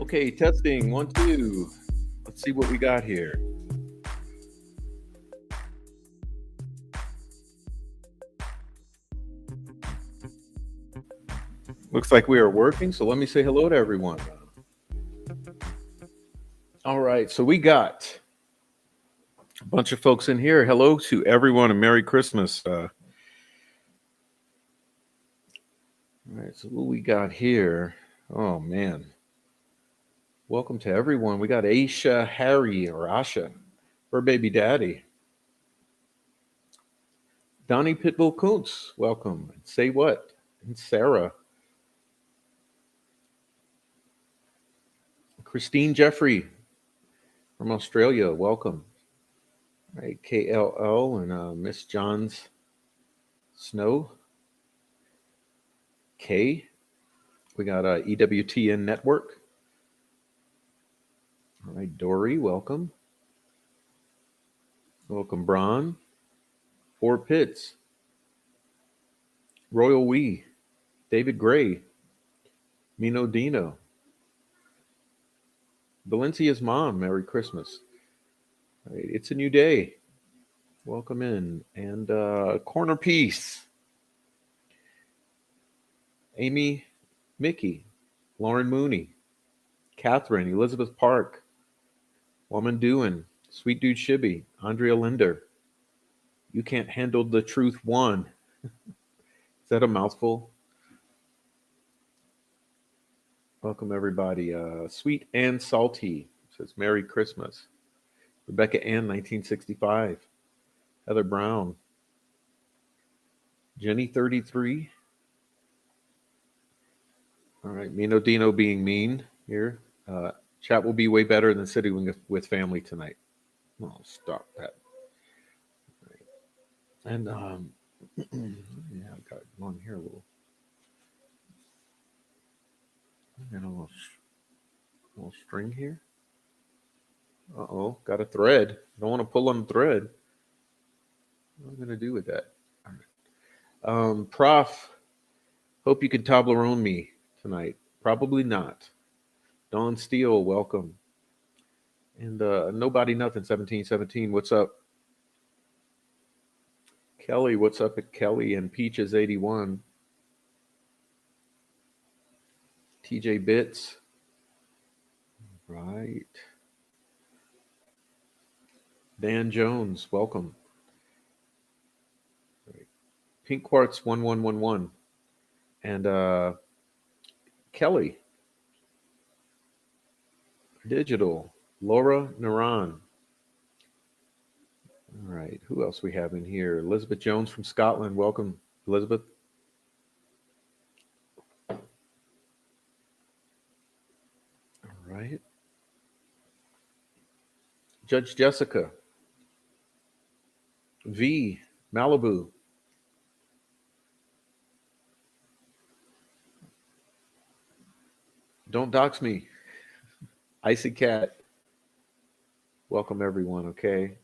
Okay, testing, 1, 2. Let's see what we got here. Looks like we are working, so let me say hello to everyone. All right, so we got a bunch of folks in here. Hello to everyone and Merry Christmas. All right, so what we got here? Oh, man. Welcome to everyone. We got Aisha, Harry, or Asha, her baby daddy. Donnie Pitbull Kuntz, welcome. Say what? And Sarah. Christine Jeffrey from Australia, welcome. All right, KLL and Miss Johns Snow. K. We got EWTN Network. All right, Dory, welcome. Welcome, Bron. Four Pitts. Royal Wee. David Gray. Mino Dino. Valencia's mom, Merry Christmas. All right, it's a new day. Welcome in. And Corner Piece. Amy Mickey. Lauren Mooney. Catherine, Elizabeth Park. Woman Doin. Sweet Dude Shibby. Andrea Linder. You Can't Handle the Truth 1. Is that a mouthful? Welcome, everybody. Sweet and Salty says Merry Christmas. Rebecca Ann, 1965. Heather Brown. Jenny, 33. All right, Mino Dino being mean here. Chat will be way better than sitting with family tonight. Oh, stop that. Right. And yeah, I got one here a little. And a little string here. Uh-oh, got a thread. I don't want to pull on the thread. What am I going to do with that? All right. Prof, hope you can Toblerone me tonight. Probably not. Dawn Steele, welcome. And Nobody Nothing, 1717, what's up? Kelly, what's up at Kelly? And Peaches, 81. TJ Bits. Right. Dan Jones, welcome. Right. Pink Quartz 1111. And Kelly. Digital. Laura Naran. All right. Who else we have in here? Elizabeth Jones from Scotland. Welcome, Elizabeth. All right. Judge Jessica. V. Malibu. Don't dox me. Icy Cat. Welcome, everyone, okay?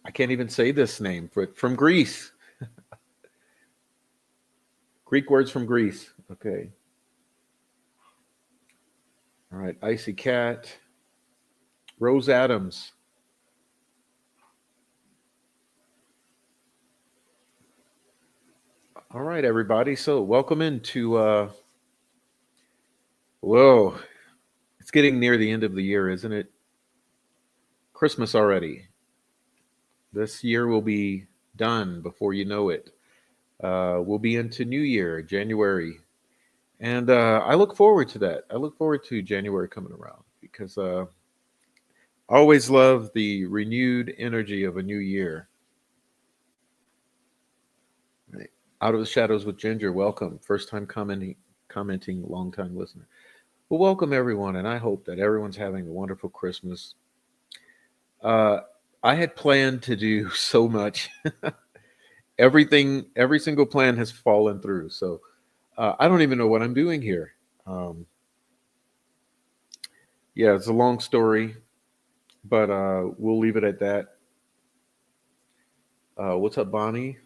I can't even say this name. From Greece. Greek words from Greece. Okay. All right. Icy Cat. Rose Adams. All right, everybody. So, welcome into. Whoa, it's getting near the end of the year, isn't it? Christmas already. This year will be done before you know it. We'll be into New Year, January, and I look forward to that. I look forward to January coming around because I always love the renewed energy of a new year. Right. Out of the shadows with Ginger. Welcome, first time commenting, long time listener. Well, welcome everyone, and I hope that everyone's having a wonderful Christmas. Uh, I had planned to do so much. Every single plan has fallen through. So I don't even know what I'm doing here. Um, yeah, it's a long story, but we'll leave it at that. What's up, Bonnie?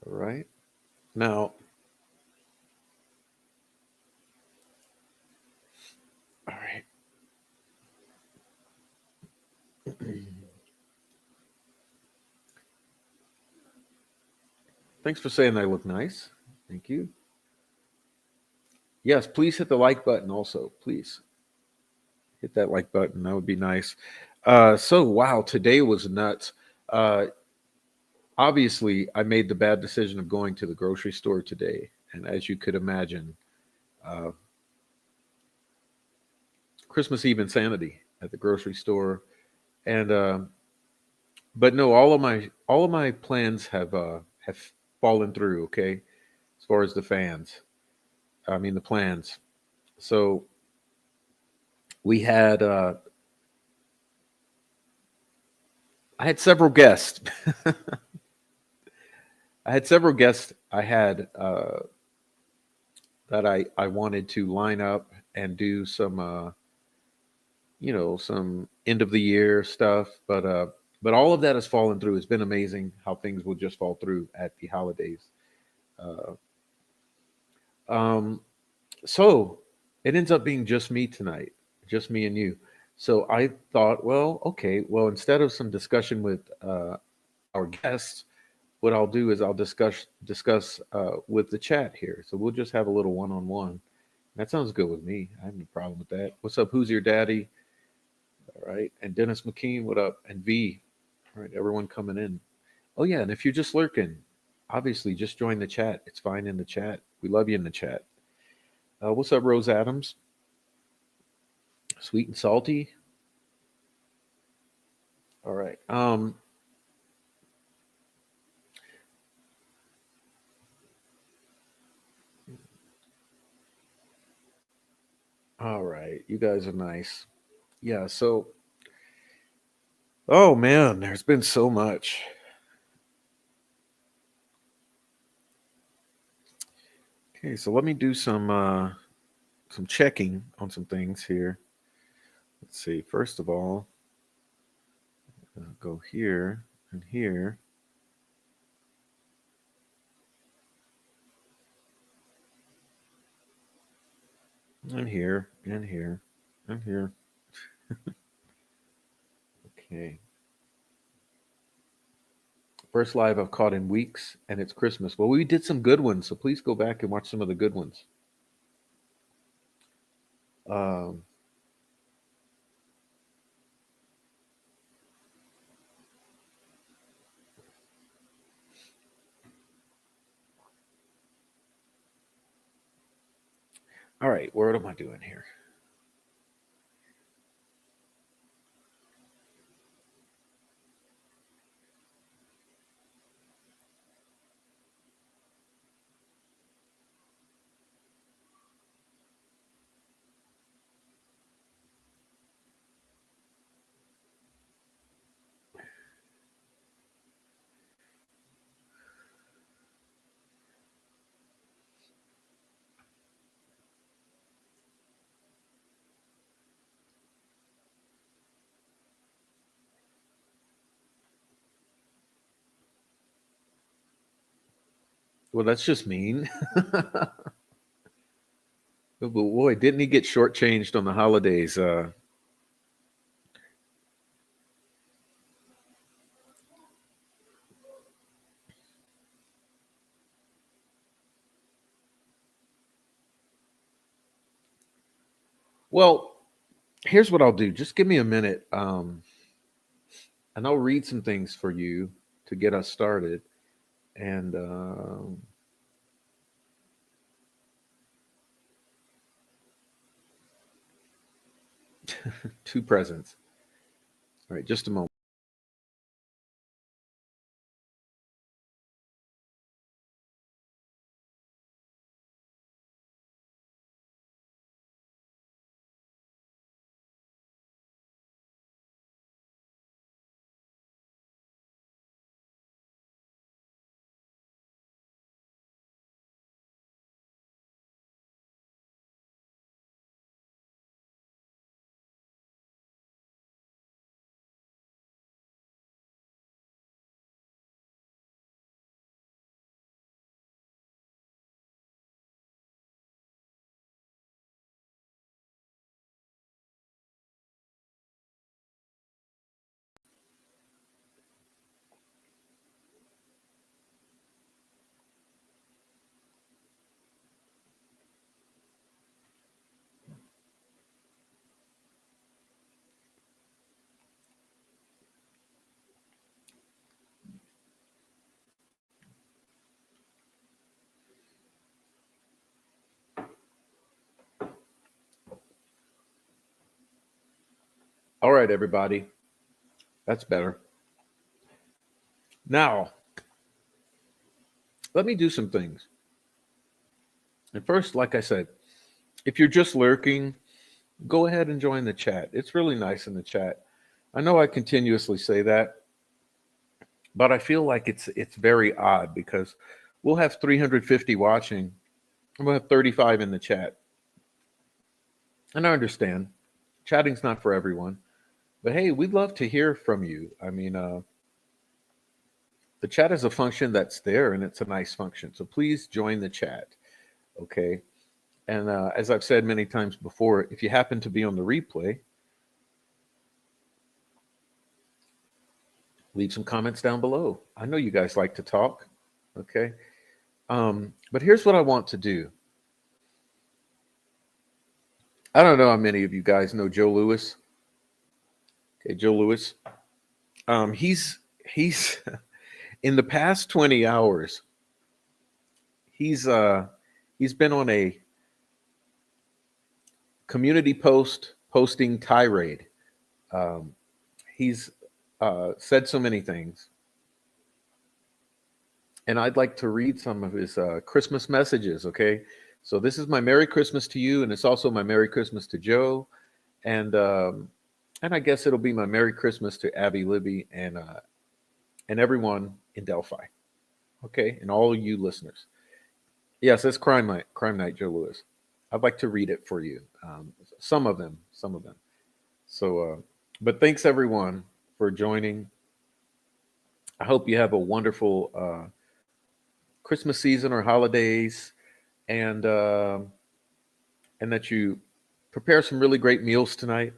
All right. Now, all right. Thanks for saying I look nice. Thank you. Yes, please hit the like button also. Please hit that like button. That would be nice. Wow, today was nuts. Uh, Obviously, I made the bad decision of going to the grocery store today. And as you could imagine, uh, Christmas Eve insanity at the grocery store. And but no, all of my plans have fallen through. Okay, as far as the fans, I mean the plans. So we had I had several guests. I had several guests. I had that I wanted to line up and do some some end of the year stuff, but all of that has fallen through. It's been amazing how things will just fall through at the holidays. Uh, um, so it ends up being just me tonight, just me and you. So I thought, well, okay, well, instead of some discussion with our guests, what I'll do is I'll discuss with the chat here. So we'll just have a little one on one. That sounds good with me. I have no problem with that. What's up? Who's your daddy? All right, and Dennis McKean, what up? And V, all right, everyone coming in. Oh yeah, and if you're just lurking, obviously just join the chat. It's fine in the chat. We love you in the chat. What's up, Rose Adams? Sweet and salty. All right. All right. You guys are nice. Yeah. So, oh man, there's been so much. Okay, so let me do some checking on some things here. Let's see. First of all, go here and here and here and here and here. Okay. First live I've caught in weeks, and it's Christmas. Well, we did some good ones, so please go back and watch some of the good ones. Um, all right, what am I doing here? Well, that's just mean. But boy, didn't he get shortchanged on the holidays? Well, here's what I'll do. Just give me a minute, and I'll read some things for you to get us started. And two presents. All right, just a moment. All right, everybody. That's better. Now, let me do some things. And first, like I said, if you're just lurking, go ahead and join the chat. It's really nice in the chat. I know I continuously say that, but I feel like it's very odd because we'll have 350 watching and we'll have 35 in the chat. And I understand chatting's not for everyone, but hey, we'd love to hear from you. I mean, the chat is a function that's there and it's a nice function. So please join the chat. Okay. And as I've said many times before, if you happen to be on the replay, leave some comments down below. I know you guys like to talk. Okay. But here's what I want to do. I don't know how many of you guys know Joe Lewis. Okay, Joe Lewis. He's in the past 20 hours, he's he's been on a community posting tirade. Um, he's said so many things, and I'd like to read some of his Christmas messages. Okay, so this is my Merry Christmas to you, and it's also my Merry Christmas to Joe, and and I guess it'll be my Merry Christmas to Abby, Libby, and everyone in Delphi. Okay, and all you listeners. Yes, it's Crime Night. Crime Night, Joe Lewis. I'd like to read it for you. Some of them. Some of them. So, but thanks everyone for joining. I hope you have a wonderful Christmas season or holidays, and and that you prepare some really great meals tonight,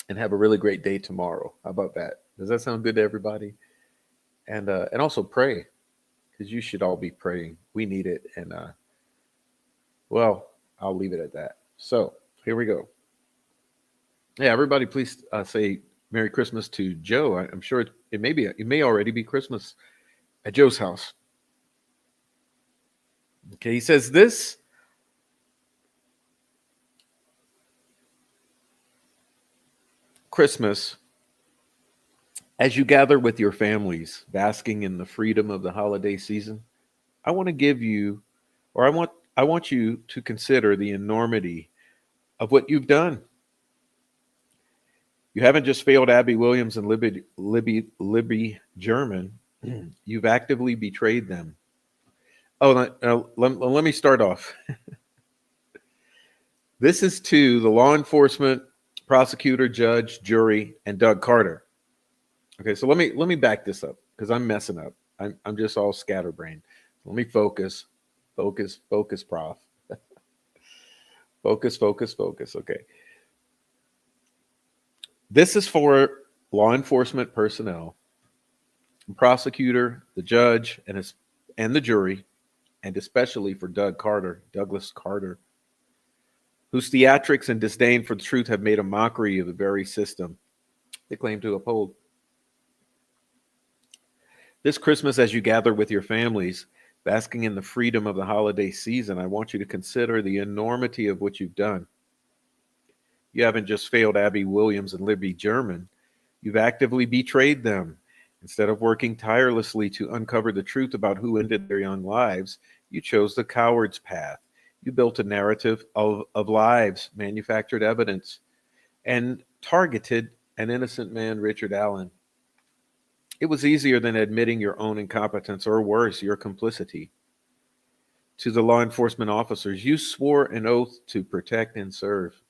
and have a really great day tomorrow. How about that? Does that sound good to everybody? And also pray, because you should all be praying. We need it, and well, I'll leave it at that. So here we go. Yeah, everybody, please say Merry Christmas to Joe. I'm sure it may already be Christmas at Joe's house. Okay, he says this Christmas, as you gather with your families, basking in the freedom of the holiday season, I want to give you, or I want you to consider the enormity of what you've done. You haven't just failed Abby Williams and Libby German. You've actively betrayed them. Oh, let me start off. This is to the law enforcement, prosecutor, judge, jury, and Doug Carter. Okay, so let me back this up because I'm messing up. I'm just all scatterbrained. Let me focus, Prof. Focus. Okay, this is for law enforcement personnel, prosecutor, the judge, and the jury, and especially for Douglas Carter. whose theatrics and disdain for the truth have made a mockery of the very system they claim to uphold. This Christmas, as you gather with your families, basking in the freedom of the holiday season, I want you to consider the enormity of what you've done. You haven't just failed Abby Williams and Libby German, you've actively betrayed them. Instead of working tirelessly to uncover the truth about who ended their young lives, you chose the coward's path. You built a narrative of lives, manufactured evidence, and targeted an innocent man, Richard Allen. It was easier than admitting your own incompetence, or worse, your complicity. To the law enforcement officers, you swore an oath to protect and serve.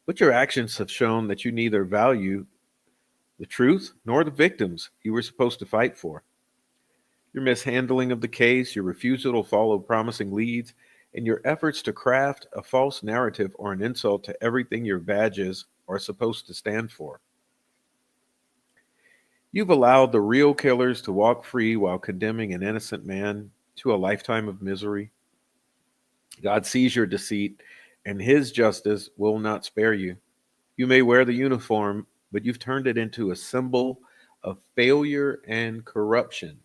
But your actions have shown that you neither value the truth nor the victims you were supposed to fight for. Your mishandling of the case, your refusal to follow promising leads, and your efforts to craft a false narrative or an insult to everything your badges are supposed to stand for. You've allowed the real killers to walk free while condemning an innocent man to a lifetime of misery. God sees your deceit, and his justice will not spare you. You may wear the uniform, but you've turned it into a symbol of failure and corruption.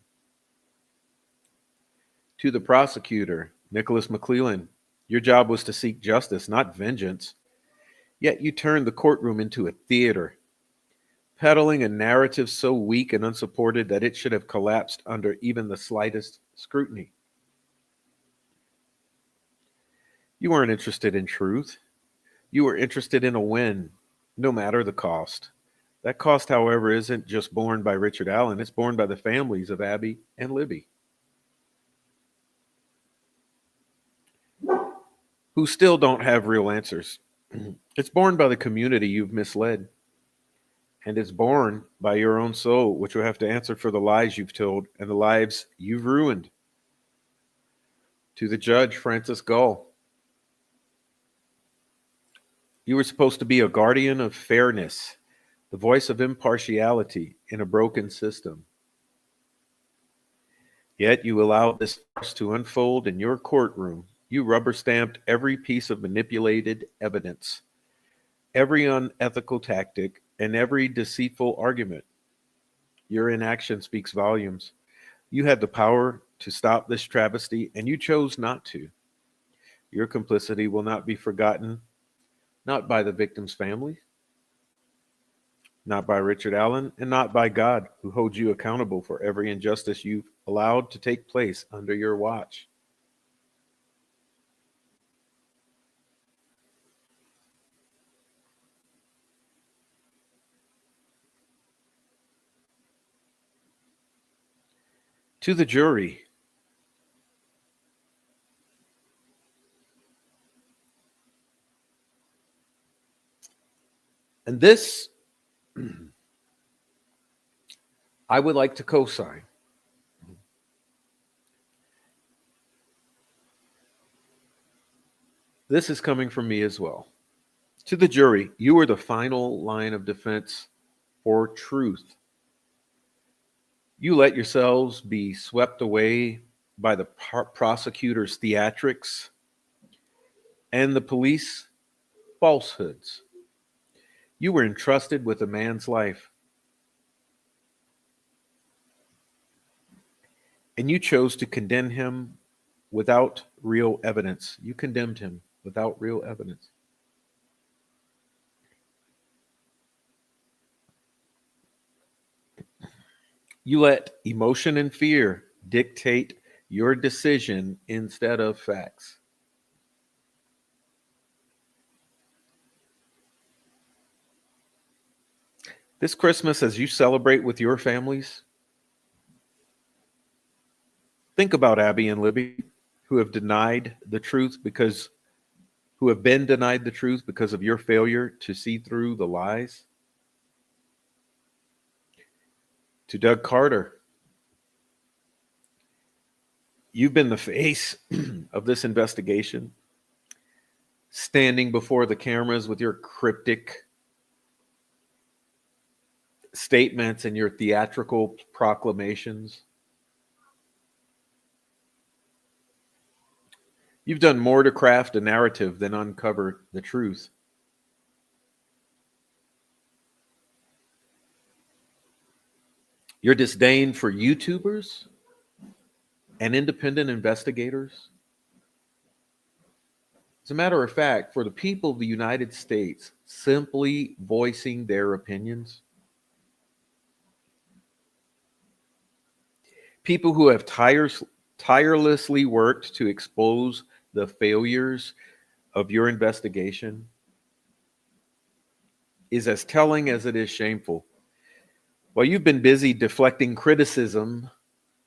To the prosecutor, Nicholas McClellan, your job was to seek justice, not vengeance. Yet you turned the courtroom into a theater, peddling a narrative so weak and unsupported that it should have collapsed under even the slightest scrutiny. You weren't interested in truth. You were interested in a win, no matter the cost. That cost, however, isn't just borne by Richard Allen, it's borne by the families of Abby and Libby, who still don't have real answers. It's borne by the community you've misled, and it's borne by your own soul, which will have to answer for the lies you've told and the lives you've ruined. To the judge, Francis Gull, you were supposed to be a guardian of fairness, the voice of impartiality in a broken system. Yet you allowed this farce to unfold in your courtroom. You rubber stamped every piece of manipulated evidence, every unethical tactic, and every deceitful argument. Your inaction speaks volumes. You had the power to stop this travesty, and you chose not to. Your complicity will not be forgotten, not by the victim's family, not by Richard Allen, and not by God, who holds you accountable for every injustice you've allowed to take place under your watch. To the jury, and this I would like to co-sign. This is coming from me as well. To the jury, you are the final line of defense for truth. You let yourselves be swept away by the prosecutor's theatrics and the police falsehoods. You were entrusted with a man's life, and you chose to condemn him without real evidence. You condemned him without real evidence. You let emotion and fear dictate your decision instead of facts. This Christmas, as you celebrate with your families, think about Abby and Libby, who have denied the truth because who have been denied the truth because of your failure to see through the lies. To Doug Carter, you've been the face of this investigation, standing before the cameras with your cryptic statements and your theatrical proclamations. You've done more to craft a narrative than uncover the truth. Your disdain for YouTubers and independent investigators. As a matter of fact, for the people of the United States, simply voicing their opinions, people who have tirelessly worked to expose the failures of your investigation, is as telling as it is shameful. While you've been busy deflecting criticism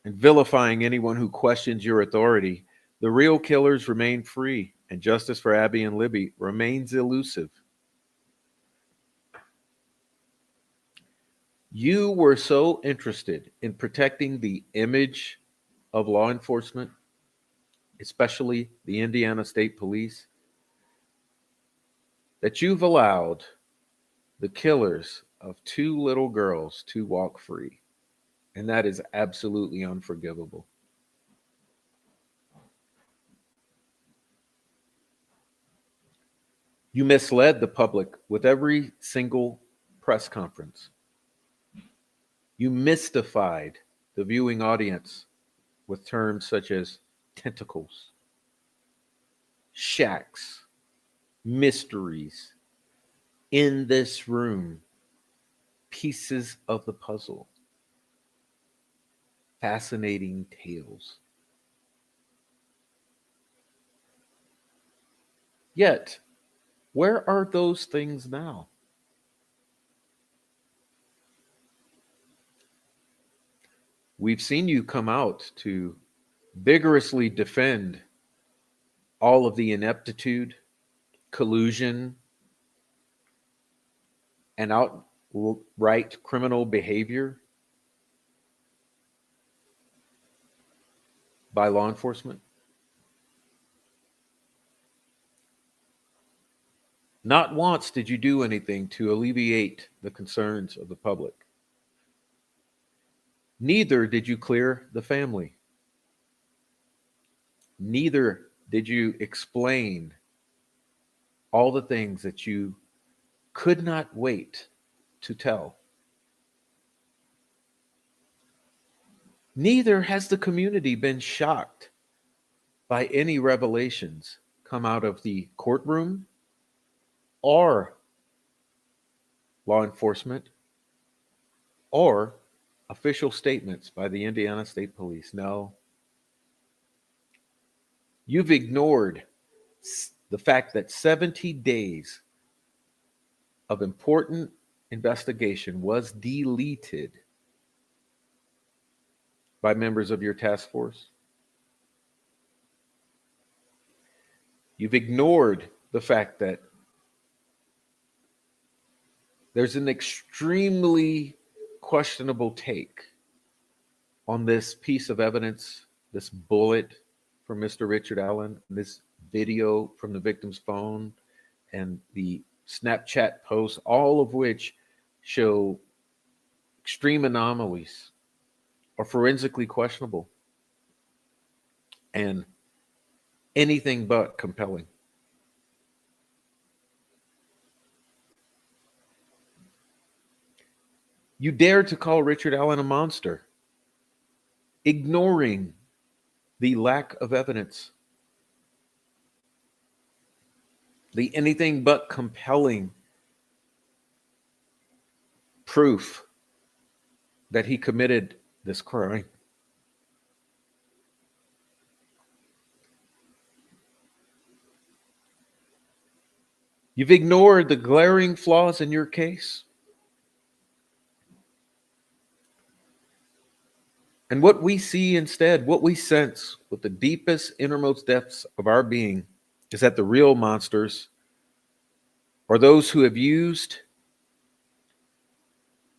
and vilifying anyone who questions your authority, the real killers remain free, and justice for Abby and Libby remains elusive. You were so interested in protecting the image of law enforcement, especially the Indiana State Police, that you've allowed the killers of two little girls to walk free. And that is absolutely unforgivable. You misled the public with every single press conference. You mystified the viewing audience with terms such as tentacles, shacks, mysteries, in this room, pieces of the puzzle, fascinating tales. Yet, where are those things now? We've seen you come out to vigorously defend all of the ineptitude, collusion, and outright criminal behavior by law enforcement. Not once did you do anything to alleviate the concerns of the public. Neither did you clear the family. Neither did you explain all the things that you could not wait to tell. Neither has the community been shocked by any revelations come out of the courtroom or law enforcement or official statements by the Indiana State Police. No. You've ignored the fact that 70 days of important investigation was deleted by members of your task force. You've ignored the fact that there's an extremely questionable take on this piece of evidence, this bullet from Mr. Richard Allen, this video from the victim's phone, and the Snapchat posts, all of which show extreme anomalies, are forensically questionable, and anything but compelling. You dared to call Richard Allen a monster, ignoring the lack of evidence, the anything but compelling proof that he committed this crime. You've ignored the glaring flaws in your case. And what we see instead, what we sense with the deepest, innermost depths of our being, is that the real monsters are those who have used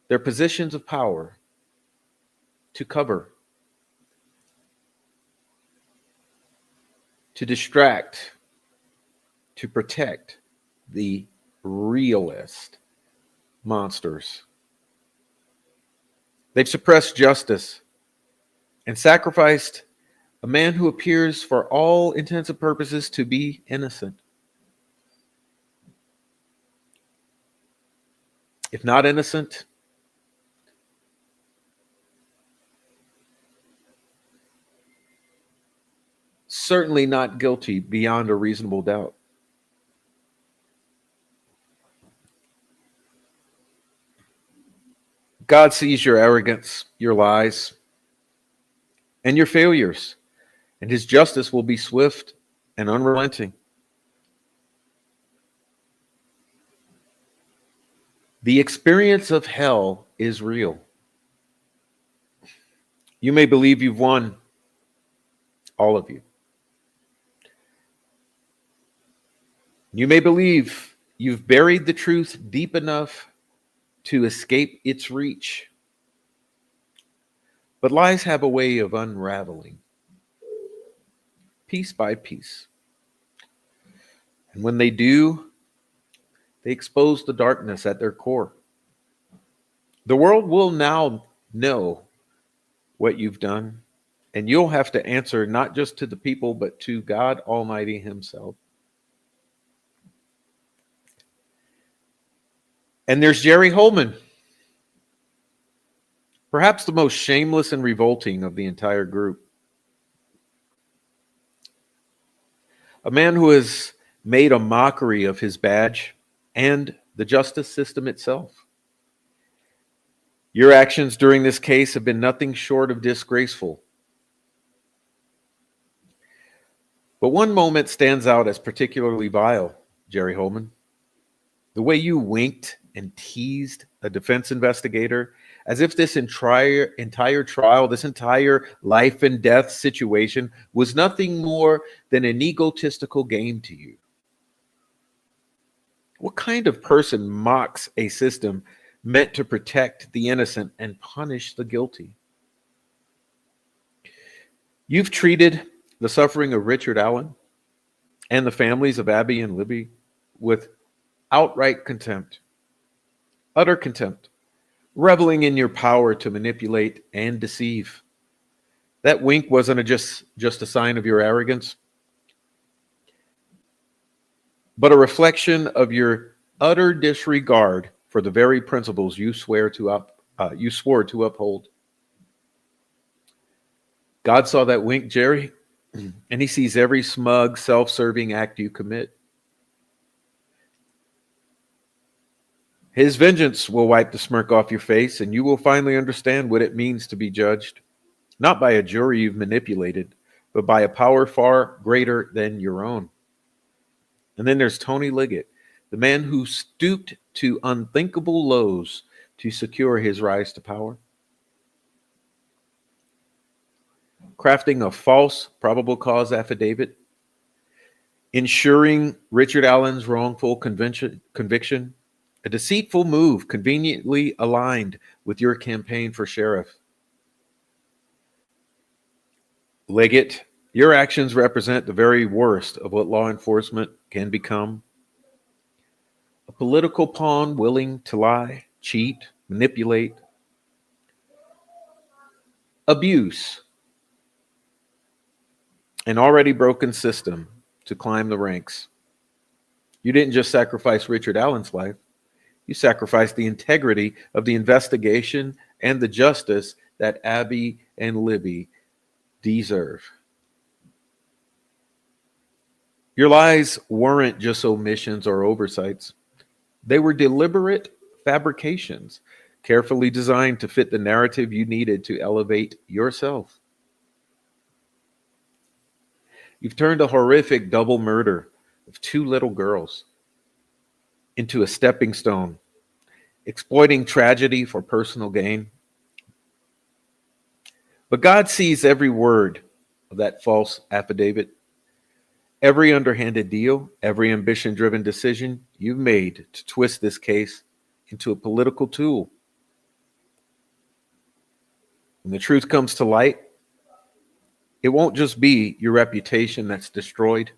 their positions of power to cover, to distract, to protect the realest monsters. They've suppressed justice and sacrificed A man who appears for all intents and purposes to be innocent. If not innocent, certainly not guilty beyond a reasonable doubt. God sees your arrogance, your lies, and your failures, and his justice will be swift and unrelenting. The experience of hell is real. You may believe you've won, all of you. You may believe you've buried the truth deep enough to escape its reach. But lies have a way of unraveling, piece by piece. And when they do, they expose the darkness at their core. The world will now know what you've done, and you'll have to answer not just to the people, but to God Almighty himself. And there's Jerry Holman, perhaps the most shameless and revolting of the entire group. A man who has made a mockery of his badge and the justice system itself. Your actions during this case have been nothing short of disgraceful. But one moment stands out as particularly vile, Jerry Holman. The way you winked and teased a defense investigator as if this entire trial, this entire life and death situation was nothing more than an egotistical game to you. What kind of person mocks a system meant to protect the innocent and punish the guilty? You've treated the suffering of Richard Allen and the families of Abby and Libby with outright contempt, utter contempt, reveling in your power to manipulate and deceive. That wink wasn't just a sign of your arrogance, but a reflection of your utter disregard for the very principles you swore to uphold. God saw that wink, Jerry, and he sees every smug, self-serving act you commit. His vengeance will wipe the smirk off your face, and you will finally understand what it means to be judged, not by a jury you've manipulated, but by a power far greater than your own. And then there's Tony Liggett, the man who stooped to unthinkable lows to secure his rise to power. Crafting a false probable cause affidavit, ensuring Richard Allen's wrongful conviction, a deceitful move conveniently aligned with your campaign for sheriff. Liggett, your actions represent the very worst of what law enforcement can become. A political pawn willing to lie, cheat, manipulate, abuse an already broken system to climb the ranks. You didn't just sacrifice Richard Allen's life. You sacrificed the integrity of the investigation and the justice that Abby and Libby deserve. Your lies weren't just omissions or oversights. They were deliberate fabrications, carefully designed to fit the narrative you needed to elevate yourself. You've turned a horrific double murder of two little girls into a stepping stone, exploiting tragedy for personal gain. But God sees every word of that false affidavit, every underhanded deal, every ambition-driven decision you've made to twist this case into a political tool. When the truth comes to light, it won't just be your reputation that's destroyed.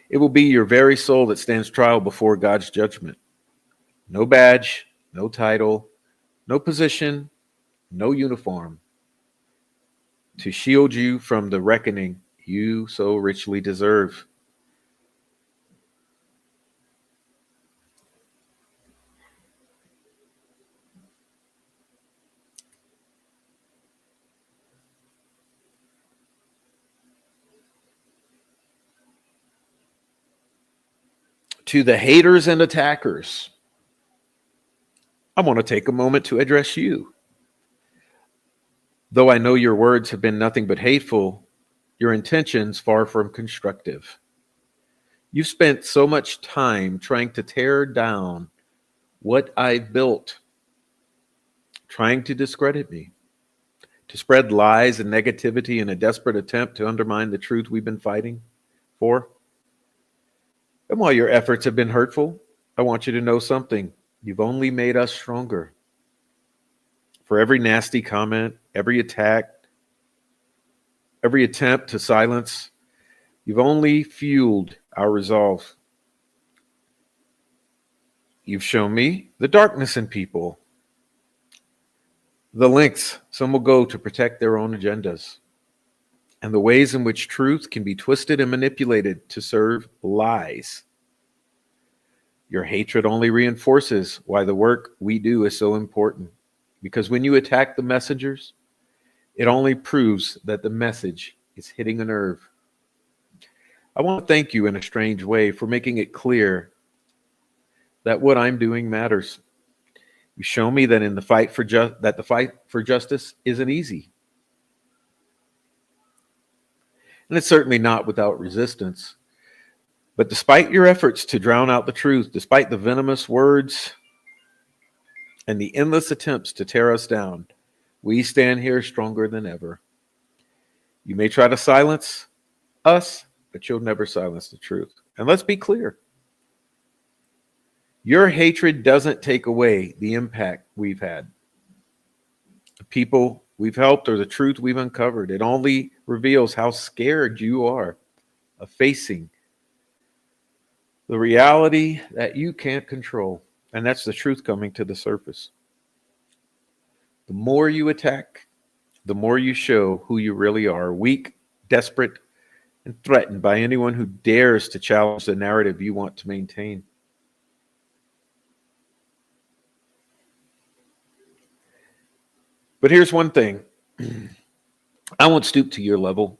It will be your very soul that stands trial before God's judgment. No badge, no title, no position, no uniform. to shield you from the reckoning you so richly deserve. To the haters and attackers, I want to take a moment to address you. Though I know your words have been nothing but hateful, your intentions far from constructive. You've spent so much time trying to tear down what I've built, trying to discredit me, to spread lies and negativity in a desperate attempt to undermine the truth we've been fighting for. And while your efforts have been hurtful, I want you to know something. You've only made us stronger. For every nasty comment, every attack, every attempt to silence, you've only fueled our resolve. You've shown me the darkness in people, the lengths some will go to protect their own agendas, and the ways in which truth can be twisted and manipulated to serve lies. Your hatred only reinforces why the work we do is so important. Because when you attack the messengers, it only proves that the message is hitting a nerve. I want to thank you in a strange way for making it clear that what I'm doing matters. You show me that in the fight for the fight for justice isn't easy. And it's certainly not without resistance. But despite your efforts to drown out the truth, despite the venomous words and the endless attempts to tear us down, we stand here stronger than ever. You may try to silence us, but you'll never silence the truth. And let's be clear. Your hatred doesn't take away the impact we've had. The people we've helped or the truth we've uncovered. It only reveals how scared you are of facing the reality that you can't control. And that's the truth coming to the surface. The more you attack, the more you show who you really are, weak, desperate, and threatened by anyone who dares to challenge the narrative you want to maintain. But here's one thing. I won't stoop to your level.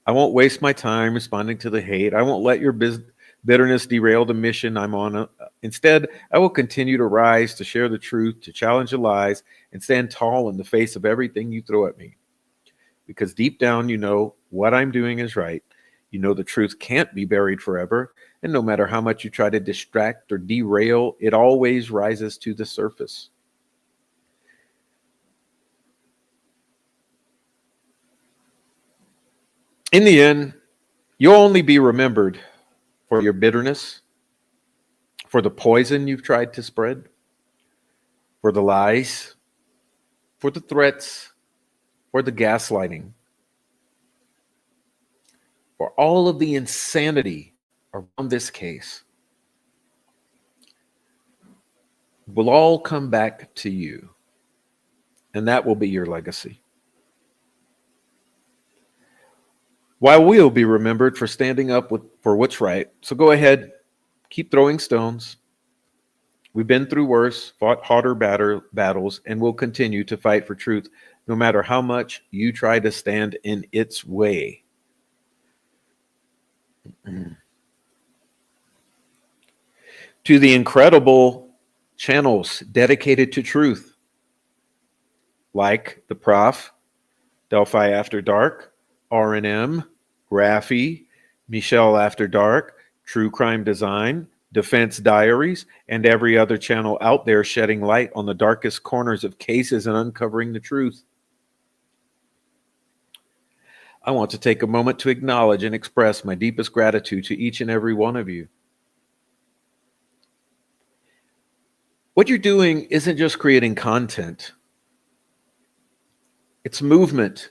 I won't waste my time responding to the hate. I won't let your bitterness derail the mission I'm on. Instead, I will continue to rise, to share the truth, to challenge the lies, and stand tall in the face of everything you throw at me. Because deep down, you know what I'm doing is right. You know the truth can't be buried forever. And no matter how much you try to distract or derail, it always rises to the surface. In the end, you'll only be remembered for your bitterness, for the poison you've tried to spread, for the lies, for the threats, for the gaslighting, for all of the insanity around this case. Will all come back to you, and that will be your legacy. While we'll be remembered for standing up for what's right, so go ahead, keep throwing stones. We've been through worse, fought harder battles, and will continue to fight for truth, no matter how much you try to stand in its way. To the incredible channels dedicated to truth, like the Prof, Delphi After Dark, R&M, Raffi, Michelle After Dark, True Crime Design, Defense Diaries, and every other channel out there shedding light on the darkest corners of cases and uncovering the truth. I want to take a moment to acknowledge and express my deepest gratitude to each and every one of you. What you're doing isn't just creating content. It's movement.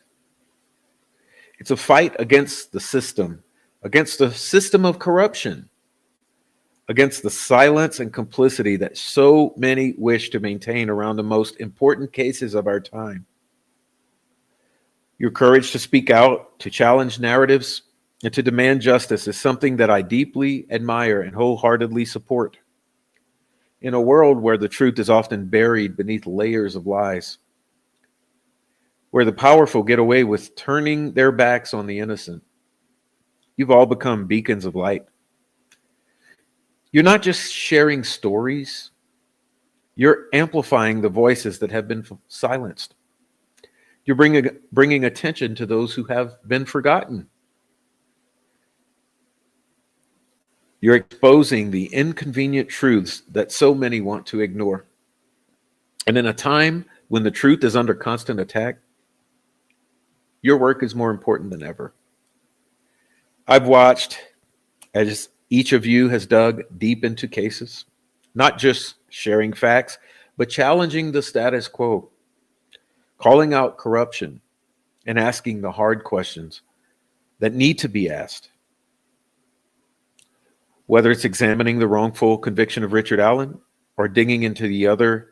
It's a fight against the system of corruption, against the silence and complicity that so many wish to maintain around the most important cases of our time. Your courage to speak out, to challenge narratives, and to demand justice is something that I deeply admire and wholeheartedly support. In a world where the truth is often buried beneath layers of lies, where the powerful get away with turning their backs on the innocent, you've all become beacons of light. You're not just sharing stories, you're amplifying the voices that have been silenced. You're bringing attention to those who have been forgotten. You're exposing the inconvenient truths that so many want to ignore. And in a time when the truth is under constant attack, your work is more important than ever. I've watched as each of you has dug deep into cases, not just sharing facts, but challenging the status quo, calling out corruption, and asking the hard questions that need to be asked. Whether it's examining the wrongful conviction of Richard Allen or digging into the other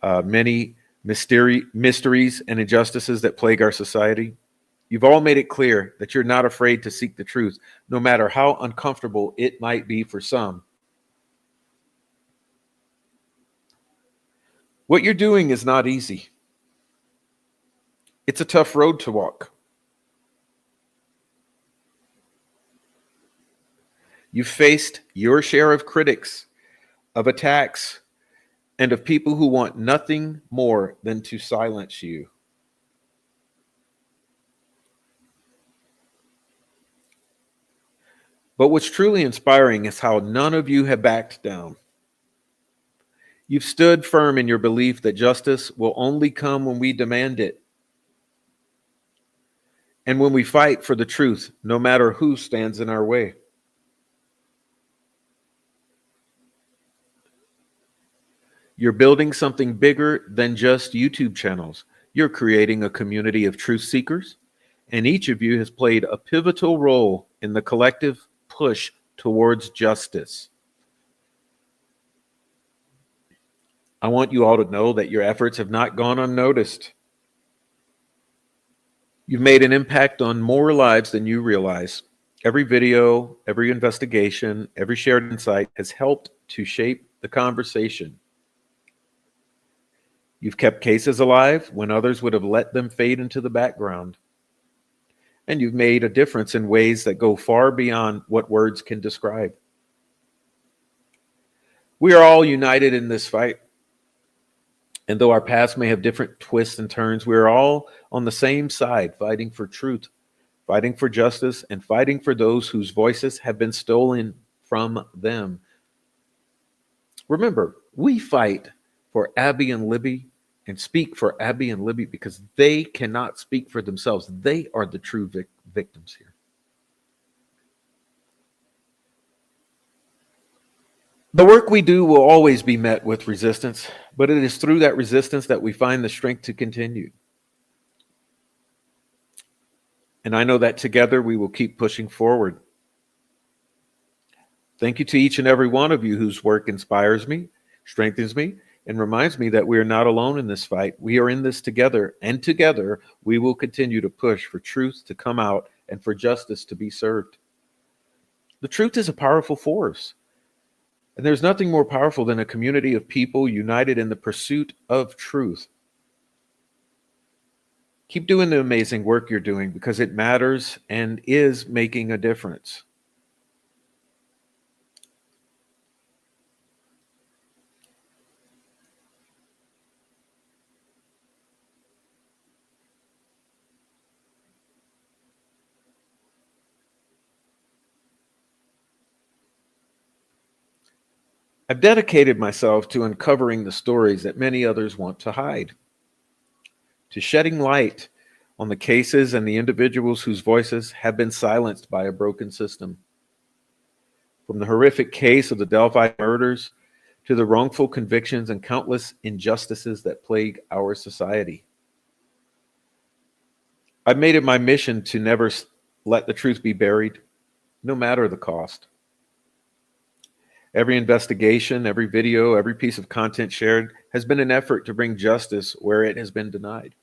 many mysteries and injustices that plague our society, you've all made it clear that you're not afraid to seek the truth, no matter how uncomfortable it might be for some. What you're doing is not easy. It's a tough road to walk. You've faced your share of critics, of attacks, and of people who want nothing more than to silence you. But what's truly inspiring is how none of you have backed down. You've stood firm in your belief that justice will only come when we demand it, and when we fight for the truth, no matter who stands in our way. You're building something bigger than just YouTube channels. You're creating a community of truth seekers, and each of you has played a pivotal role in the collective push towards justice. I want you all to know that your efforts have not gone unnoticed. You've made an impact on more lives than you realize. Every video, every investigation, every shared insight has helped to shape the conversation. You've kept cases alive when others would have let them fade into the background. And you've made a difference in ways that go far beyond what words can describe. We are all united in this fight. And though our paths may have different twists and turns, we are all on the same side, fighting for truth, fighting for justice, and fighting for those whose voices have been stolen from them. Remember, we fight for Abby and Libby and speak for Abby and Libby because they cannot speak for themselves. They are the true victims here. The work we do will always be met with resistance, but it is through that resistance that we find the strength to continue. And I know that together we will keep pushing forward. Thank you to each and every one of you whose work inspires me, strengthens me, and reminds me that we are not alone in this fight. We are in this together, and together we will continue to push for truth to come out and for justice to be served. The truth is a powerful force. And there's nothing more powerful than a community of people united in the pursuit of truth. Keep doing the amazing work you're doing because it matters and is making a difference. I've dedicated myself to uncovering the stories that many others want to hide, to shedding light on the cases and the individuals whose voices have been silenced by a broken system. From the horrific case of the Delphi murders to the wrongful convictions and countless injustices that plague our society. I've made it my mission to never let the truth be buried, no matter the cost. Every investigation, every video, every piece of content shared has been an effort to bring justice where it has been denied.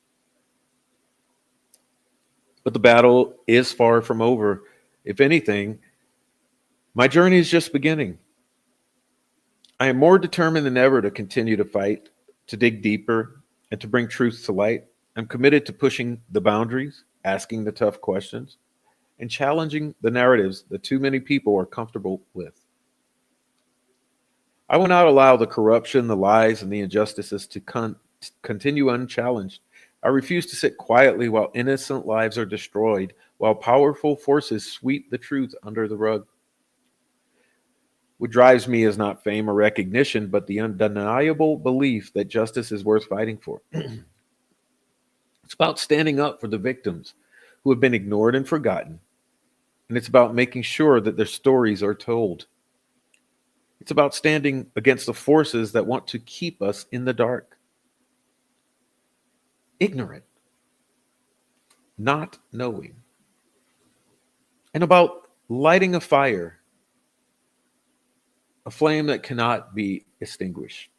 But the battle is far from over. If anything, my journey is just beginning. I am more determined than ever to continue to fight, to dig deeper, and to bring truth to light. I'm committed to pushing the boundaries, asking the tough questions, and challenging the narratives that too many people are comfortable with. I will not allow the corruption, the lies, and the injustices to continue unchallenged. I refuse to sit quietly while innocent lives are destroyed, while powerful forces sweep the truth under the rug. What drives me is not fame or recognition, but the undeniable belief that justice is worth fighting for. It's about standing up for the victims who have been ignored and forgotten, and it's about making sure that their stories are told. It's about standing against the forces that want to keep us in the dark, ignorant, not knowing, and about lighting a fire, a flame that cannot be extinguished.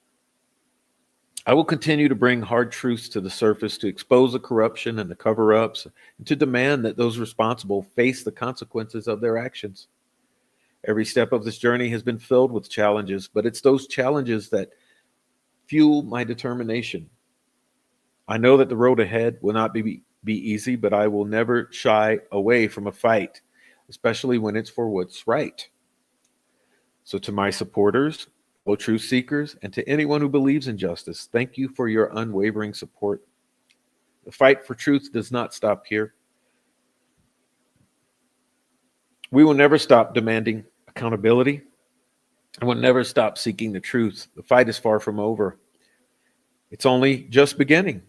I will continue to bring hard truths to the surface, to expose the corruption and the cover ups, and to demand that those responsible face the consequences of their actions. Every step of this journey has been filled with challenges, but it's those challenges that fuel my determination. I know that the road ahead will not be easy, but I will never shy away from a fight, especially when it's for what's right. So, to my supporters, fellow truth seekers, and to anyone who believes in justice, thank you for your unwavering support. The fight for truth does not stop here. We will never stop demanding accountability, and will never stop seeking the truth. The fight is far from over. It's only just beginning.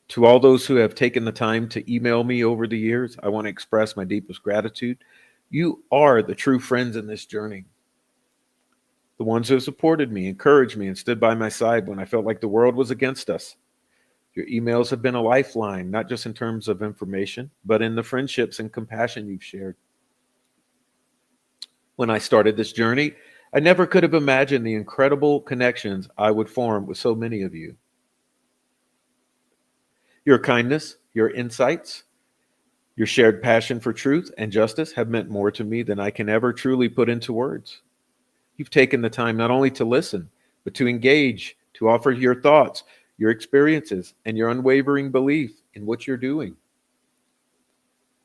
To all those who have taken the time to email me over the years, I want to express my deepest gratitude. You are the true friends in this journey. The ones who have supported me, encouraged me, and stood by my side when I felt like the world was against us. Your emails have been a lifeline, not just in terms of information, but in the friendships and compassion you've shared. When I started this journey, I never could have imagined the incredible connections I would form with so many of you. Your kindness, your insights, your shared passion for truth and justice have meant more to me than I can ever truly put into words. You've taken the time not only to listen, but to engage, to offer your thoughts, your experiences, and your unwavering belief in what you're doing.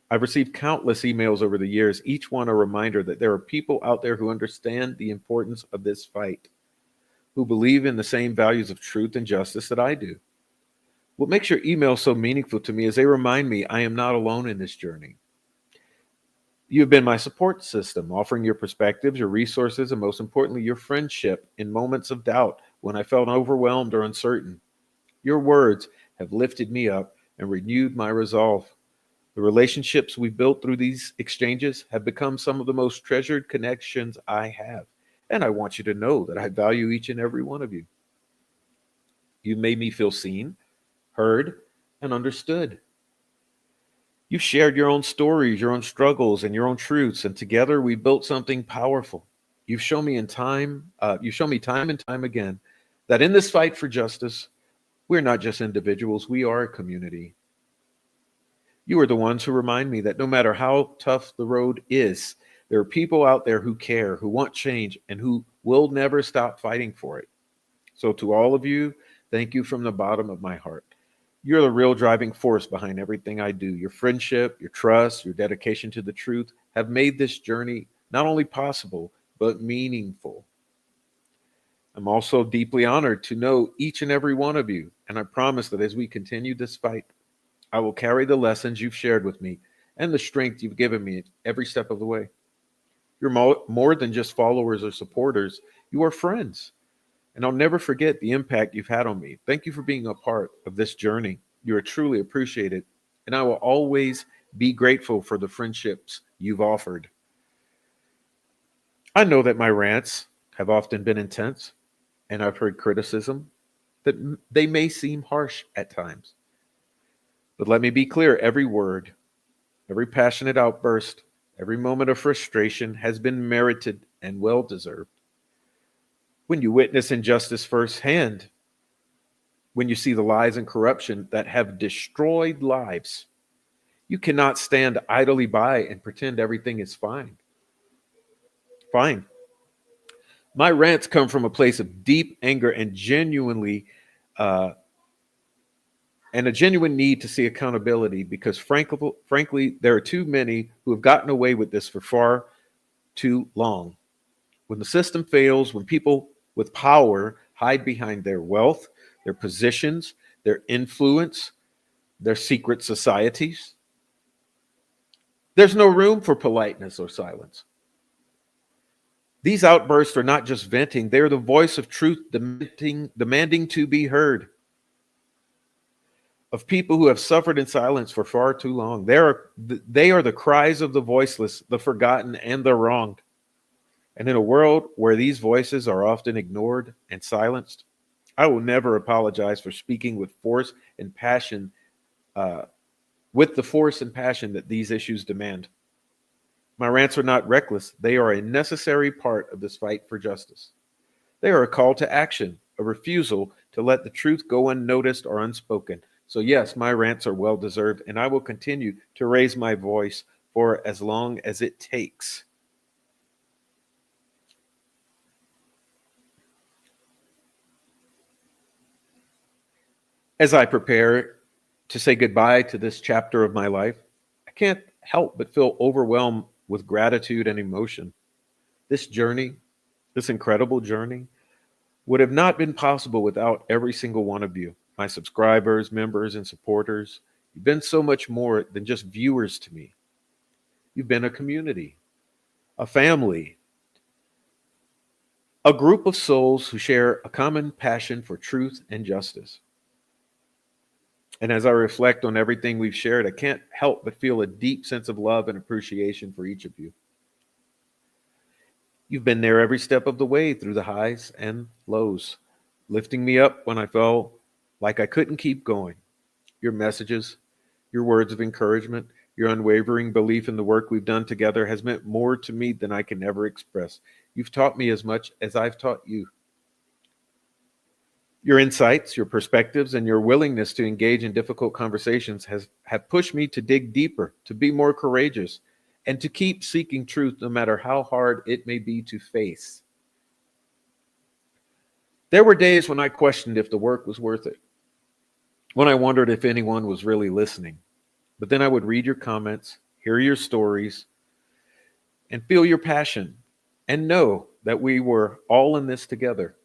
I've received countless emails over the years, each one a reminder that there are people out there who understand the importance of this fight, who believe in the same values of truth and justice that I do. What makes your emails so meaningful to me is they remind me I am not alone in this journey. You have been my support system, offering your perspectives, your resources, and most importantly, your friendship in moments of doubt when I felt overwhelmed or uncertain. Your words have lifted me up and renewed my resolve. The relationships we built through these exchanges have become some of the most treasured connections I have. And I want you to know that I value each and every one of you. You made me feel seen, heard, and understood. You've shared your own stories, your own struggles, and your own truths, and together we built something powerful. You've shown me time and time again that in this fight for justice, we're not just individuals, we are a community. You are the ones who remind me that no matter how tough the road is, there are people out there who care, who want change, and who will never stop fighting for it. So, to all of you, thank you from the bottom of my heart. You're the real driving force behind everything I do. Your friendship, your trust, your dedication to the truth have made this journey not only possible, but meaningful. I'm also deeply honored to know each and every one of you, and I promise that as we continue this fight, I will carry the lessons you've shared with me and the strength you've given me every step of the way. You're more than just followers or supporters, you are friends. And I'll never forget the impact you've had on me. Thank you for being a part of this journey. You are truly appreciated. And I will always be grateful for the friendships you've offered. I know that my rants have often been intense, and I've heard criticism that they may seem harsh at times. But let me be clear, every word, every passionate outburst, every moment of frustration has been merited and well deserved. When you witness injustice firsthand, when you see the lies and corruption that have destroyed lives, You cannot stand idly by and pretend everything is fine. Fine. My rants come from a place of deep anger and uh, a genuine need to see accountability because frankly, there are too many who have gotten away with this for far too long. When the system fails, when people with power hide behind their wealth, their positions, their influence, their secret societies, there's no room for politeness or silence. These outbursts are not just venting, they're the voice of truth demanding to be heard, of people who have suffered in silence for far too long. They are the cries of the voiceless, the forgotten, and the wronged. And in a world where these voices are often ignored and silenced, I will never apologize for speaking with force and passion, uh, with the force and passion that these issues demand. My rants are not reckless, they are a necessary part of this fight for justice. They are a call to action, a refusal to let the truth go unnoticed or unspoken. So, yes, my rants are well deserved, and I will continue to raise my voice for as long as it takes. As I prepare to say goodbye to this chapter of my life, I can't help but feel overwhelmed with gratitude and emotion. This journey, this incredible journey, would have not been possible without every single one of you, my subscribers, members, and supporters. You've been so much more than just viewers to me. You've been a community, a family, a group of souls who share a common passion for truth and justice. And as I reflect on everything we've shared, I can't help but feel a deep sense of love and appreciation for each of you. You've been there every step of the way through the highs and lows, lifting me up when I felt like I couldn't keep going. Your messages, your words of encouragement, your unwavering belief in the work we've done together has meant more to me than I can ever express. You've taught me as much as I've taught you. Your insights, your perspectives, and your willingness to engage in difficult conversations have pushed me to dig deeper, to be more courageous, and to keep seeking truth no matter how hard it may be to face. There were days when I questioned if the work was worth it, when I wondered if anyone was really listening. But then I would read your comments, hear your stories, and feel your passion, and know that we were all in this together.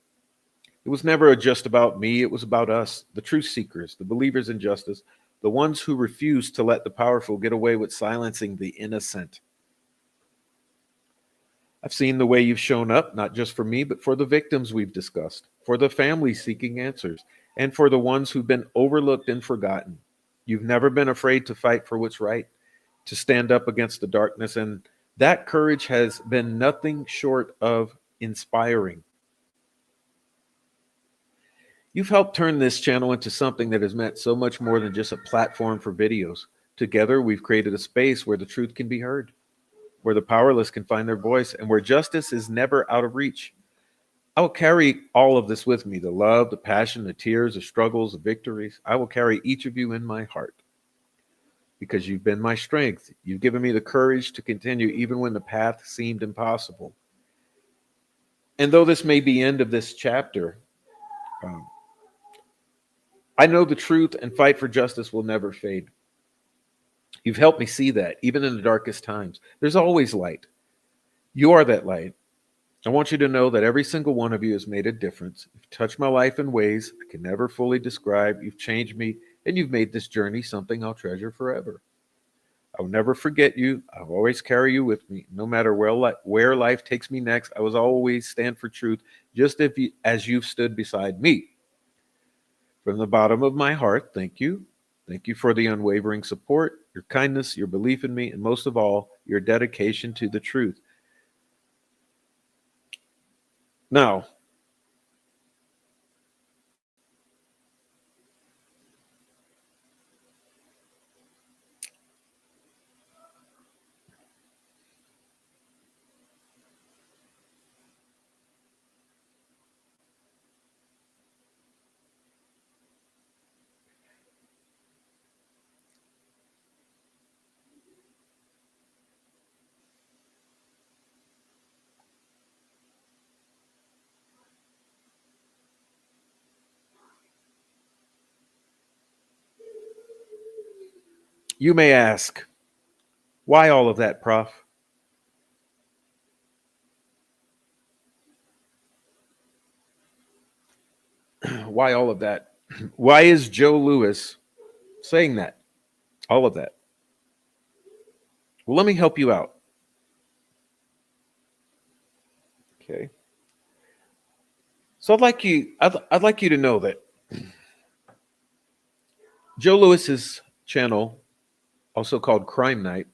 It was never just about me, it was about us, the truth seekers, the believers in justice, the ones who refuse to let the powerful get away with silencing the innocent. I've seen the way you've shown up, not just for me, but for the victims we've discussed, for the families seeking answers, and for the ones who've been overlooked and forgotten. You've never been afraid to fight for what's right, to stand up against the darkness, and that courage has been nothing short of inspiring. You've helped turn this channel into something that has meant so much more than just a platform for videos. Together, we've created a space where the truth can be heard, where the powerless can find their voice, and where justice is never out of reach. I will carry all of this with me, the love, the passion, the tears, the struggles, the victories. I will carry each of you in my heart because you've been my strength. You've given me the courage to continue even when the path seemed impossible. And though this may be the end of this chapter, um, I know the truth and fight for justice will never fade. You've helped me see that even in the darkest times. There's always light. You are that light. I want you to know that every single one of you has made a difference. You've touched my life in ways I can never fully describe. You've changed me, and you've made this journey something I'll treasure forever. I'll never forget you. I'll always carry you with me. No matter where life takes me next, I will always stand for truth, just as you've stood beside me. From the bottom of my heart, thank you. Thank you for the unwavering support, your kindness, your belief in me, and most of all, your dedication to the truth. Now, You may ask, why all of that, Prof? Why all of that? Why is Joe Lewis saying that? All of that. Well, let me help you out. Okay. So I'd like you to know that Joe Lewis's channel, also called Crime Night,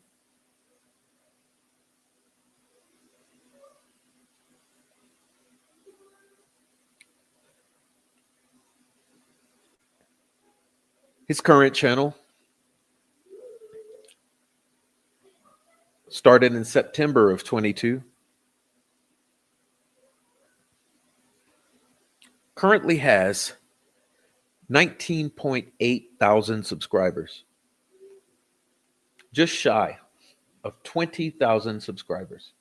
his current channel started in September of 22, currently has 19.8 thousand subscribers, just shy of 20,000 subscribers.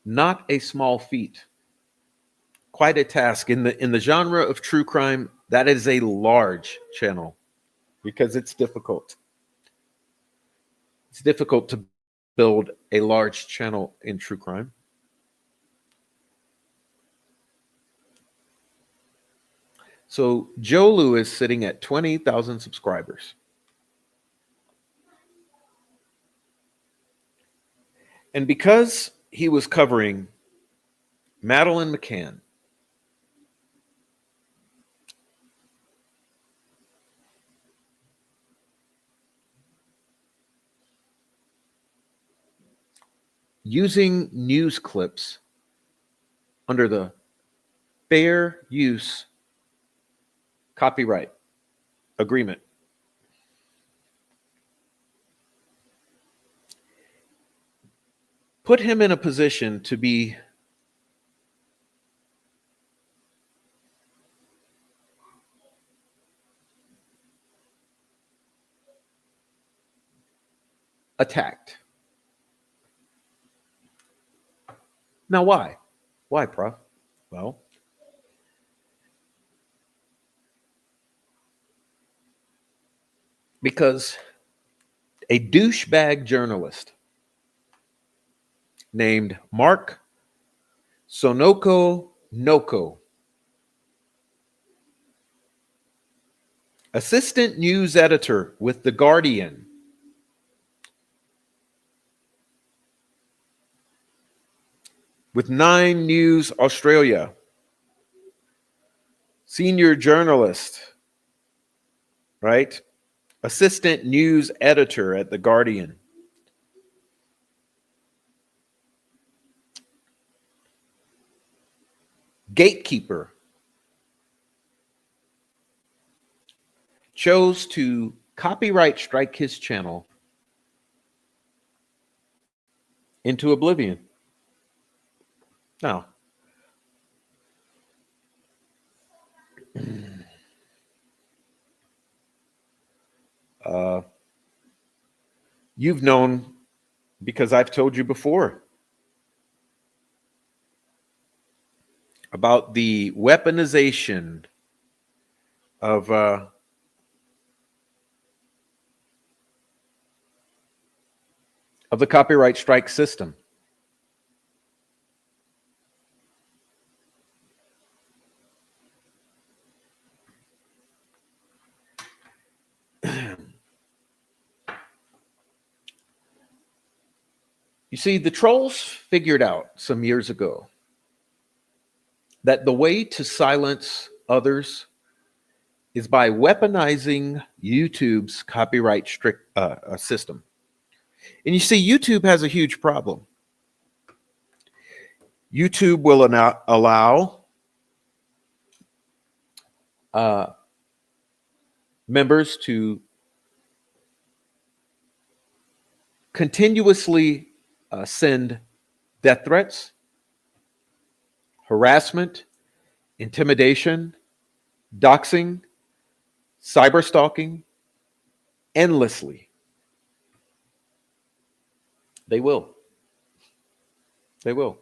Not a small feat. Quite a task in the genre of true crime. That is a large channel because it's difficult. It's difficult to build a large channel in true crime. So Joe Lewis sitting at 20,000 subscribers. And because he was covering Madeleine McCann, using news clips under the fair use copyright agreement, put him in a position to be attacked. Now, why? Why, Prof? Well, because a douchebag journalist named Mark Sonoko Noko, assistant news editor with The Guardian, with Nine News Australia, senior journalist, right? Assistant news editor at The Guardian. Gatekeeper. Chose to copyright strike his channel into oblivion. Now, you've known, because I've told you before, about the weaponization of the copyright strike system. You see, the trolls figured out some years ago that the way to silence others is by weaponizing YouTube's copyright strict system. And you see, YouTube has a huge problem. YouTube will allow members to continuously send death threats, harassment, intimidation, doxing, cyber stalking, endlessly. They will. They will.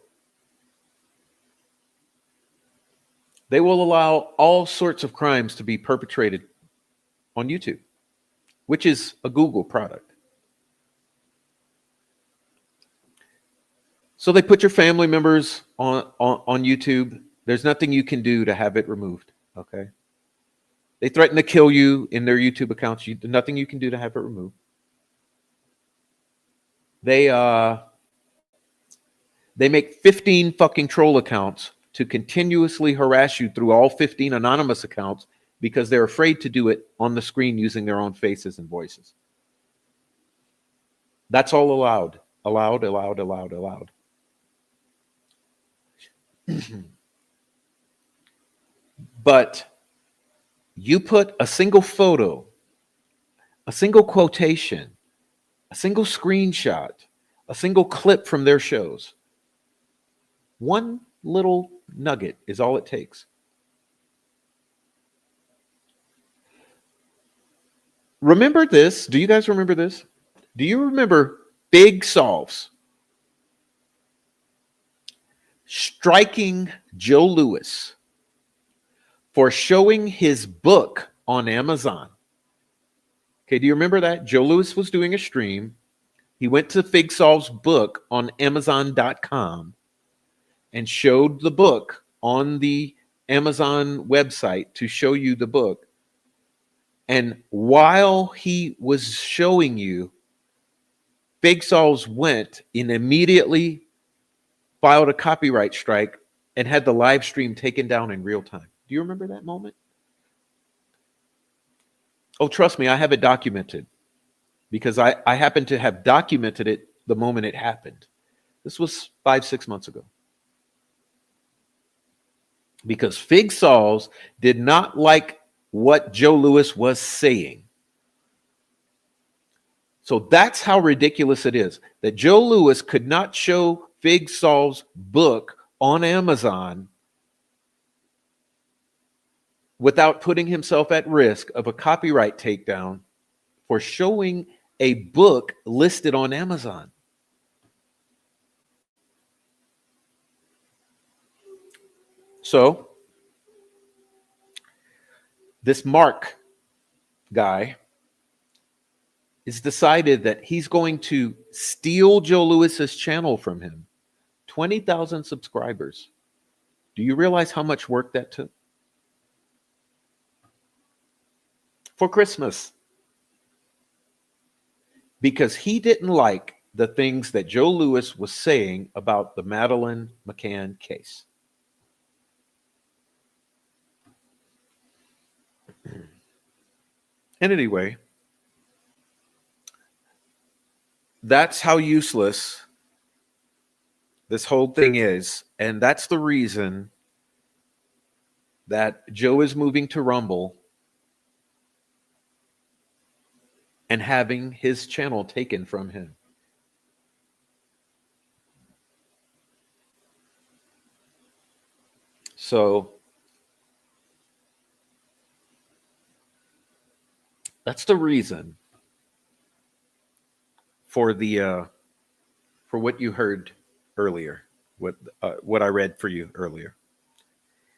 They will allow all sorts of crimes to be perpetrated on YouTube, which is a Google product. So they put your family members on YouTube. There's nothing you can do to have it removed. Okay. They threaten to kill you in their YouTube accounts. Nothing you can do to have it removed. They make 15 fucking troll accounts to continuously harass you through all 15 anonymous accounts because they're afraid to do it on the screen using their own faces and voices. That's all allowed. Allowed, allowed, allowed, allowed. But you put a single photo, a single quotation, a single screenshot, a single clip from their shows. One little nugget is all it takes. Remember this? Do you guys remember this? Do you remember Big Solves striking Joe Lewis for showing his book on Amazon? Okay, do you remember that? Joe Lewis was doing a stream. He went to Fig Solve's book on Amazon.com and showed the book on the Amazon website to show you the book. And while he was showing you, Fig Solves went and immediately filed a copyright strike and had the live stream taken down in real time. Do you remember that moment? Oh, trust me, I have it documented because I happen to have documented it the moment it happened. This was 5-6 months ago. Because Fig Solves did not like what Joe Lewis was saying. So that's how ridiculous it is that Joe Lewis could not show Fig Solve's book on Amazon without putting himself at risk of a copyright takedown for showing a book listed on Amazon. So this Mark guy is decided that he's going to steal Joe Lewis's channel from him. 20,000 subscribers. Do you realize how much work that took? For Christmas. Because he didn't like the things that Joe Lewis was saying about the Madeleine McCann case. And anyway, that's how useless this whole thing is. And that's the reason that Joe is moving to Rumble and having his channel taken from him. So that's the reason for the for what you heard earlier, what I read for you earlier.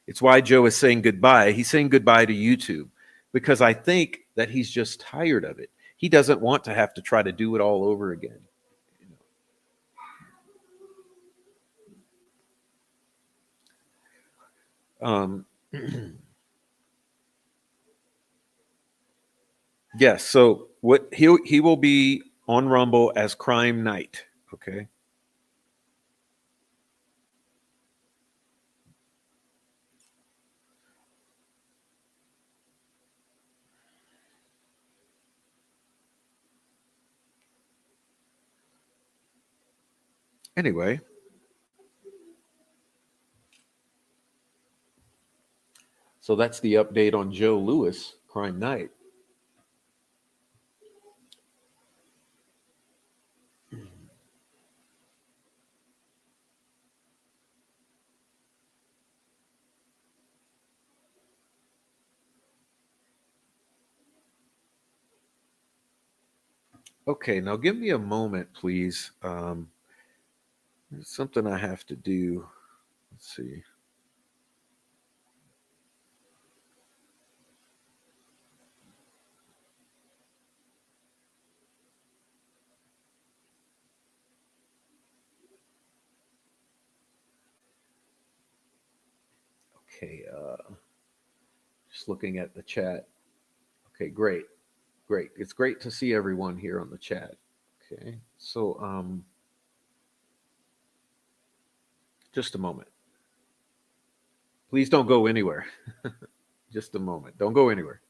It's why Joe is saying goodbye. He's saying goodbye to YouTube because I think that he's just tired of it. He doesn't want to have to try to do it all over again. Yes. So what he will be on Rumble as Crime Knight. Okay. Anyway. So that's the update on Joe Lewis, Crime Knight. Okay, now give me a moment, please. There's something I have to do. Let's see. Okay, just looking at the chat. Okay, great, great. It's great to see everyone here on the chat. Okay, so just a moment. Please don't go anywhere. Just a moment. Don't go anywhere.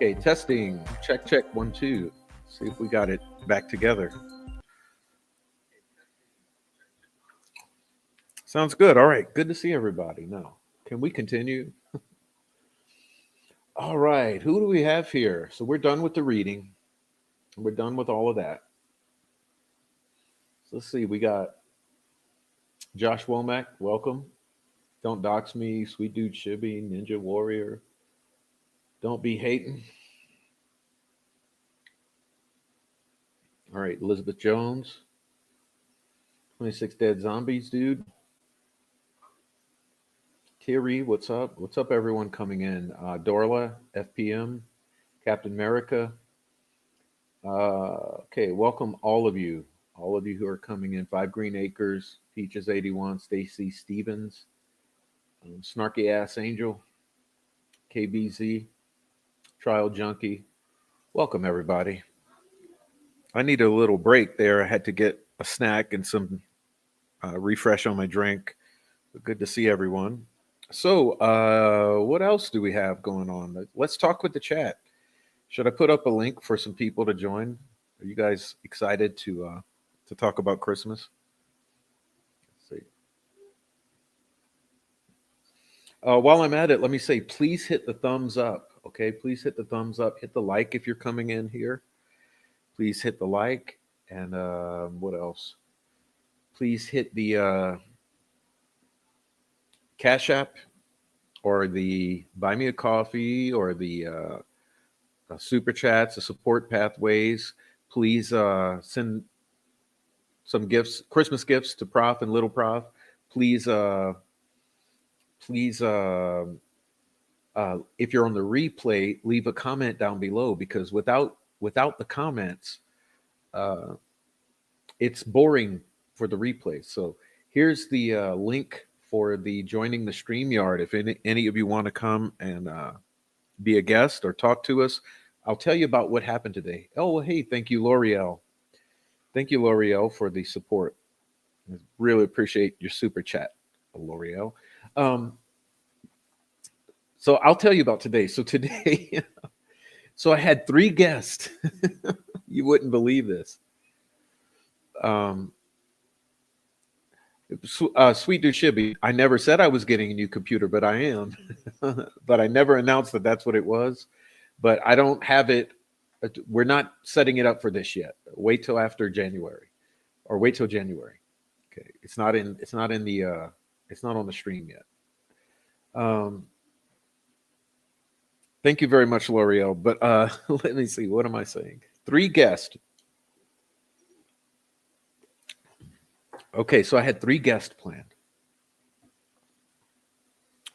Okay, testing. Check, check, 1, 2. See if we got it back together. Sounds good. All right. Good to see everybody. Now, can we continue? All right. Who do we have here? So we're done with the reading. We're done with all of that. So let's see. We got Josh Womack. Welcome. Don't dox me, sweet dude Shibby, Ninja Warrior. Don't be hating. All right, Elizabeth Jones. 26 Dead Zombies, dude. Thierry, what's up? What's up, everyone coming in? Dorla, FPM, Captain America. Okay, welcome all of you who are coming in. Five Green Acres, Peaches 81, Stacy Stevens, Snarky Ass Angel, KBZ, Trial Junkie. Welcome, everybody. I need a little break there. I had to get a snack and some refresh on my drink. But good to see everyone. So, what else do we have going on? Let's talk with the chat. Should I put up a link for some people to join? Are you guys excited to talk about Christmas? Let's see. While I'm at it, let me say, please hit the thumbs up. Okay, please hit the thumbs up. Hit the like if you're coming in here. Please hit the like, and what else? Please hit the Cash App or the Buy Me a Coffee or the super chats, the support pathways. Please send some gifts, Christmas gifts to Prof and Little Prof. Please, please, if you're on the replay, leave a comment down below because without the comments, uh, it's boring for the replay. So here's the link for the joining the StreamYard. If any of you want to come and be a guest or talk to us, I'll tell you about what happened today. Oh, well, hey, thank you, L'Oreal. Thank you, L'Oreal, for the support. I really appreciate your super chat, L'Oreal. Um, so I'll tell you about today. So today, so I had three guests. You wouldn't believe this. Um, Sweet dude Shibby, I never said I was getting a new computer, but I am. But I never announced that that's what it was. But I don't have it. We're not setting it up for this yet. Wait till after January, or wait till January. Okay, it's not in. It's not in the. It's not on the stream yet. Um, thank you very much, L'Oreal. But let me see. What am I saying? Three guests. Okay, so I had three guests planned.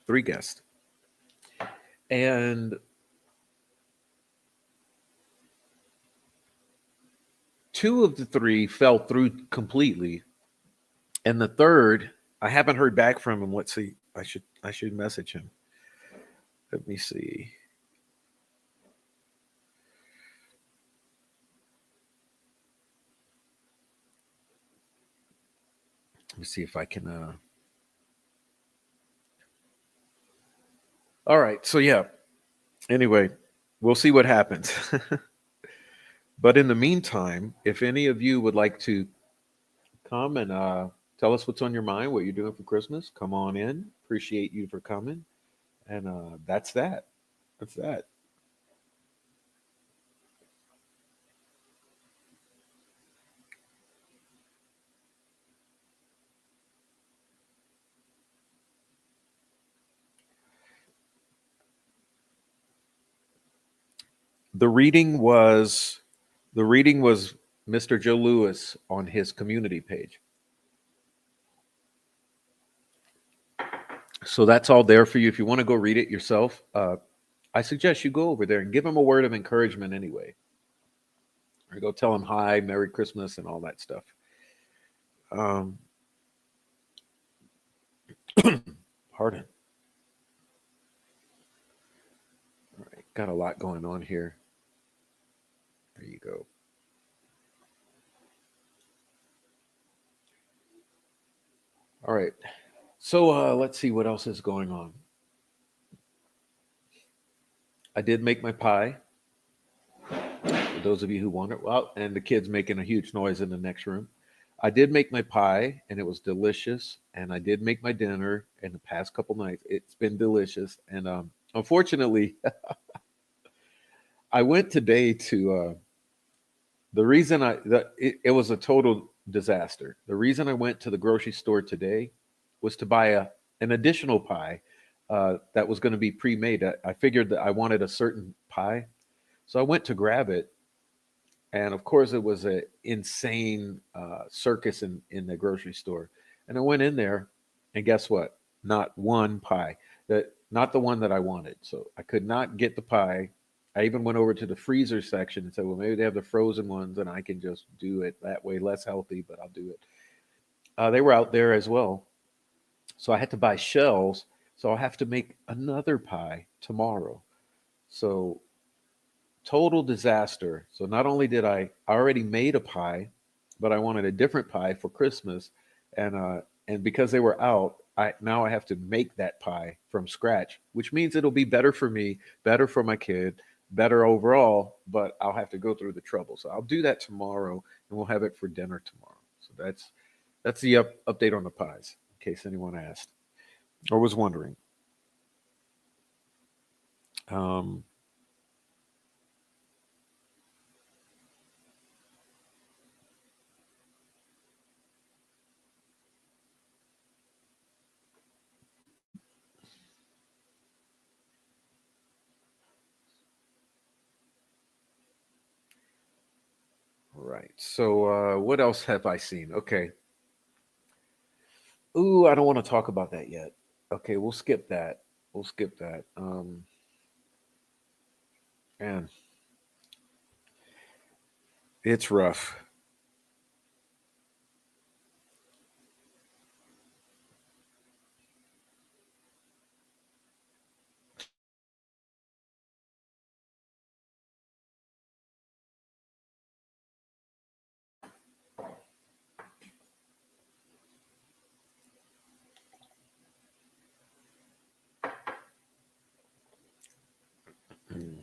Three guests, and two of the three fell through completely, and the third I haven't heard back from him. Let's see. I should message him. Let me see. Let me see if I can. All right. So yeah. Anyway, we'll see what happens. But in the meantime, if any of you would like to come and tell us what's on your mind, what you're doing for Christmas, come on in. Appreciate you for coming. And that's that. That's that. The reading was the reading was Mr. Joe Lewis on his community page. So that's all there for you. If you want to go read it yourself, I suggest you go over there and give him a word of encouragement anyway. Or go tell him hi, Merry Christmas, and all that stuff. Um, Pardon. All right, got a lot going on here. There you go. All right. So let's see what else is going on. I did make my pie. For those of you who wonder, well, and the kids making a huge noise in the next room. I did make my pie, and it was delicious. And I did make my dinner in the past couple nights. It's been delicious. And unfortunately, I went today to the reason it was a total disaster. The reason I went to the grocery store today was to buy an additional pie that was going to be pre-made. I figured that I wanted a certain pie, so I went to grab it, and of course it was a insane circus in the grocery store. And I went in there, and guess what? Not one pie. That not the one that I wanted. So I could not get the pie. I even went over to the freezer section and said, "Well, maybe they have the frozen ones, and I can just do it that way, less healthy, but I'll do it." They were out there as well, so I had to buy shells. So I'll have to make another pie tomorrow. So total disaster. So not only did I already made a pie, but I wanted a different pie for Christmas, and because they were out, I have to make that pie from scratch, which means it'll be better for me, better for my kid, better overall. But I'll have to go through the trouble. So I'll do that tomorrow, and we'll have it for dinner tomorrow. So that's the update on the pies, in case anyone asked or was wondering. Um, right. So what else have I seen? Okay. Ooh, I don't want to talk about that yet. Okay, we'll skip that. We'll skip that. And it's rough. Mm.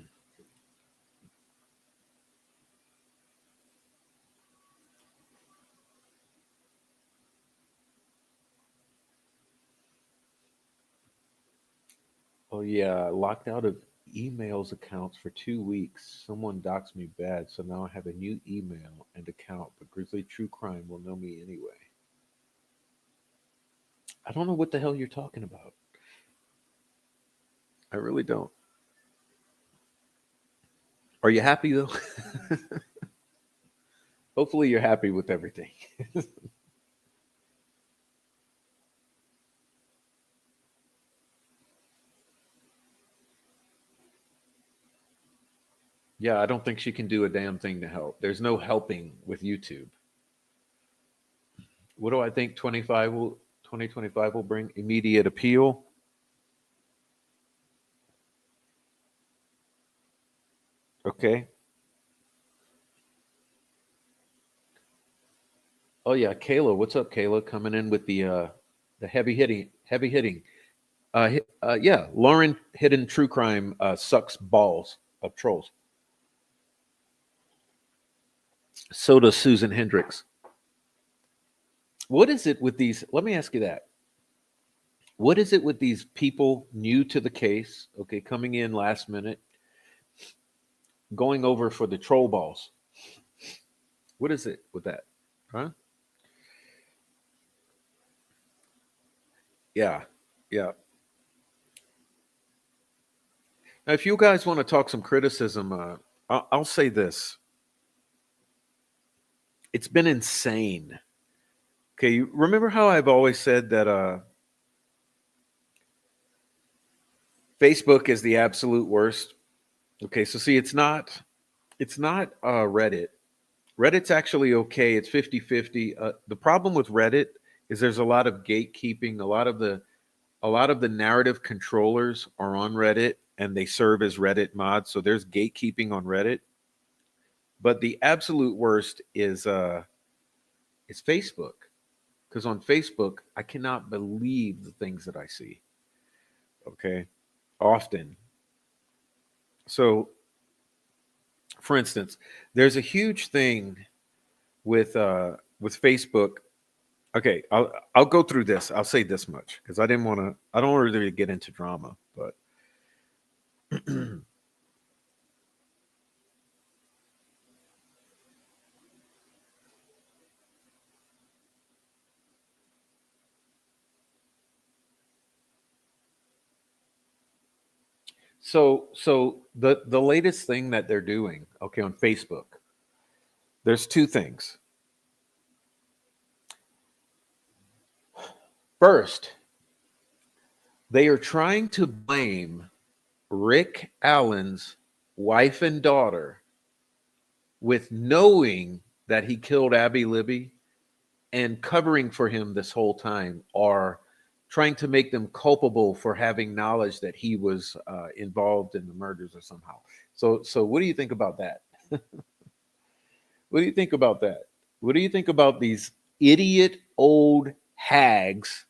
Oh yeah, locked out of emails accounts for 2 weeks. Someone doxed me bad, so now I have a new email and account. But Grizzly True Crime will know me anyway. I don't know what the hell you're talking about. I really don't. Are you happy though? Hopefully you're happy with everything. Yeah, I don't think she can do a damn thing to help. There's no helping with YouTube. What do I think 2025 will bring? Immediate appeal. Okay. Oh yeah, Kayla. What's up, Kayla? Coming in with the heavy hitting. Yeah, Lauren Hidden True Crime sucks balls of trolls. So does Susan Hendricks. What is it with these? Let me ask you that. What is it with these people new to the case? Okay, coming in last minute, going over for the troll balls. What is it with that? Huh? Yeah, yeah. Now, if you guys want to talk some criticism, I'll say this: it's been insane. Okay, you remember how I've always said that Facebook is the absolute worst? Okay, so see, it's not Reddit. Reddit's actually okay. It's 50-50. The problem with Reddit is there's a lot of gatekeeping. A lot of the narrative controllers are on Reddit and they serve as Reddit mods. So there's gatekeeping on Reddit. But the absolute worst is Facebook. Because on Facebook, I cannot believe the things that I see. Okay. Often. So for instance, there's a huge thing with Facebook. Okay, I'll go through this. I'll say this much because I don't really get into drama, but So the latest thing that they're doing, okay, on Facebook, there's two things. First, they are trying to blame Rick Allen's wife and daughter with knowing that he killed Abby Libby and covering for him this whole time, or trying to make them culpable for having knowledge that he was involved in the murders or somehow. So what do you think about that? What do you think about that? What do you think about these idiot old hags,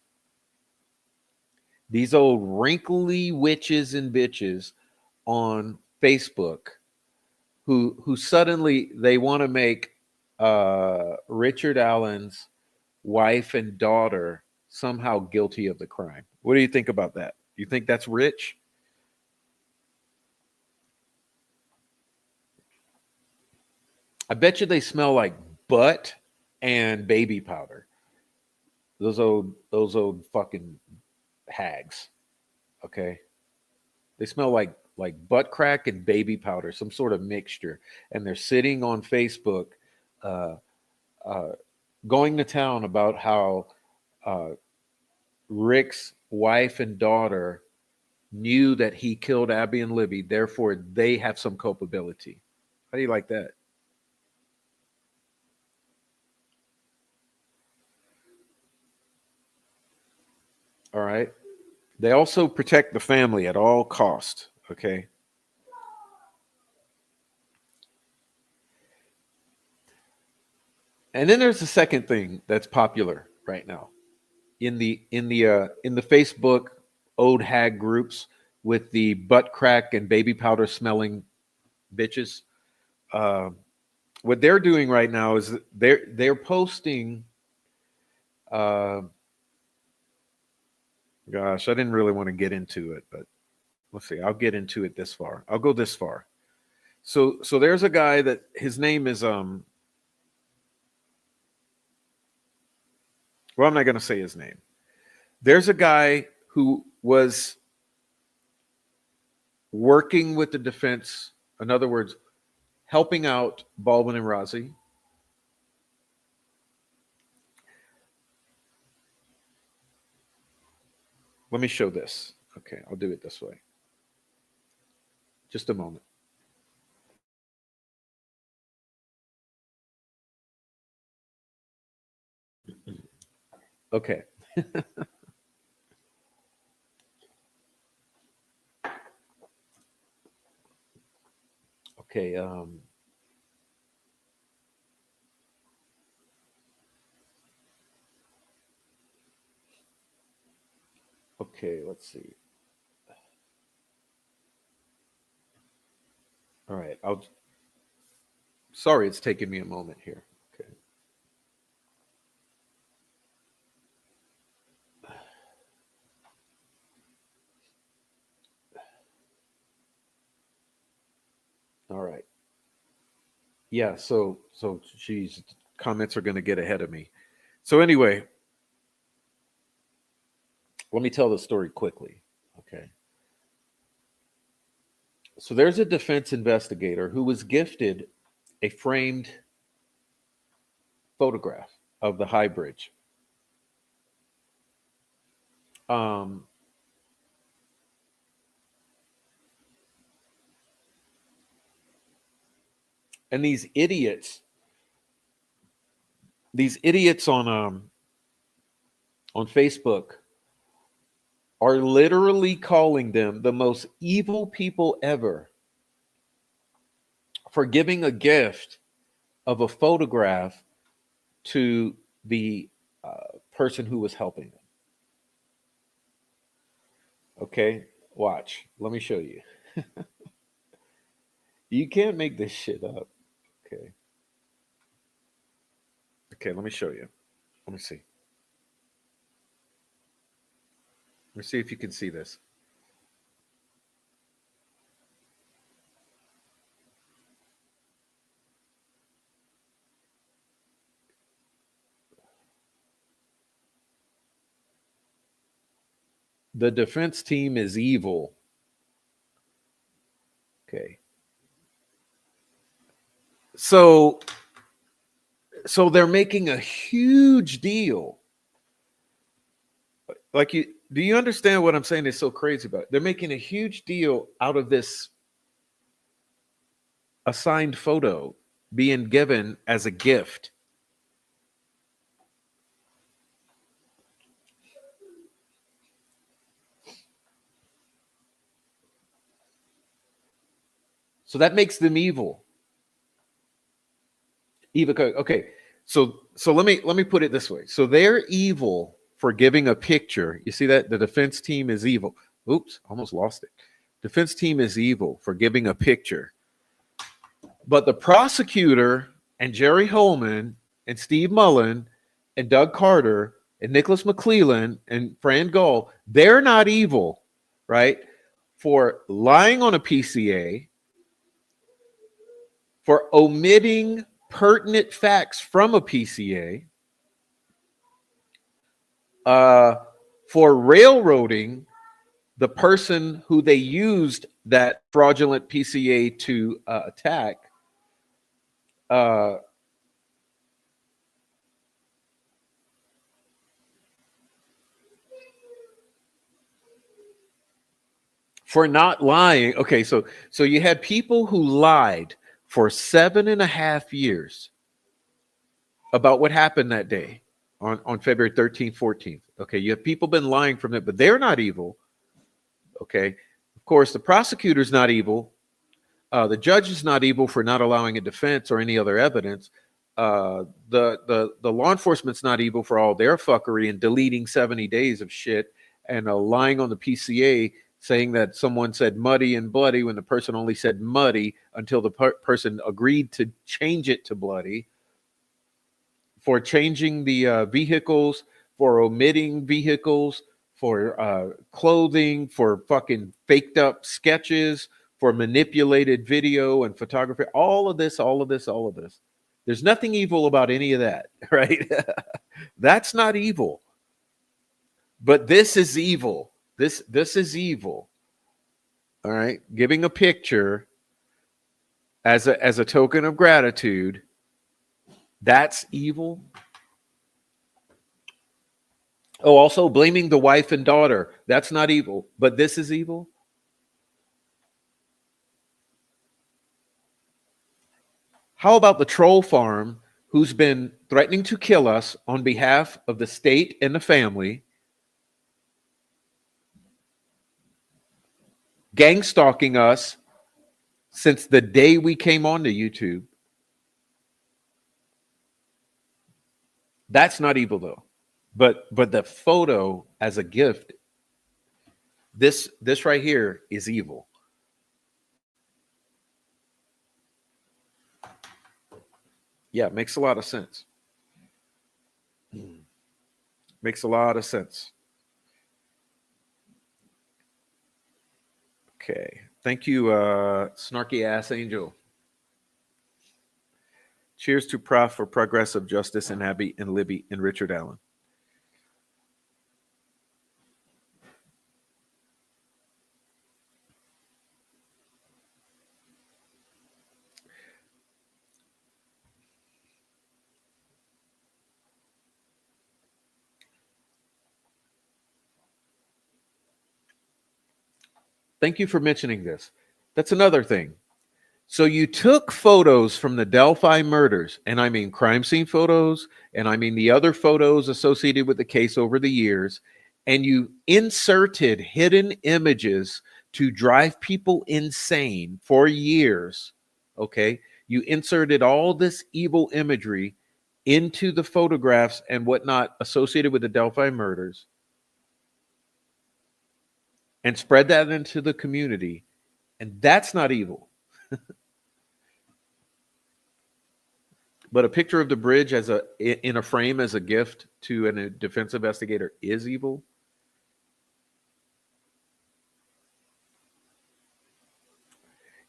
these old wrinkly witches and bitches on Facebook who suddenly they want to make Richard Allen's wife and daughter somehow guilty of the crime? What do you think about that? You think that's rich? I bet you they smell like butt and baby powder. Those old fucking hags. Okay, they smell like butt crack and baby powder, some sort of mixture, and they're sitting on Facebook, uh, uh, going to town about how uh, Rick's wife and daughter knew that he killed Abby and Libby, therefore they have some culpability. How do you like that? All right. They also protect the family at all cost. Okay. And then there's the second thing that's popular right now in the Facebook old hag groups with the butt crack and baby powder smelling bitches. Uh, what they're doing right now is they're posting. Uh, gosh, I didn't really want to get into it, but let's see. I'll get into it this far. I'll go this far. So there's a guy that his name is well, I'm not going to say his name. There's a guy who was working with the defense, in other words, helping out Baldwin and Rozzi. Let me show this. Okay, I'll do it this way. Just a moment. Okay. Okay. Okay. Let's see. All right. I'll. Sorry, it's taking me a moment here. Okay. All right. Yeah. So she's comments are going to get ahead of me. So anyway, let me tell the story quickly. Okay. So there's a defense investigator who was gifted a framed photograph of the High Bridge. Um, and these idiots on Facebook are literally calling them the most evil people ever for giving a gift of a photograph to the person who was helping them. Okay, watch. Let me show you. You can't make this shit up. Okay. Okay, let me show you. Let me see. Let me see if you can see this. The defense team is evil Okay. So they're making a huge deal. Like, do you understand what I'm saying is so crazy about it? They're making a huge deal out of this assigned photo being given as a gift. So that makes them evil. Evil. Okay. So let me put it this way. So they're evil for giving a picture. You see that the defense team is evil. Oops, almost lost it. Defense team is evil for giving a picture. But the prosecutor and Jerry Holman and Steve Mullen and Doug Carter and Nicholas McClellan and Fran Gull, they're not evil, right? For lying on a PCA, for omitting pertinent facts from a PCA, for railroading the person who they used that fraudulent PCA to attack, for not lying. Okay, so you had people who lied for 7.5 years about what happened that day on February 13th, 14th. Okay, you have people been lying from it, but they're not evil. Okay, of course, the prosecutor's not evil. The judge is not evil for not allowing a defense or any other evidence. The law enforcement's not evil for all their fuckery and deleting 70 days of shit and lying on the PCA, saying that someone said muddy and bloody when the person only said muddy until the person agreed to change it to bloody. For changing the vehicles, for omitting vehicles, for clothing, for fucking faked up sketches, for manipulated video and photography, all of this, all of this, all of this. There's nothing evil about any of that, right? That's not evil. But this is evil. This is evil. All right, giving a picture as a token of gratitude, that's evil. Oh, also blaming the wife and daughter, that's not evil, but this is evil. How about the troll farm who's been threatening to kill us on behalf of the state and the family, gang stalking us since the day we came onto YouTube? That's not evil though. But the photo as a gift, this right here is evil. Yeah, it makes a lot of sense. Makes a lot of sense. Okay. Thank you, snarky ass angel. Cheers to Prof for progressive justice and Abby and Libby and Richard Allen. Thank you for mentioning this. That's another thing. So you took photos from the Delphi murders, and I mean crime scene photos, and I mean the other photos associated with the case over the years, and you inserted hidden images to drive people insane for years. Okay. You inserted all this evil imagery into the photographs and whatnot associated with the Delphi murders and spread that into the community. And that's not evil. But a picture of the bridge as in a frame as a gift to a defense investigator is evil.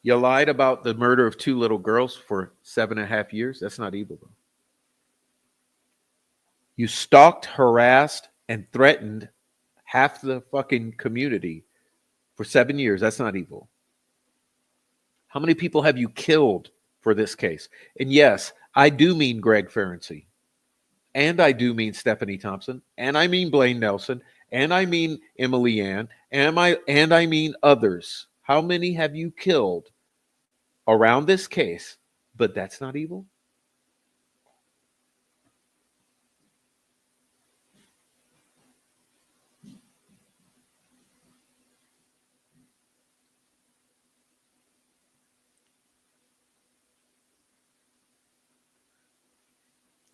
You lied about the murder of 2 little girls for 7.5 years. That's not evil, though. You stalked, harassed, and threatened half the fucking community for 7 years. That's not evil. How many people have you killed for this case? And yes, I do mean Greg Ferenczi, and I do mean Stephanie Thompson, and I mean Blaine Nelson, and I mean Emily Ann, and I mean others. How many have you killed around this case? But that's not evil.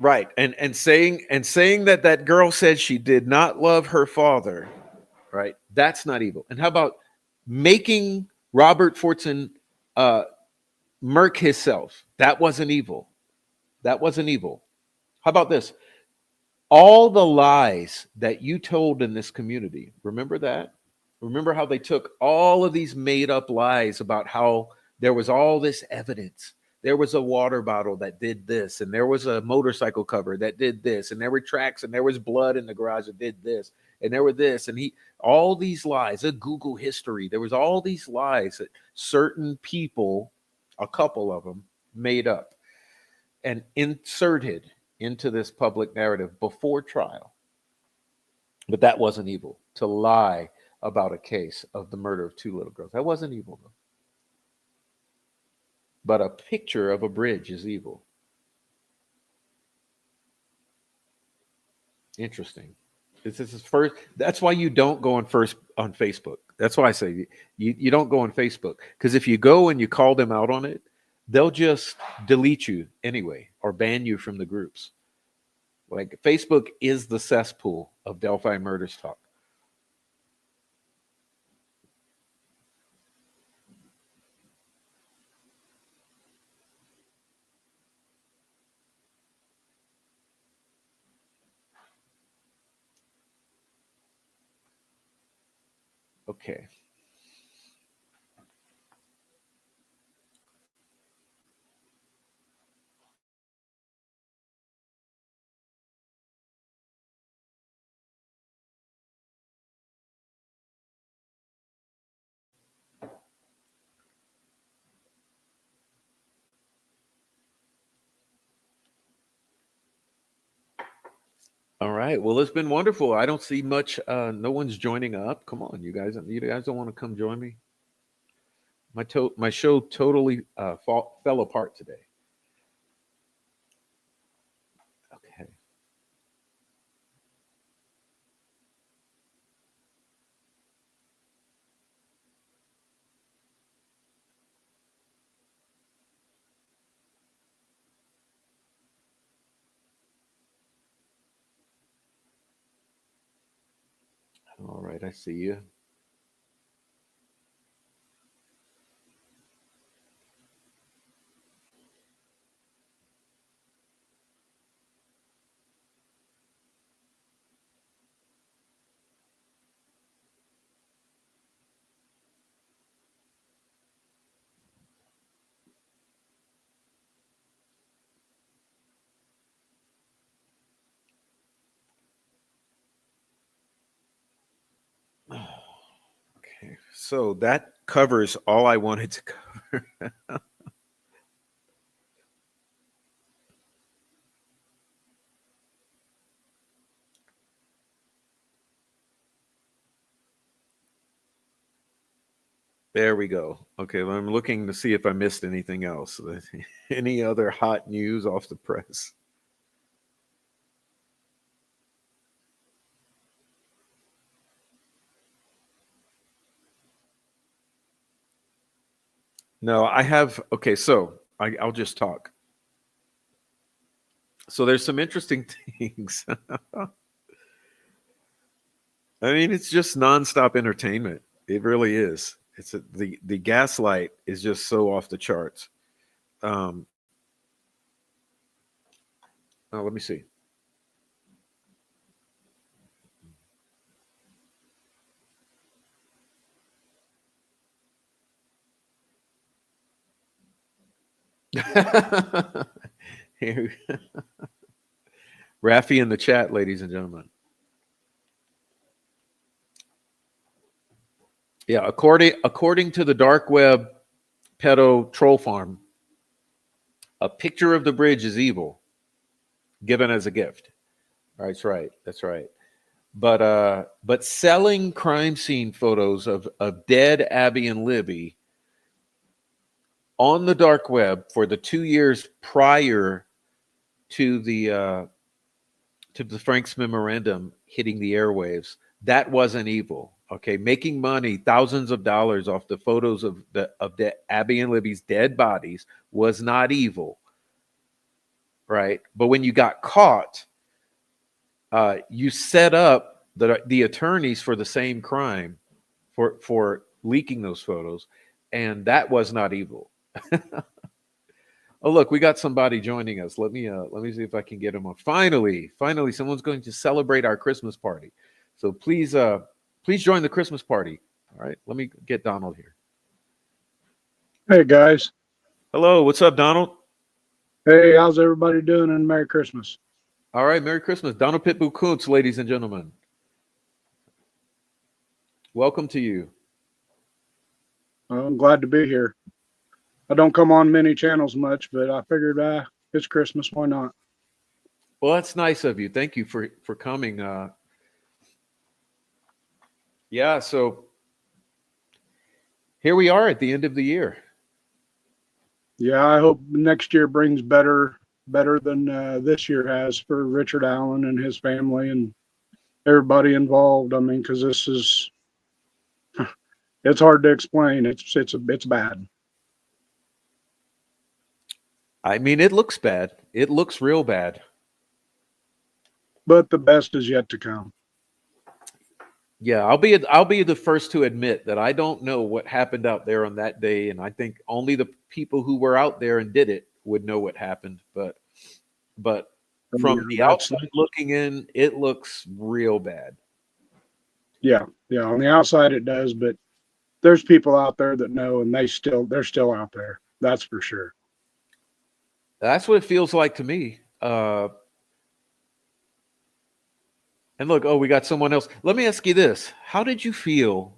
Right. And saying that that girl said she did not love her father, right? That's not evil. And how about making Robert Fortson uh murk himself? That wasn't evil. That wasn't evil. How about this? All the lies that you told in this community. Remember that? Remember how they took all of these made up lies about how there was all this evidence. There was a water bottle that did this, and there was a motorcycle cover that did this, and there were tracks, and there was blood in the garage that did this, and there were this, and all these lies, a Google history. There was all these lies that certain people, a couple of them, made up and inserted into this public narrative before trial. But that wasn't evil to lie about a case of the murder of two little girls. That wasn't evil, though. But a picture of a bridge is evil. Interesting. This is first. That's why you don't go on Facebook. That's why I say you don't go on Facebook, because if you go and you call them out on it, they'll just delete you anyway or ban you from the groups. Like, Facebook is the cesspool of Delphi Murders talk. Okay. All right. Well, it's been wonderful. I don't see much. No one's joining up. Come on, you guys. You guys don't want to come join me? My show totally fell apart today. Okay. All right. I see you. Okay. So that covers all I wanted to cover. There we go. Okay. Well, I'm looking to see if I missed anything else. Any other hot news off the press? No, I have. Okay. So I'll just talk. So there's some interesting things. I mean, it's just nonstop entertainment. It really is. The gaslight is just so off the charts. Um, oh, let me see. Here, Rafi in the chat, ladies and gentlemen. Yeah, according to the dark web, pedo troll farm, a picture of the bridge is evil, given as a gift. That's right. That's right. But selling crime scene photos of dead Abby and Libby on the dark web for the 2 years prior to the Frank's memorandum hitting the airwaves, that wasn't evil. Okay, making money, thousands of dollars off the photos of the Abby and Libby's dead bodies was not evil, right? But when you got caught, you set up the attorneys for the same crime for leaking those photos, and that was not evil. Oh, look, we got somebody joining us. Let me see if I can get him on. Finally, someone's going to celebrate our Christmas party. So please join the Christmas party. All right, let me get Donald here. Hey guys. Hello, what's up, Donald? Hey, how's everybody doing, and Merry Christmas? All right, Merry Christmas. Donald Pitbull Kuntz, ladies and gentlemen. Welcome to you. I'm glad to be here. I don't come on many channels much, but I figured it's Christmas, why not? Well, that's nice of you. Thank you for coming. Yeah, so here we are at the end of the year. Yeah, I hope next year brings better than this year has for Richard Allen and his family and everybody involved. I mean, because this is it's hard to explain. It's bad. I mean, it looks bad. It looks real bad. But the best is yet to come. Yeah, I'll be the first to admit that I don't know what happened out there on that day, and I think only the people who were out there and did it would know what happened. But from the outside looking in, it looks real bad. Yeah, on the outside it does, but there's people out there that know, and they're still out there. That's for sure. That's what it feels like to me. And look, oh, we got someone else. Let me ask you this. How did you feel?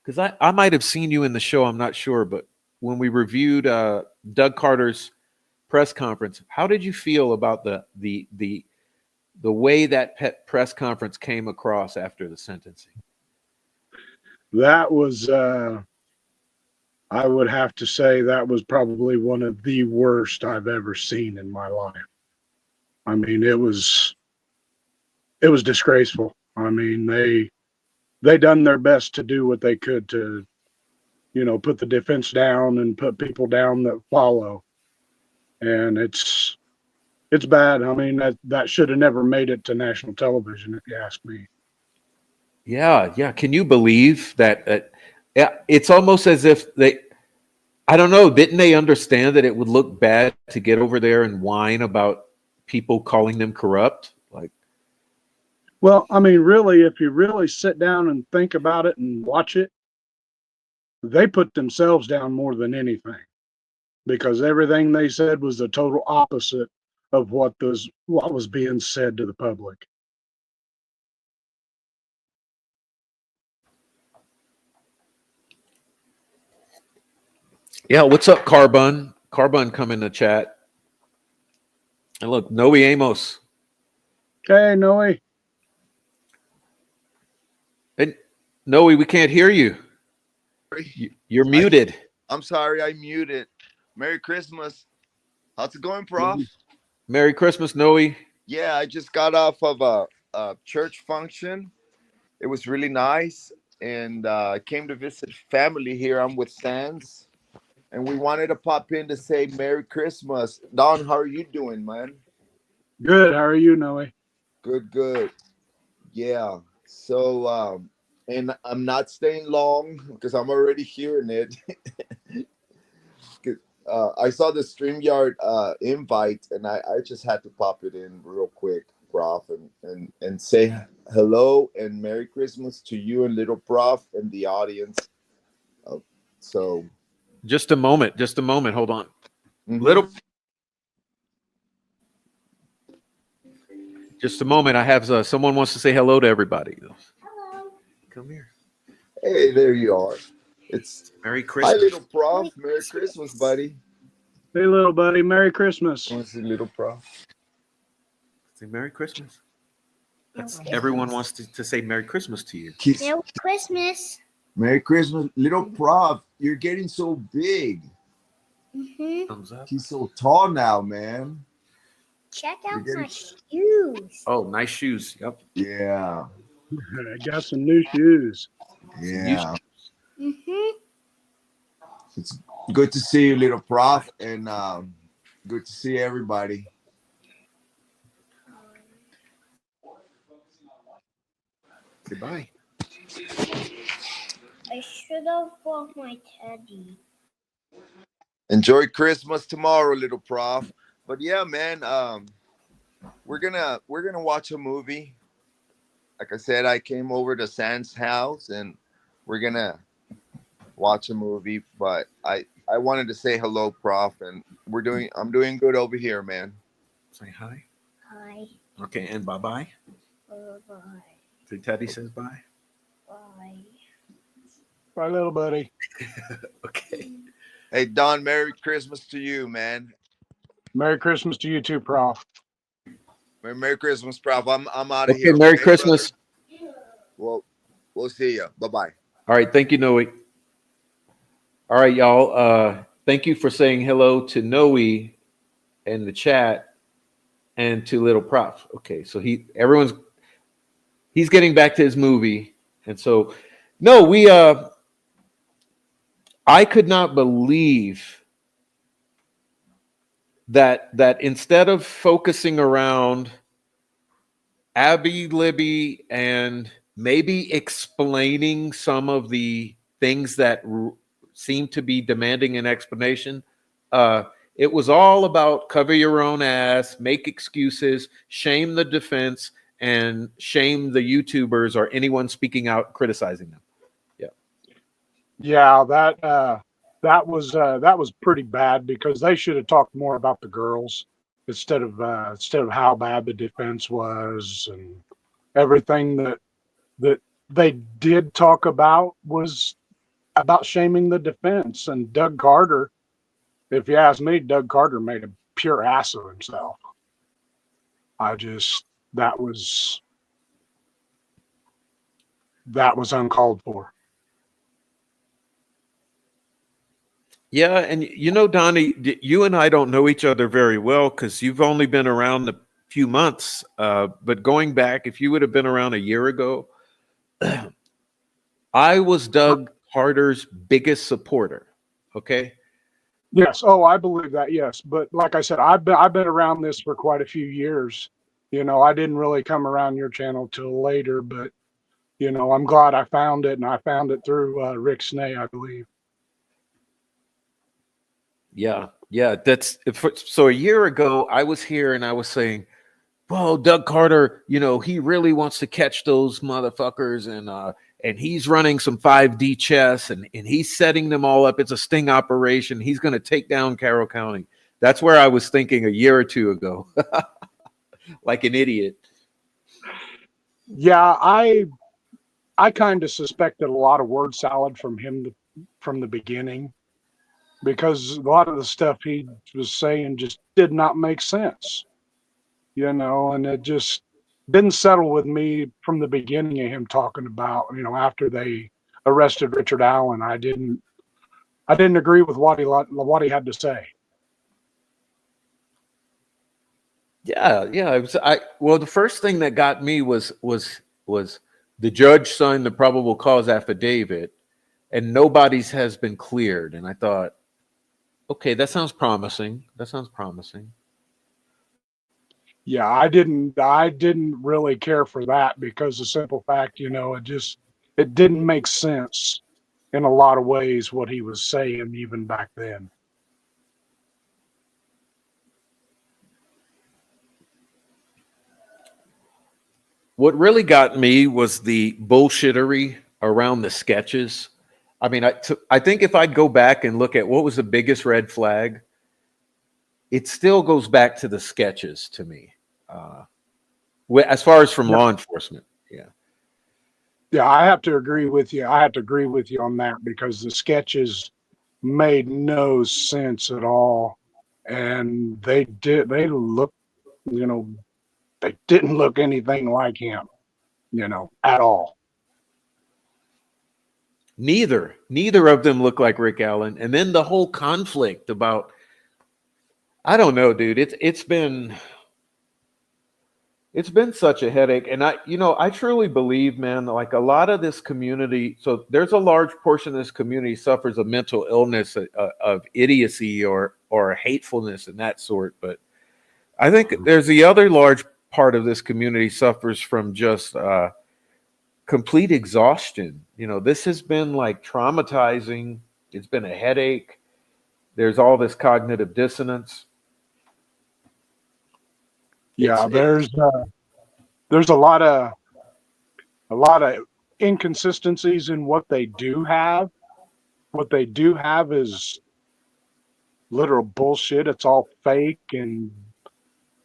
Because I might have seen you in the show, I'm not sure, but when we reviewed Doug Carter's press conference, how did you feel about the way that press conference came across after the sentencing? That was I would have to say that was probably one of the worst I've ever seen in my life. I mean, it was disgraceful. I mean, they done their best to do what they could to, put the defense down and put people down that follow. And it's bad. I mean, that should have never made it to national television, if you ask me. Yeah. Can you believe that? It's almost as if I don't know, didn't they understand that it would look bad to get over there and whine about people calling them corrupt? Well, I mean, really, if you really sit down and think about it and watch it, they put themselves down more than anything, because everything they said was the total opposite of what was being said to the public. Yeah, what's up, Carbon? Carbon, come in the chat. And look, Noe Amos. Hey, Noe. And Noe, we can't hear you. You're muted. I'm sorry, I muted. Merry Christmas. How's it going, Prof? Merry Christmas, Noe. Yeah, I just got off of a church function. It was really nice. And I came to visit family here. I'm with Sans. And we wanted to pop in to say Merry Christmas. Don, how are you doing, man? Good. How are you, Noe? Good. Yeah. So, and I'm not staying long because I'm already hearing it. I saw the StreamYard invite, and I just had to pop it in real quick, Prof, and say hello and Merry Christmas to you and little Prof and the audience. So, just a moment. Hold on. Mm-hmm. Little. Just a moment. I have someone wants to say hello to everybody. Hello. Come here. Hey, there you are. It's Merry hi, Christmas. little Prof. Merry Christmas, buddy. Hey, little buddy, Merry Christmas. What's the little Prof? Say Merry Christmas. That's Okay. everyone wants to say Merry Christmas to you. Merry Christmas. Merry Christmas, little Prof. You're getting so big. Thumbs up. He's so tall now, man. Check out You're my getting- shoes. Oh, nice shoes. Yep. Yeah, I got some new shoes. yeah. Mm-hmm. It's good to see you, little Prof, and good to see everybody. Goodbye. I should have bought my teddy. Enjoy Christmas tomorrow, little Prof. But yeah, man, we're gonna watch a movie. Like I said, I came over to Sam's house and we're gonna watch a movie. But I wanted to say hello, Prof, and I'm doing good over here, man. Say hi. Hi. Okay, and bye-bye. Bye. So Teddy says bye. Bye. Bye, little buddy. Okay. Hey, Don, Merry Christmas to you, man. Merry Christmas to you too, Prof. Merry Christmas, Prof. I'm out of Okay, here. Merry okay, Christmas. brother? Well, we'll see you. Bye-bye. All right, thank you, Noe. All right, y'all. Thank you for saying hello to Noe in the chat and to Little Prof. Okay, so he's getting back to his movie, and so no, I could not believe that instead of focusing around Abby, Libby, and maybe explaining some of the things that seem to be demanding an explanation, it was all about cover your own ass, make excuses, shame the defense, and shame the YouTubers or anyone speaking out criticizing them. Yeah, that was pretty bad because they should have talked more about the girls instead of how bad the defense was, and everything that they did talk about was about shaming the defense. And Doug Carter, if you ask me, Doug Carter made a pure ass of himself. That was uncalled for. Yeah, and Donnie, you and I don't know each other very well because you've only been around a few months. But going back, if you would have been around a year ago, I was Doug Carter's biggest supporter. Okay. Yes. Oh, I believe that. Yes. But like I said, I've been around this for quite a few years. I didn't really come around your channel till later, but I'm glad I found it, and I found it through Rick Snay, I believe. Yeah. So a year ago, I was here and I was saying, well, Doug Carter, he really wants to catch those motherfuckers, and he's running some 5D chess, and he's setting them all up. It's a sting operation. He's going to take down Carroll County. That's where I was thinking a year or two ago, like an idiot. Yeah, I kind of suspected a lot of word salad from him from the beginning, because a lot of the stuff he was saying just did not make sense, and it just didn't settle with me from the beginning of him talking about, after they arrested Richard Allen. I didn't agree with what he had to say. Yeah. Well, the first thing that got me was the judge signed the probable cause affidavit, and nobody's has been cleared. And I thought, okay, that sounds promising. Yeah, I didn't really care for that, because the simple fact, it didn't make sense in a lot of ways what he was saying even back then. What really got me was the bullshittery around the sketches. I mean, I think if I'd go back and look at what was the biggest red flag, it still goes back to the sketches to me, as far as from law enforcement. Yeah. Yeah, I have to agree with you. I have to agree with you on that because the sketches made no sense at all. And they look, you know, they didn't look anything like him, at all. Neither of them look like Rick Allen. And then the whole conflict about, I don't know, dude. It's been such a headache. And I truly believe, man, like a lot of this community, so there's a large portion of this community suffers a mental illness of idiocy or hatefulness and that sort. But I think there's the other large part of this community suffers from just complete exhaustion. This has been like traumatizing. It's been a headache. There's all this cognitive dissonance. Yeah, It, there's a lot of inconsistencies in what they do have. What they do have is literal bullshit. It's all fake and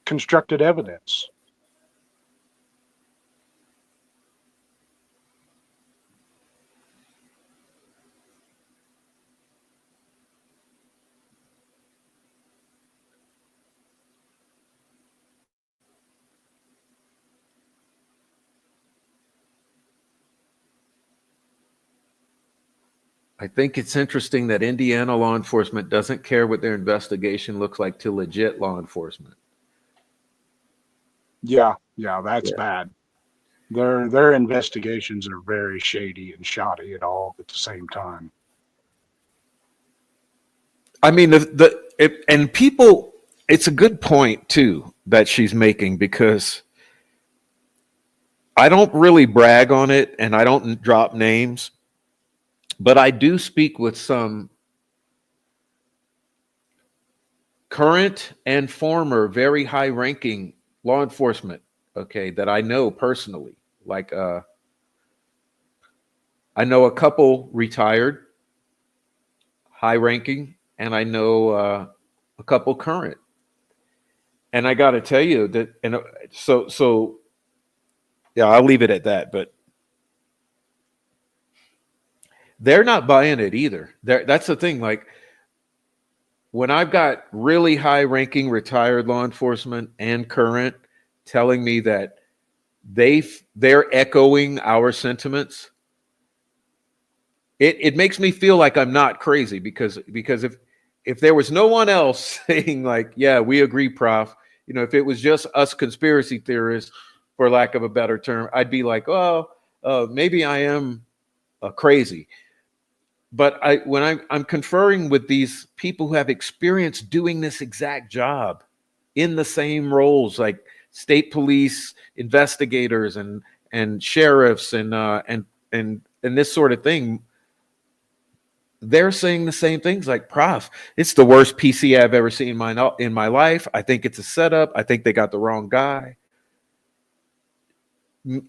constructed evidence. I think it's interesting that Indiana law enforcement doesn't care what their investigation looks like to legit law enforcement. Yeah, that's Yeah. bad. Their investigations are very shady and shoddy at all at the same time. I mean, and people, it's a good point too that she's making because I don't really brag on it and I don't drop names, but I do speak with some current and former very high ranking law enforcement, okay, that I know personally. Like I know a couple retired, high ranking, and I know a couple current. And I got to tell you that, and so yeah, I'll leave it at that. But they're not buying it either. That's the thing. Like when I've got really high ranking retired law enforcement and current telling me that they're echoing our sentiments, it makes me feel like I'm not crazy because if there was no one else saying like, yeah, we agree, Prof, if it was just us conspiracy theorists, for lack of a better term, I'd be like, oh, maybe I am crazy. But when I'm conferring with these people who have experience doing this exact job in the same roles, like state police investigators and sheriffs and this sort of thing, they're saying the same things. Like, Prof, it's the worst PC I've ever seen in my life. I think it's a setup. I think they got the wrong guy.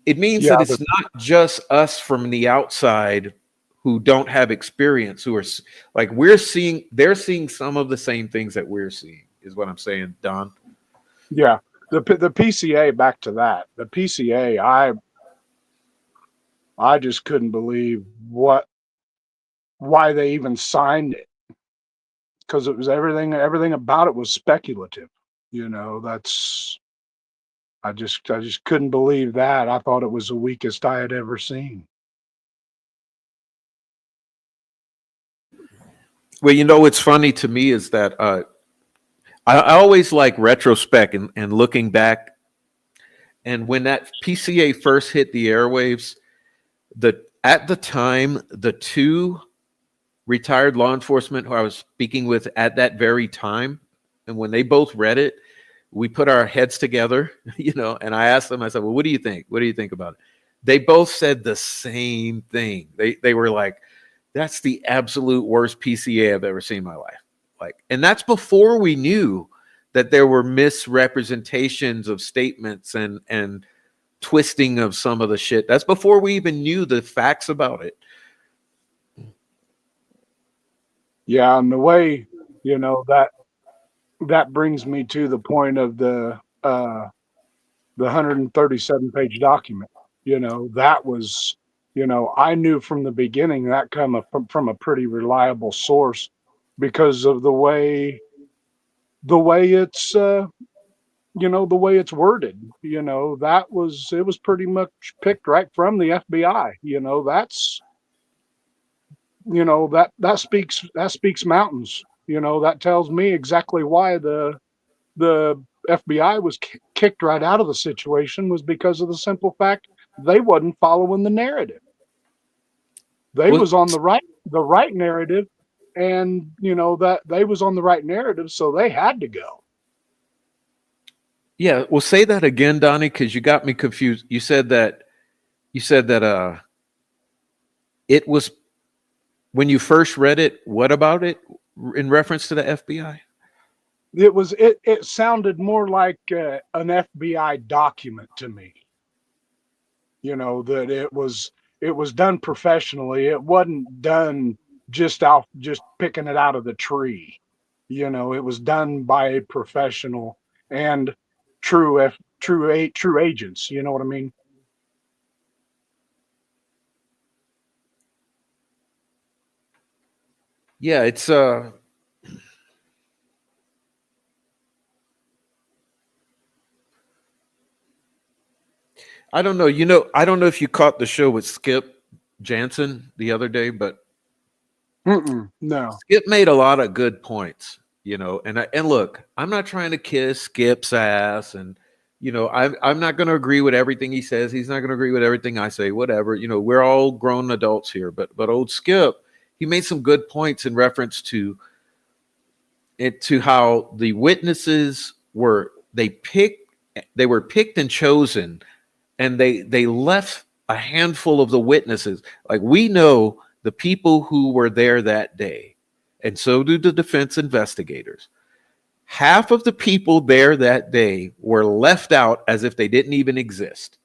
It means Yeah, that it's not just us from the outside who don't have experience, who are like they're seeing some of the same things that we're seeing, is what I'm saying, Don. yeah. The PCA, back to that. The PCA, I just couldn't believe why they even signed it, because it was everything about it was speculative. That's I just couldn't believe that. I thought it was the weakest I had ever seen. Well, what's funny to me is that I always like retrospect and looking back. And when that PCA first hit the airwaves, at the time, the two retired law enforcement who I was speaking with at that very time, and when they both read it, we put our heads together, and I asked them, I said, well, what do you think? What do you think about it? They both said the same thing. They were like, that's the absolute worst PCA I've ever seen in my life. Like, and that's before we knew that there were misrepresentations of statements and twisting of some of the shit. That's before we even knew the facts about it. Yeah, and the way, that brings me to the point of the 137-page document. That was I knew from the beginning that come from a pretty reliable source because of the way it's the way it's worded. It was pretty much picked right from the FBI. That speaks mountains. That tells me exactly why the FBI was kicked right out of the situation, was because of the simple fact they wasn't following the narrative. They Well, was on the right narrative, and that they was on the right narrative, so they had to go. yeah. Well, say that again, Donnie, because you got me confused. You said that it was when you first read it. What about it in reference to the FBI? It sounded more like an FBI document to me. That it was done professionally. It wasn't done just picking it out of the tree. It was done by a professional and true agents. You know what I mean? Yeah, it's I don't know. I don't know if you caught the show with Skip Jansen the other day, but No. Skip made a lot of good points, and look, I'm not trying to kiss Skip's ass, and I'm not going to agree with everything he says. He's not going to agree with everything I say. Whatever, we're all grown adults here. But old Skip, he made some good points in reference to how the witnesses they were picked and chosen, and they left a handful of the witnesses. Like, we know the people who were there that day, and so do the defense investigators. Half of the people there that day were left out as if they didn't even exist,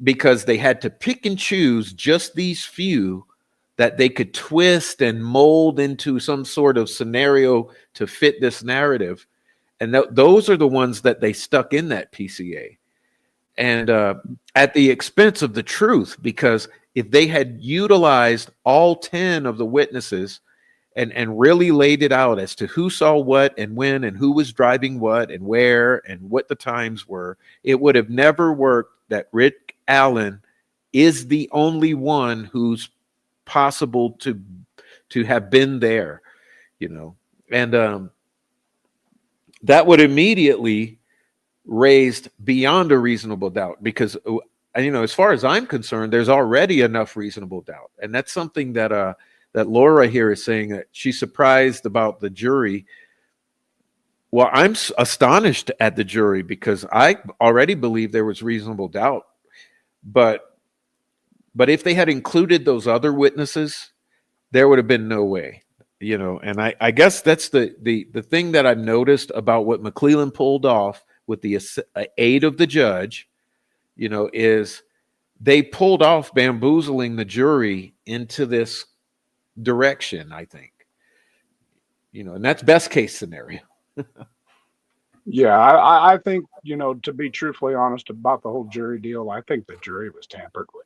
because they had to pick and choose just these few that they could twist and mold into some sort of scenario to fit this narrative. And those are the ones that they stuck in that PCA. And at the expense of the truth, because if they had utilized all 10 of the witnesses and really laid it out as to who saw what and when and who was driving what and where and what the times were, it would have never worked that Rick Allen is the only one who's possible to have been there, and that would immediately raised beyond a reasonable doubt, because as far as I'm concerned, there's already enough reasonable doubt. And that's something that Laura here is saying, that she's surprised about the jury. Well, I'm astonished at the jury, because I already believe there was reasonable doubt. But if they had included those other witnesses, there would have been no way. And I guess that's the thing that I've noticed about what McClellan pulled off with the aid of the judge, is they pulled off bamboozling the jury into this direction, I think. And that's best case scenario. Yeah, I think, to be truthfully honest about the whole jury deal, I think the jury was tampered with.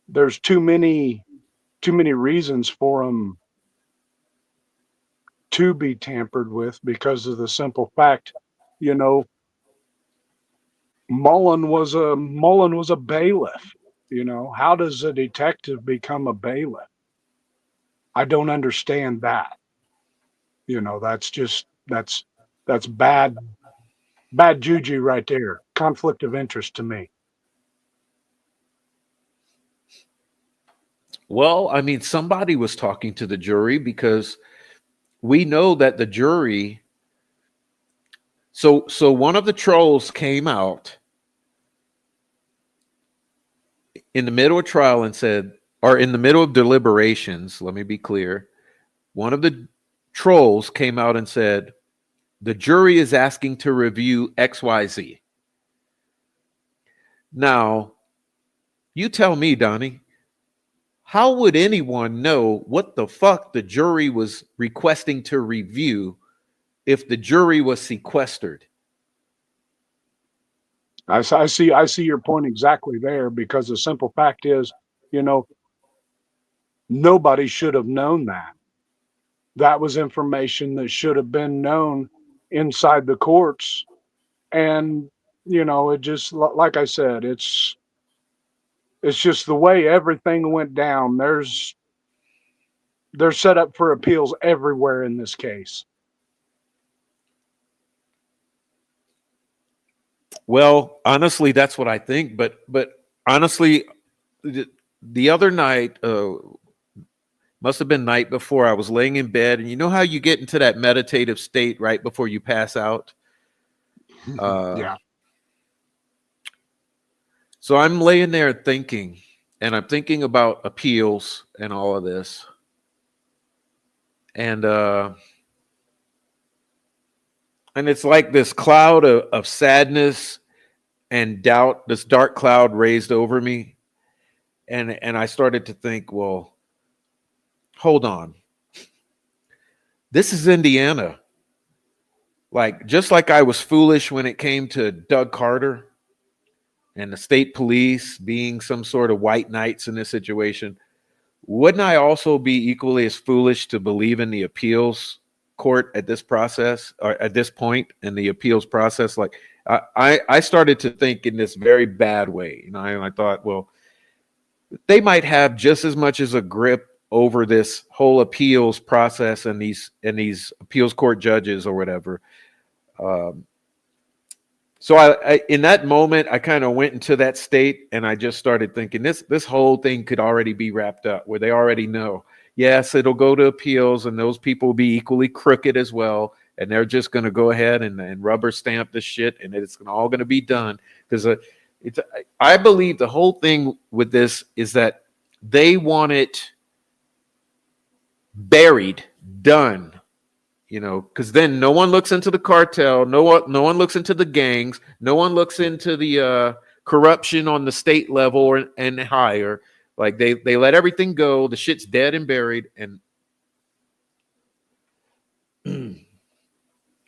There's too many reasons for them to be tampered with, because of the simple fact, you know, Mullen was a bailiff. How does a detective become a bailiff? I don't understand that. That's bad juju right there. Conflict of interest to me. Well, I mean, somebody was talking to the jury, because we know that the jury. So one of the trolls came out in the middle of trial and said, or in the middle of deliberations, let me be clear. One of the trolls came out and said, the jury is asking to review XYZ. Now, you tell me, Donnie, how would anyone know what the fuck the jury was requesting to review if the jury was sequestered? I see your point exactly there, because the simple fact is, you know, nobody should have known that. That was information that should have been known inside the courts. And, you know, it just, like I said, it's just the way everything went down. They're set up for appeals everywhere in this case. Well, honestly, that's what I think. But honestly, the other night, must have been night before, I was laying in bed, and you know how you get into that meditative state right before you pass out. Yeah. So I'm laying there thinking, and I'm thinking about appeals and all of this, and it's like this cloud of sadness and doubt, this dark cloud raised over me, and I started to think, well, hold on, this is Indiana. Like, just like I was foolish when it came to Doug Carter and the state police being some sort of white knights in this situation, wouldn't I also be equally as foolish to believe in the appeals court at this process, or at this point in the appeals process? Like, I started to think in this very bad way. You know, I thought, well, they might have just as much as a grip over this whole appeals process and these appeals court judges or whatever. So I in that moment, I kind of went into that state, and I just started thinking this whole thing could already be wrapped up, where they already know, yes, it'll go to appeals, and those people will be equally crooked as well, and they're just going to go ahead and rubber stamp this shit, and it's all going to be done. Because I believe the whole thing with this is that they want it buried, done. You know, because then no one looks into the cartel, no one looks into the gangs, no one looks into the corruption on the state level and higher. Like, they let everything go. The shit's dead and buried. And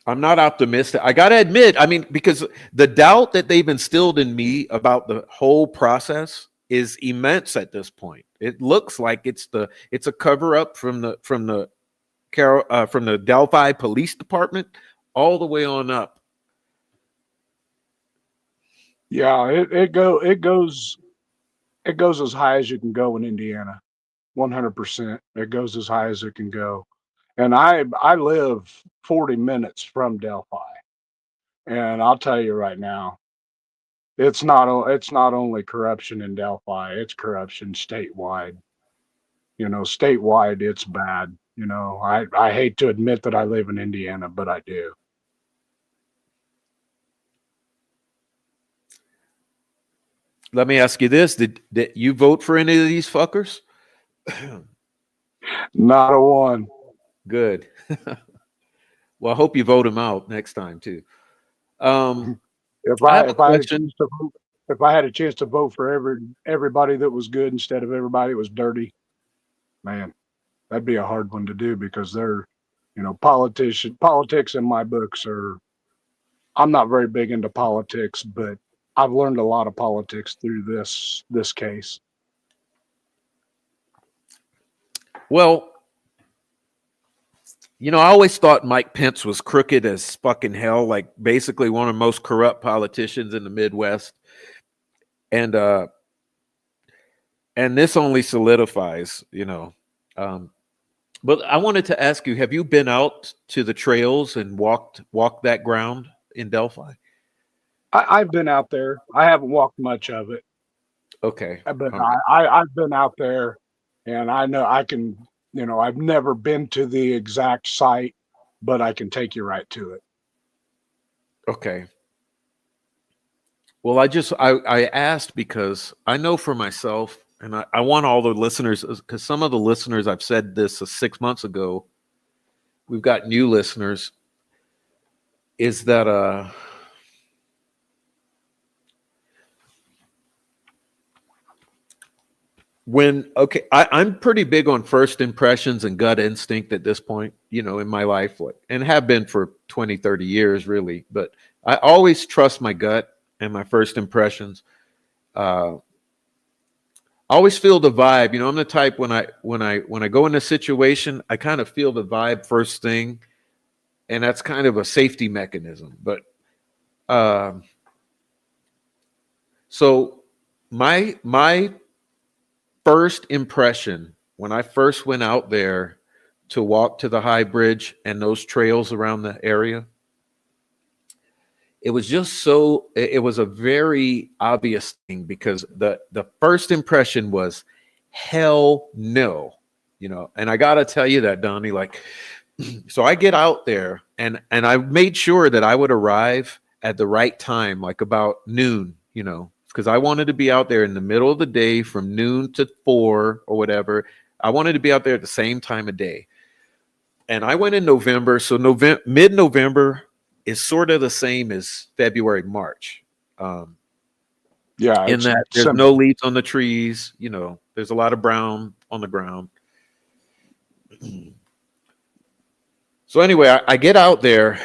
I'm not optimistic. I gotta admit, I mean, because the doubt that they've instilled in me about the whole process is immense at this point. It looks like it's a cover up from the Delphi Police Department all the way on up. Yeah, it goes as high as you can go in Indiana. 100%. It goes as high as it can go. And I live 40 minutes from Delphi. And I'll tell you right now, it's not only corruption in Delphi, it's corruption statewide. You know, statewide it's bad. You know, I hate to admit that I live in Indiana, but I do. Let me ask you this: Did you vote for any of these fuckers? Not a one. Good. Well, I hope you vote them out next time too. If I I have a if I had a question. chance to vote, if I had a chance to vote for everybody that was good instead of everybody that was dirty, man, that'd be a hard one to do, because they're, you know, politics in my books are. I'm not very big into politics, but I've learned a lot of politics through this case. Well, you know, I always thought Mike Pence was crooked as fucking hell, like basically one of the most corrupt politicians in the Midwest. And this only solidifies, you know. But I wanted to ask you, have you been out to the trails and walked that ground in Delphi? I've been out there. I haven't walked much of it, Okay. but All right. I've been out there, and I know I can. You know, I've never been to the exact site, but I can take you right to it. Okay. Well, I asked because I know for myself, and I want all the listeners, because some of the listeners, I've said this 6 months ago, we've got new listeners, is that I'm pretty big on first impressions and gut instinct at this point, you know, in my life, and have been for 20, 30 years really, but I always trust my gut. and my first impressions. I always feel the vibe. I'm the type when I go in a situation, I kind of feel the vibe first thing, and that's kind of a safety mechanism. But so my first impression when I first went out there to walk to the high bridge and those trails around the area, it was just so it was a very obvious thing because the first impression was hell no. And I gotta tell you that, Donnie, like, so I get out there and I made sure that I would arrive at the right time, like about noon, because I wanted to be out there in the middle of the day from noon to 4 or whatever. I wanted to be out there at the same time of day. And I went in November, so mid-November is sort of the same as February, March. Yeah, In it's that there's similar. no leaves on the trees, there's a lot of brown on the ground. So anyway, I get out there,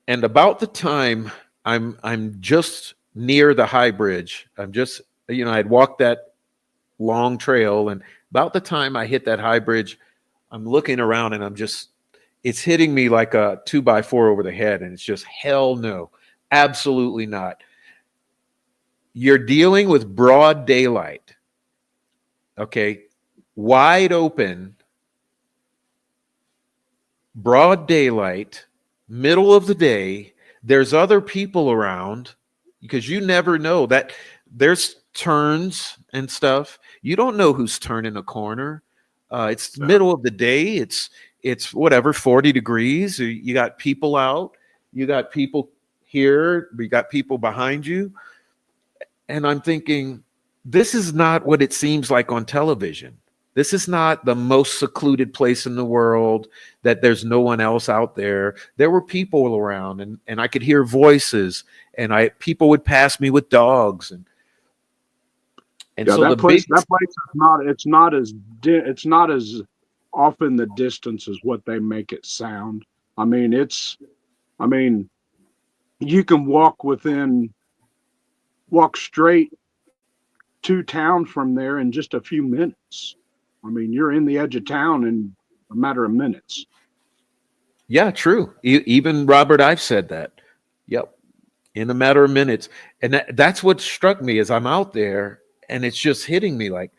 and about the time I'm just near the high bridge. I'm just, I'd walked that long trail, and about the time I hit that high bridge, I'm looking around and it's hitting me like a 2x4 over the head. And it's just, hell no, absolutely not. You're dealing with broad daylight. Okay. Wide open, broad daylight, middle of the day. There's other people around because you never know that there's turns and stuff. You don't know who's turning a corner. It's the middle of the day. It's whatever, 40 degrees. You got people out. You got people here. We got people behind you. And I'm thinking, this is not what it seems like on television. This is not the most secluded place in the world that there's no one else out there. There were people around, and I could hear voices, and people would pass me with dogs, and yeah, so that place is not. It's not as often the distance as what they make it sound. I mean, you can walk straight 2 towns from there in just a few minutes. I mean, you're in the edge of town in a matter of minutes. Yeah, true. Even Robert Ive said that. Yep, in a matter of minutes. And that's what struck me as I'm out there, and it's just hitting me like,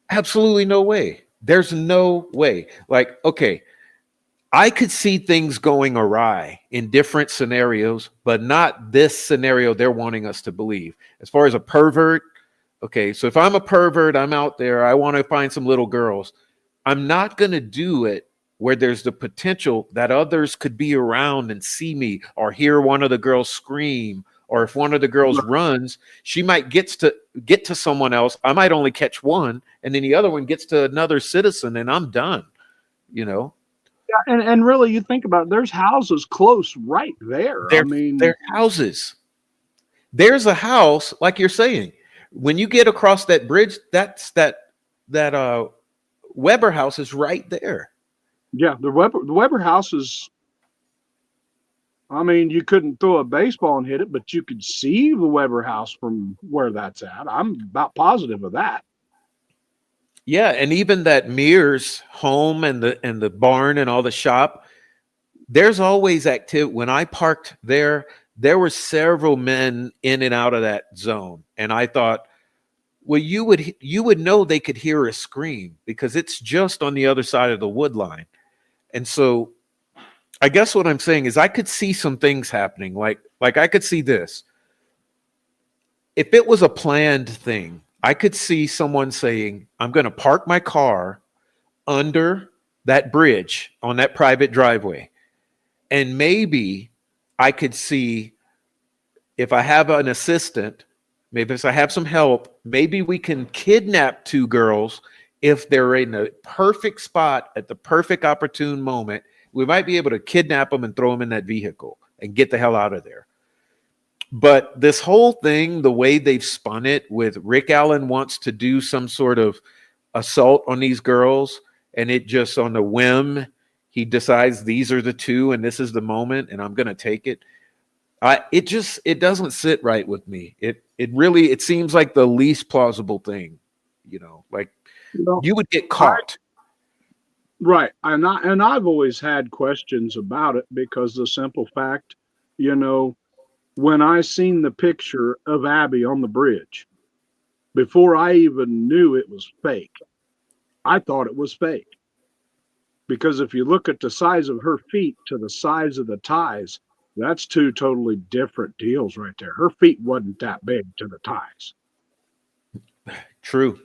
absolutely no way. There's no way. Like, okay, I could see things going awry in different scenarios, but not this scenario they're wanting us to believe. As far as a pervert, okay, so if I'm a pervert, I'm out there, I want to find some little girls. I'm not going to do it where there's the potential that others could be around and see me or hear one of the girls scream, or if one of the girls runs, she might get to someone else. I might only catch one, and then the other one gets to another citizen, and I'm done. Yeah, and really, you think about it, there's houses close right there. They're houses. There's a house, like you're saying. When you get across that bridge, that's that Weber house is right there. Yeah, the Weber house is. I mean, you couldn't throw a baseball and hit it, but you could see the Weber house from where that's at. I'm about positive of that. Yeah, and even that Mears home and the barn and all the shop, there's always activity. When I parked there were several men in and out of that zone, and I thought, well, you would know they could hear a scream because it's just on the other side of the wood line. And so I guess what I'm saying is I could see some things happening. Like I could see this. If it was a planned thing, I could see someone saying, I'm going to park my car under that bridge on that private driveway. And maybe I could see, if I have an assistant, maybe if I have some help, maybe we can kidnap 2 girls. If they're in the perfect spot at the perfect opportune moment, we might be able to kidnap them and throw them in that vehicle and get the hell out of there. But this whole thing, the way they've spun it with Rick Allen wants to do some sort of assault on these girls, and it just on the whim, he decides these are the 2 and this is the moment and I'm going to take it. It doesn't sit right with me. It seems like the least plausible thing, like You know, you would get I caught. right, and I've always had questions about it because the simple fact, you know, when I seen the picture of Abby on the bridge, before I even knew it was fake, I thought it was fake. Because if you look at the size of her feet to the size of the ties, that's two totally different deals right there. Her feet wasn't that big to the ties. True.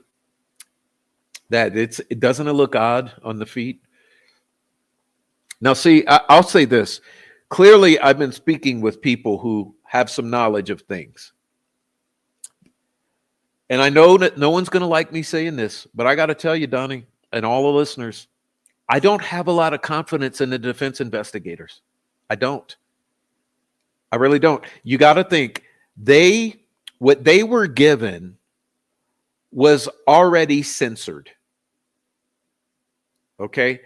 Doesn't it look odd on the feet? Now, see, I'll say this. Clearly, I've been speaking with people who have some knowledge of things. And I know that no one's going to like me saying this, but I got to tell you, Donnie, and all the listeners, I don't have a lot of confidence in the defense investigators. I don't. I really don't. You got to think what they were given was already censored. Okay.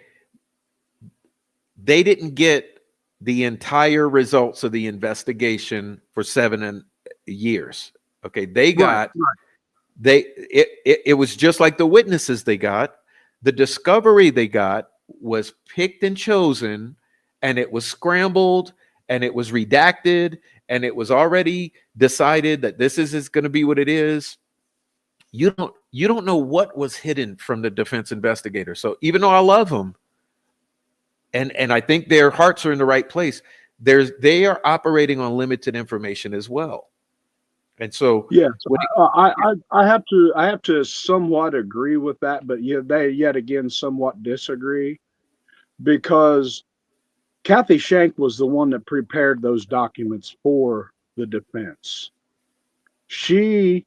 They didn't get the entire results of the investigation for 7 years. Okay. They got, it was just like the witnesses they got. The discovery they got was picked and chosen, and it was scrambled, and it was redacted, and it was already decided that this is going to be what it is. You don't know what was hidden from the defense investigator. So even though I love them, and I think their hearts are in the right place, they are operating on limited information as well. And so yes, I have to somewhat agree with that, but they yet again somewhat disagree because Kathy Shank was the one that prepared those documents for the defense. She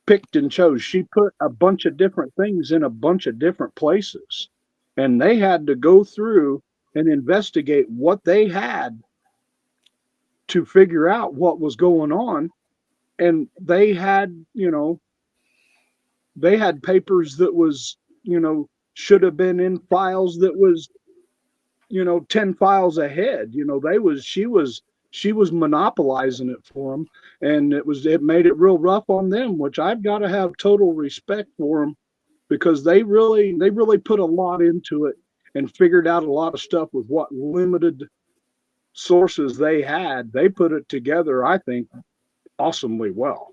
picked and chose. She put a bunch of different things in a bunch of different places, and they had to go through and investigate what they had to figure out what was going on. And they had, they had papers that was, should have been in files that was, 10 files ahead. She was monopolizing it for them, and it made it real rough on them, which I've got to have total respect for them because they really put a lot into it and figured out a lot of stuff with what limited sources they had. They put it together, I think, awesomely well.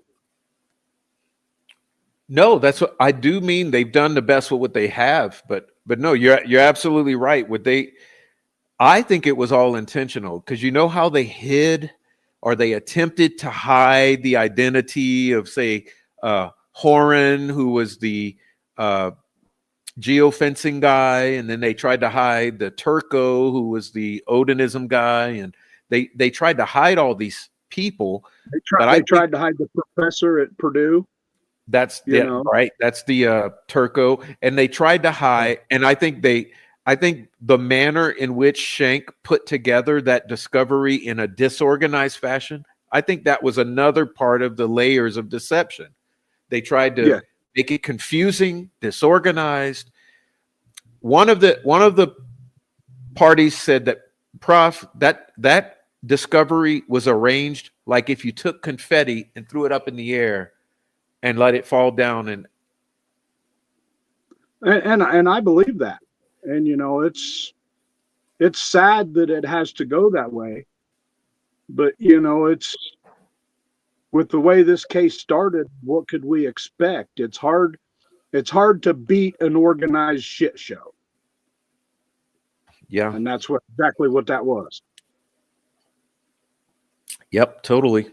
no, that's what I do mean. They've done the best with what they have, but no, you're absolutely right. I think it was all intentional because you know how they hid or they attempted to hide the identity of, say, Horan, who was the geofencing guy, and then they tried to hide the Turco, who was the Odinism guy, and they tried to hide all these people. They tried to hide the professor at Purdue. That's right. That's the Turco, and they tried to hide. And I think the manner in which Shank put together that discovery in a disorganized fashion, I think that was another part of the layers of deception. They tried to make it confusing, disorganized. One of the parties said that, Prof, that discovery was arranged like if you took confetti and threw it up in the air and let it fall down. And I believe that. And it's sad that it has to go that way. But it's with the way this case started, what could we expect? It's hard to beat an organized shit show. Yeah. And that's exactly what that was. Yep, totally.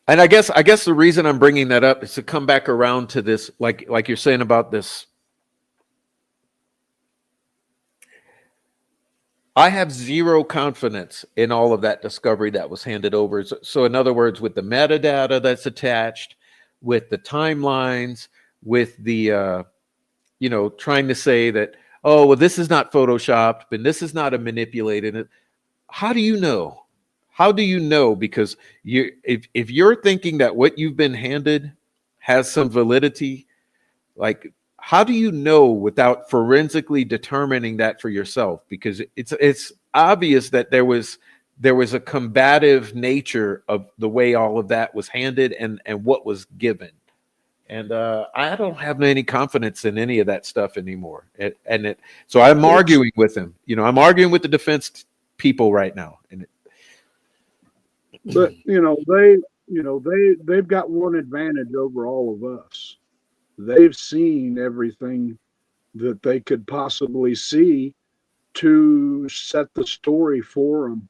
And I guess the reason I'm bringing that up is to come back around to this, like you're saying about this. I have zero confidence in all of that discovery that was handed over. So in other words, with the metadata that's attached, with the timelines, with the, trying to say that, oh, well, this is not photoshopped and this is not a manipulated. How do you know? How do you know? Because if you're thinking that what you've been handed has some validity, like, how do you know without forensically determining that for yourself? Because obvious that there was a combative nature of the way all of that was handed and what was given. And I don't have any confidence in any of that stuff anymore. So I'm arguing with him. You know, I'm arguing with the defense people right now. But they've got one advantage over all of us. They've seen everything that they could possibly see to set the story for them.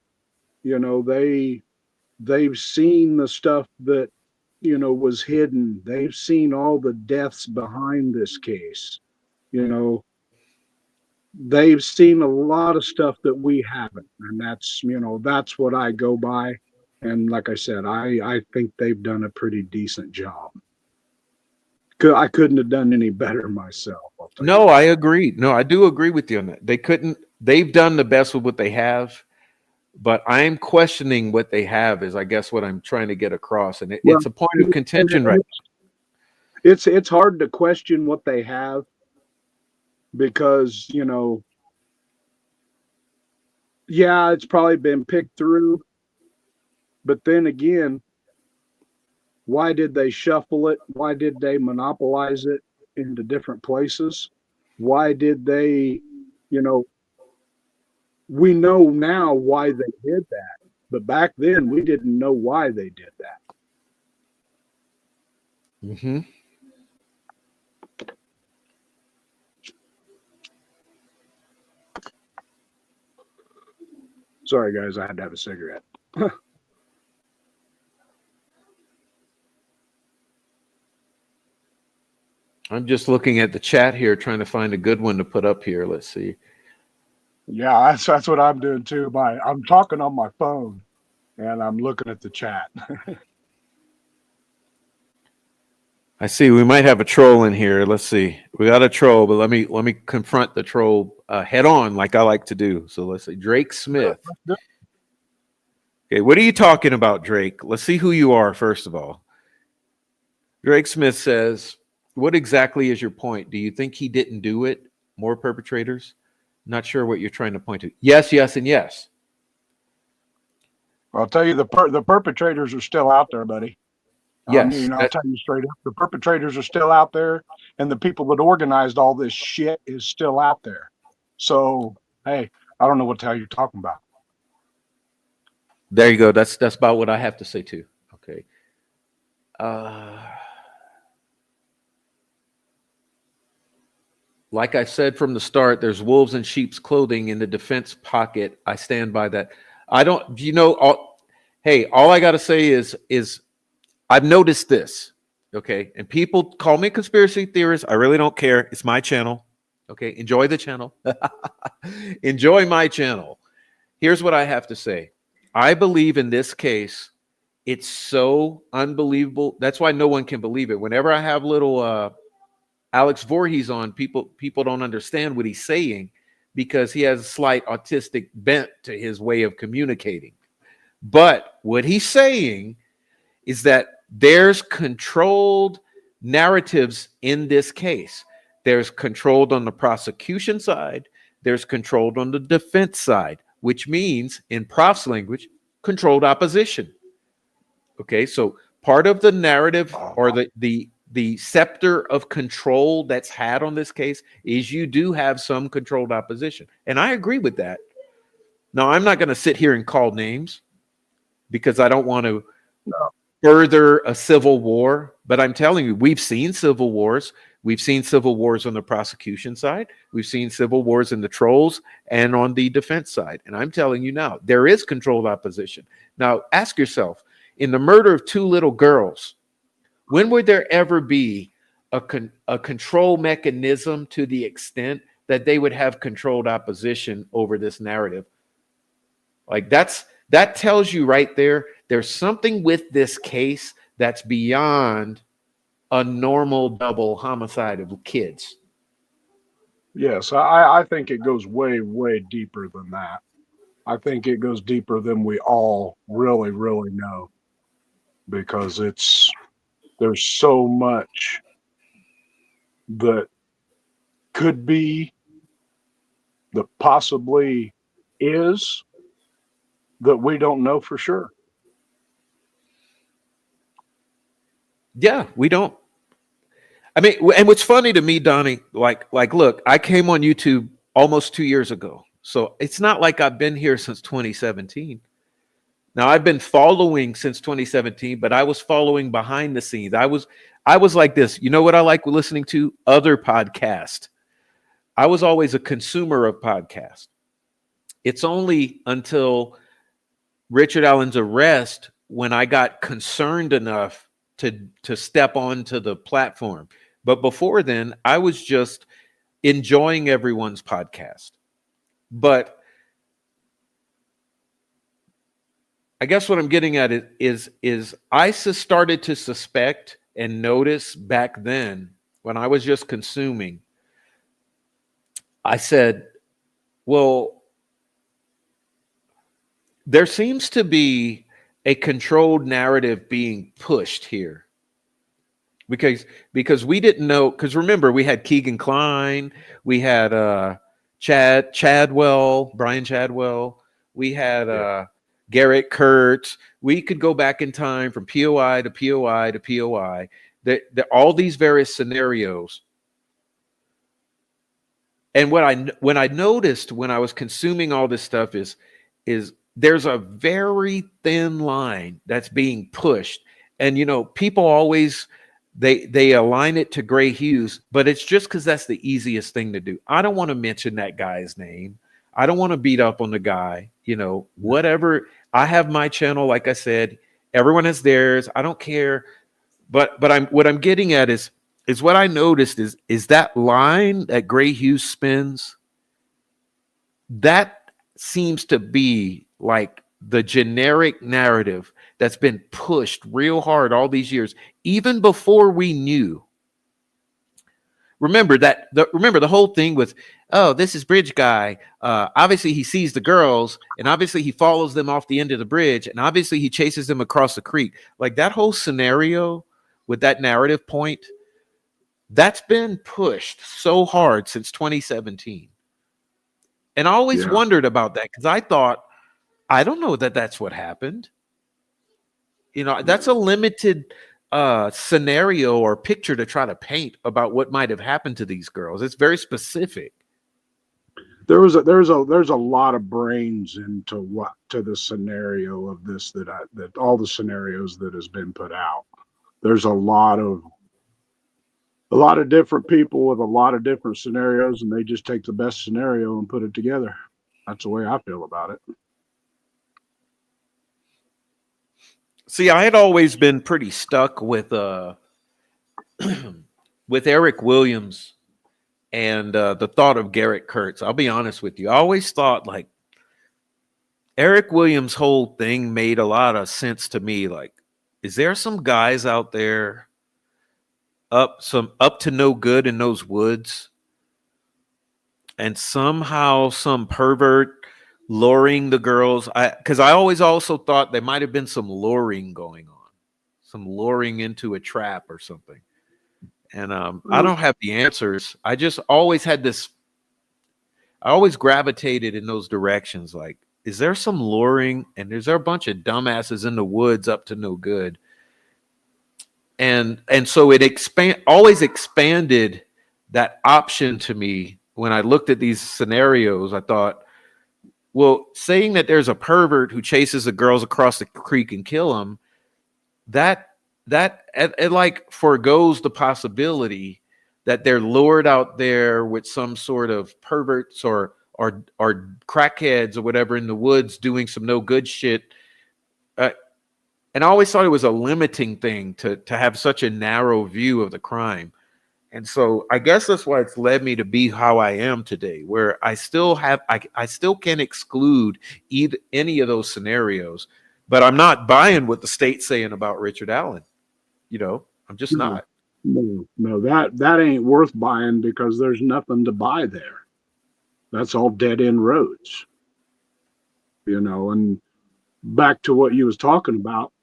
You know, they've seen the stuff that was hidden. They've seen all the deaths behind this case. You know, they've seen a lot of stuff that we haven't, and that's what I go by. And like I said, I think they've done a pretty decent job. I couldn't have done any better myself. No, I agree. No, I do agree with you on that. They've done the best with what they have, but I'm questioning what they have is, I guess, what I'm trying to get across. And it's a point of contention, right? It's hard to question what they have because, yeah, it's probably been picked through, but then again, why did they shuffle it? Why did they monopolize it into different places? Why did they, we know now why they did that, but back then we didn't know why they did that. Mm-hmm. Sorry, guys, I had to have a cigarette. I'm just looking at the chat here, trying to find a good one to put up here. Let's see. Yeah, that's what I'm doing too. I'm talking on my phone and I'm looking at the chat. I see we might have a troll in here. Let's see. We got a troll, but let me confront the troll head on, like I like to do. So let's see. Drake Smith. Okay, what are you talking about, Drake? Let's see who you are first of all. Drake Smith says, "What exactly is your point? Do you think he didn't do it? More perpetrators? Not sure what you're trying to point to." Yes, yes, and yes. I'll tell you, the perpetrators are still out there, buddy. Yes, I'll tell you straight up, the perpetrators are still out there, and the people that organized all this shit is still out there. So, hey, I don't know what the hell you're talking about. there you go. That's about what I have to say too. Okay. Like I said from the start, there's wolves in sheep's clothing in the defense pocket. I stand by that. I don't, hey, all I got to say is I've noticed this, okay? And people call me a conspiracy theorist. I really don't care. It's my channel, okay? Enjoy the channel. Enjoy my channel. Here's what I have to say. I believe in this case, it's so unbelievable. That's why no one can believe it. Whenever I have little Alex Voorhees on, people don't understand what he's saying because he has a slight autistic bent to his way of communicating. But what he's saying is that there's controlled narratives in this case. There's controlled on the prosecution side. There's controlled on the defense side, which means in Prof's language, controlled opposition. Okay, so part of the narrative or the scepter of control that's had on this case is you do have some controlled opposition. And I agree with that. Now, I'm not going to sit here and call names because I don't want to further a civil war. But I'm telling you, we've seen civil wars. We've seen civil wars on the prosecution side. We've seen civil wars in the trolls and on the defense side. And I'm telling you now, there is controlled opposition. Now, ask yourself, in the murder of two little girls, when would there ever be a control mechanism to the extent that they would have controlled opposition over this narrative? Like that tells you right there, there's something with this case that's beyond a normal double homicide of kids. Yes, I think it goes way, way deeper than that. I think it goes deeper than we all really, really know, because there's so much that could be, that possibly is that we don't know for sure. Yeah, we don't. I mean, and what's funny to me, Donnie, look, I came on YouTube almost 2 years ago. So it's not like I've been here since 2017. Now I've been following since 2017, but I was following behind the scenes. I was like this. You know what I like listening to? Other podcasts. I was always a consumer of podcasts. It's only until Richard Allen's arrest when I got concerned enough to step onto the platform. But before then, I was just enjoying everyone's podcast. But I guess what I'm getting at is I started to suspect and notice back then when I was just consuming. I said, well, there seems to be a controlled narrative being pushed here because we didn't know, because remember we had Keegan Kline, we had Brian Chadwell, we had Garrett Kurtz. We could go back in time from POI to POI to POI. All these various scenarios. And when I noticed when I was consuming all this stuff is there's a very thin line that's being pushed. And people always they align it to gray hues, but it's just because that's the easiest thing to do. I don't want to mention that guy's name. I don't want to beat up on the guy, whatever. I have my channel, like I said, everyone has theirs. I don't care. But what I'm getting at is what I noticed is that line that gray hue spins, that seems to be like the generic narrative that's been pushed real hard all these years, even before we knew. Remember the whole thing with, oh, this is bridge guy. Obviously he sees the girls, and obviously he follows them off the end of the bridge, and obviously he chases them across the creek. Like that whole scenario with that narrative point, that's been pushed so hard since 2017. And I always wondered about that because I thought, I don't know that that's what happened. That's a limited scenario or picture to try to paint about what might have happened to these girls. It's very specific. There's a lot of brains into the scenario of this that all the scenarios that has been put out. There's a lot of different people with a lot of different scenarios, and they just take the best scenario and put it together. That's the way I feel about it. See, I had always been pretty stuck with with Eric Williams and the thought of Garrett Kurtz. I'll be honest with you. I always thought like Eric Williams' whole thing made a lot of sense to me. Like, is there some guys out there up to no good in those woods, and somehow some pervert luring the girls? Because I always also thought there might have been some luring going on, some luring into a trap or something. And I don't have the answers. I just always had this. I always gravitated in those directions. Like, is there some luring? And is there a bunch of dumbasses in the woods up to no good? And so it always expanded that option to me. When I looked at these scenarios, I thought, well, saying that there's a pervert who chases the girls across the creek and kill them, that it like forgoes the possibility that they're lured out there with some sort of perverts or crackheads or whatever in the woods doing some no good shit. And I always thought it was a limiting thing to have such a narrow view of the crime. And so I guess that's why it's led me to be how I am today, where I still can't exclude any of those scenarios, but I'm not buying what the state's saying about Richard Allen. I'm just not. No, that ain't worth buying because there's nothing to buy there. That's all dead end roads. And back to what you was talking about,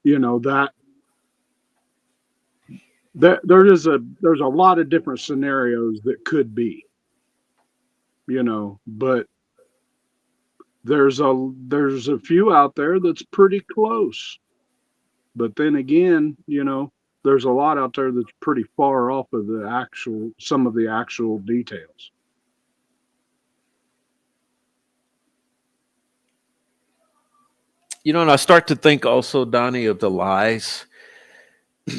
that there's a lot of different scenarios that could be, but there's a few out there that's pretty close. But then again, there's a lot out there that's pretty far off of some of the actual details. And I start to think also, Donnie, of the lies,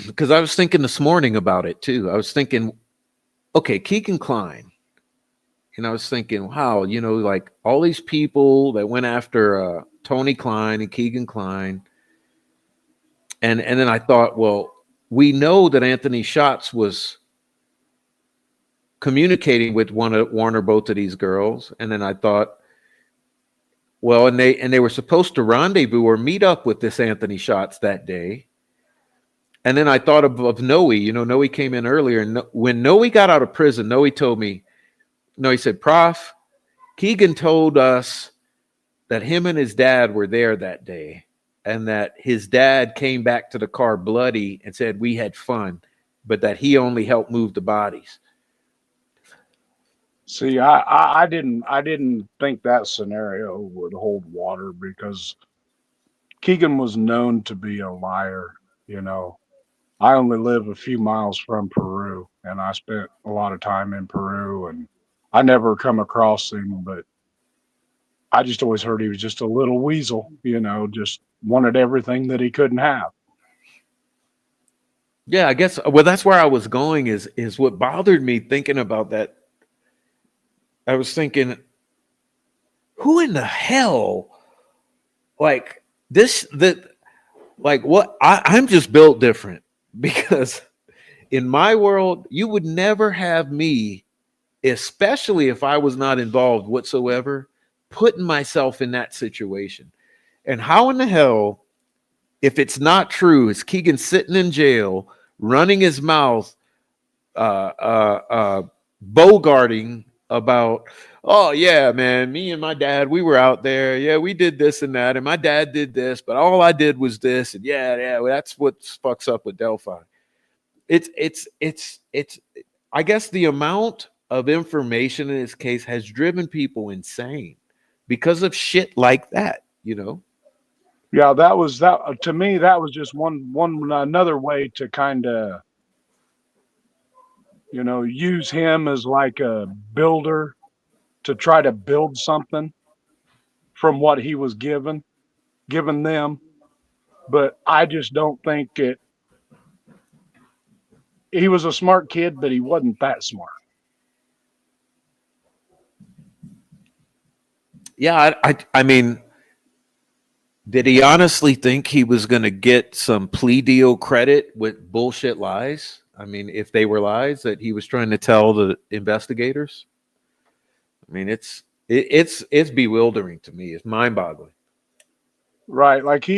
because I was thinking this morning about it too. I was thinking, okay, Keegan Kline, and I was thinking, wow, like all these people that went after Tony Klein and Keegan Kline, and then I thought, well, we know that Anthony Schatz was communicating with one or both of these girls, and then I thought, well, and they were supposed to rendezvous or meet up with this Anthony Schatz that day. And then I thought of Noe. Noe came in earlier, and when Noe got out of prison, Noe told me, he said, Prof, Keegan told us that him and his dad were there that day, and that his dad came back to the car bloody and said we had fun, but that he only helped move the bodies. See, I didn't think that scenario would hold water because Keegan was known to be a liar. I only live a few miles from Peru, and I spent a lot of time in Peru, and I never come across him, but I just always heard he was just a little weasel, just wanted everything that he couldn't have. Yeah, I guess. Well, that's where I was going. Is what bothered me thinking about that. I was thinking, who in the hell, like this? Like what? I'm just built different, because in my world, you would never have me, especially if I was not involved whatsoever, putting myself in that situation. And how in the hell, if it's not true, is Keegan sitting in jail, running his mouth, bogarting about, oh yeah, man, me and my dad, we were out there. Yeah, we did this and that, and my dad did this, but all I did was this, and yeah, well, that's what fucks up with Delphi. It's I guess the amount of information in this case has driven people insane because of shit like that, Yeah, that to me. That was just one another way to kind of use him as like a builder to try to build something from what he was given them. But I just don't think he was a smart kid, but he wasn't that smart. Yeah, I mean, did he honestly think he was going to get some plea deal credit with bullshit lies? I mean, if they were lies that he was trying to tell the investigators, I mean, it's bewildering to me. It's mind-boggling. Right. Like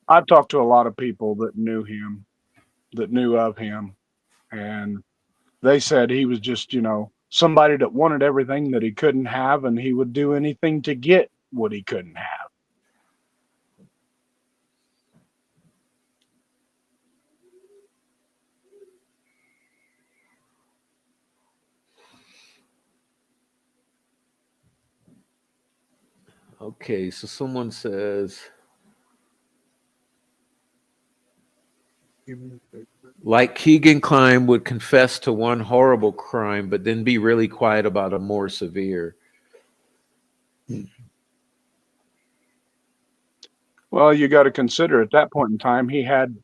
I've talked to a lot of people that knew him, that knew of him, and they said he was just, somebody that wanted everything that he couldn't have, and he would do anything to get what he couldn't have. Okay, so someone says, like Keegan Kline would confess to one horrible crime, but then be really quiet about a more severe. Well, you got to consider at that point in time, he had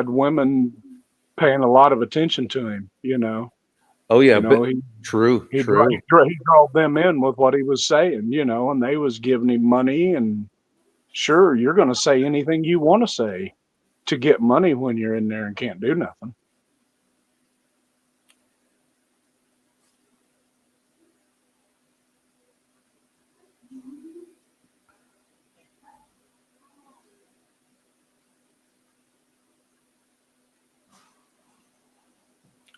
women paying a lot of attention to him. Oh yeah, but true. He drove them in with what he was saying, and they was giving him money. And sure, you're going to say anything you want to say to get money when you're in there and can't do nothing.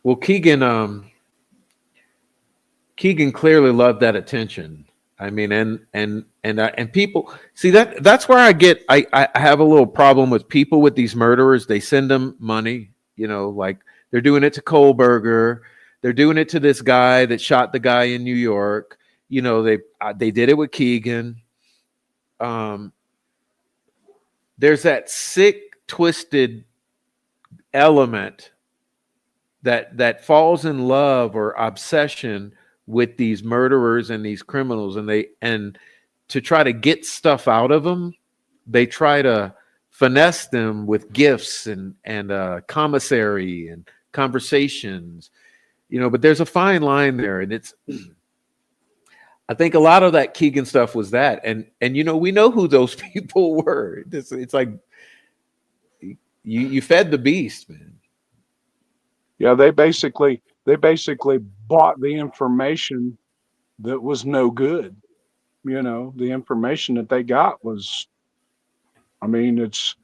Well, Keegan clearly loved that attention. I mean, and people see that's where I have a little problem with people with these murderers. They send them money, like they're doing it to Kohlberger. They're doing it to this guy that shot the guy in New York. You know, they did it with Keegan. There's that sick, twisted element that falls in love or obsession with these murderers and these criminals, and to try to get stuff out of them, they try to finesse them with gifts and commissary and conversations, you know. But there's a fine line there, and it's. I think a lot of that Keegan stuff was that, and you know, we know who those people were. It's like you fed the beast, man. Yeah, they basically bought the information that was no good. You know, the information that they got was, I mean, it's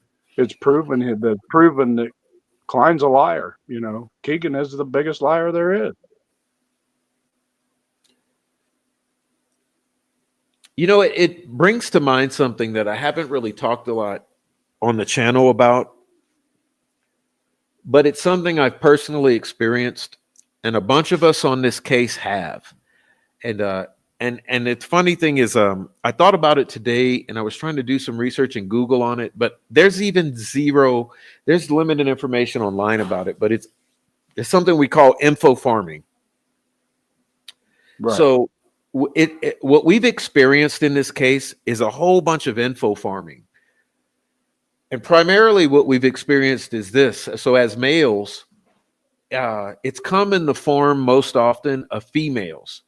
proven that Klein's a liar. You know, Keegan is the biggest liar there is. You know, it brings to mind something that I haven't really talked a lot on the channel about, but it's something I've personally experienced, and a bunch of us on this case have. And the funny thing is, I thought about it today, and I was trying to do some research in Google on it, but there's limited information online about it. But it's something we call info farming. Right. So what we've experienced in this case is a whole bunch of info farming. And primarily what we've experienced is this. So as males, it's come in the form most often of females.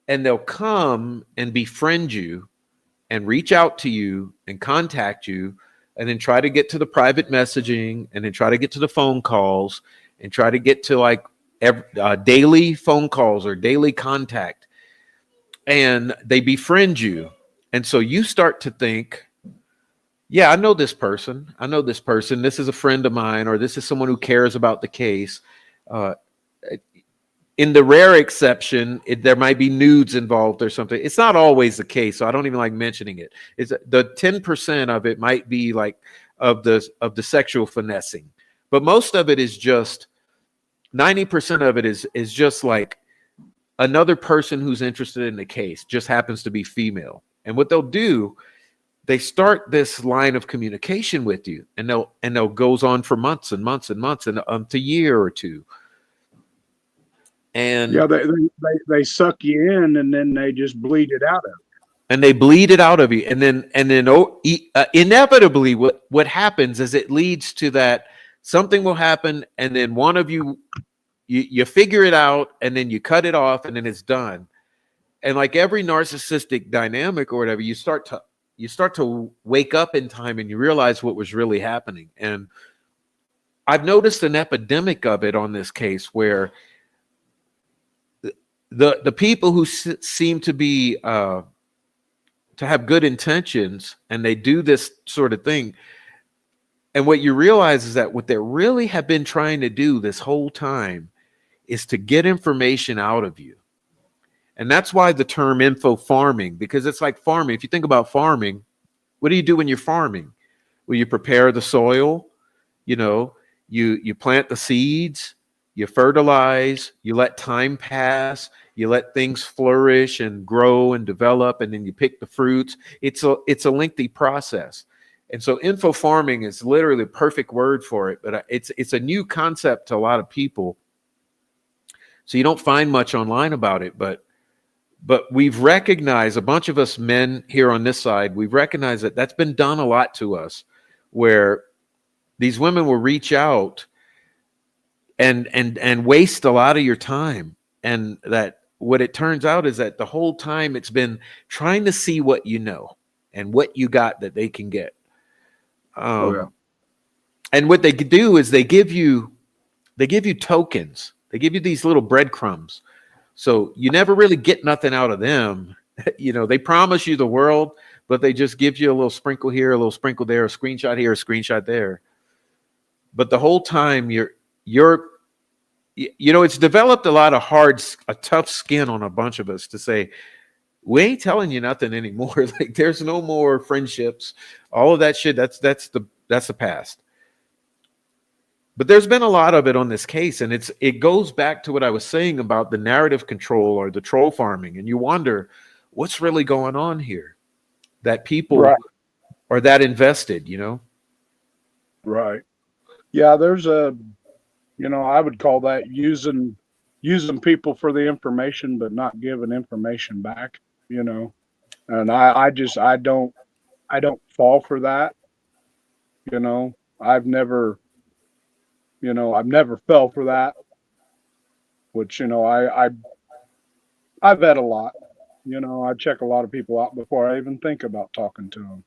And they'll come and befriend you and reach out to you and contact you, and then try to get to the private messaging, and then try to get to the phone calls, and try to get to like daily phone calls or daily contact. And they befriend you. And so you start to think, yeah, I know this person. This is a friend of mine, or this is someone who cares about the case. In the rare exception, there might be nudes involved or something. It's not always the case, so I don't even like mentioning it. It's the 10% of it might be like of the sexual finessing, but most of it is just 90% of it is just like another person who's interested in the case, just happens to be female. And what they'll do, they start this line of communication with you, and they'll goes on for months and months and months, and to a year or two. And yeah, they suck you in, and then they just bleed it out of you. And they bleed it out of you, and then inevitably, what happens is it leads to that something will happen, and then one of you figure it out, and then you cut it off, and then it's done. And like every narcissistic dynamic or whatever, you start to wake up in time, and you realize what was really happening. And I've noticed an epidemic of it on this case, where the people who seem to be to have good intentions, and they do this sort of thing, and what you realize is that what they really have been trying to do this whole time is to get information out of you. And that's why the term info farming, because it's like farming. If you think about farming, what do you do when you're farming? Well, you prepare the soil, you know, you plant the seeds, you fertilize, you let time pass, you let things flourish and grow and develop, and then you pick the fruits. It's a lengthy process. And so info farming is literally the perfect word for it, but it's a new concept to a lot of people. So you don't find much online about it, but we've recognized, a bunch of us men here on this side, we've recognized that that's been done a lot to us, where these women will reach out and waste a lot of your time. And that what it turns out is that the whole time it's been trying to see what you know and what you got that they can get. And what they do is they give you tokens. They give you these little breadcrumbs. So you never really get nothing out of them. You know, they promise you the world, but they just give you a little sprinkle here, a little sprinkle there, a screenshot here, a screenshot there. But the whole time you know, it's developed a tough skin on a bunch of us to say, we ain't telling you nothing anymore. Like, there's no more friendships, all of that shit. That's the past. But there's been a lot of it on this case, and it goes back to what I was saying about the narrative control or the troll farming, and you wonder what's really going on here. That people Right. are that invested, you know. Right. Yeah, there's a, I would call that using people for the information, but not giving information back, you know. And I don't fall for that, you know. I've never fell for that, which, I vet a lot. I check a lot of people out before I even think about talking to them.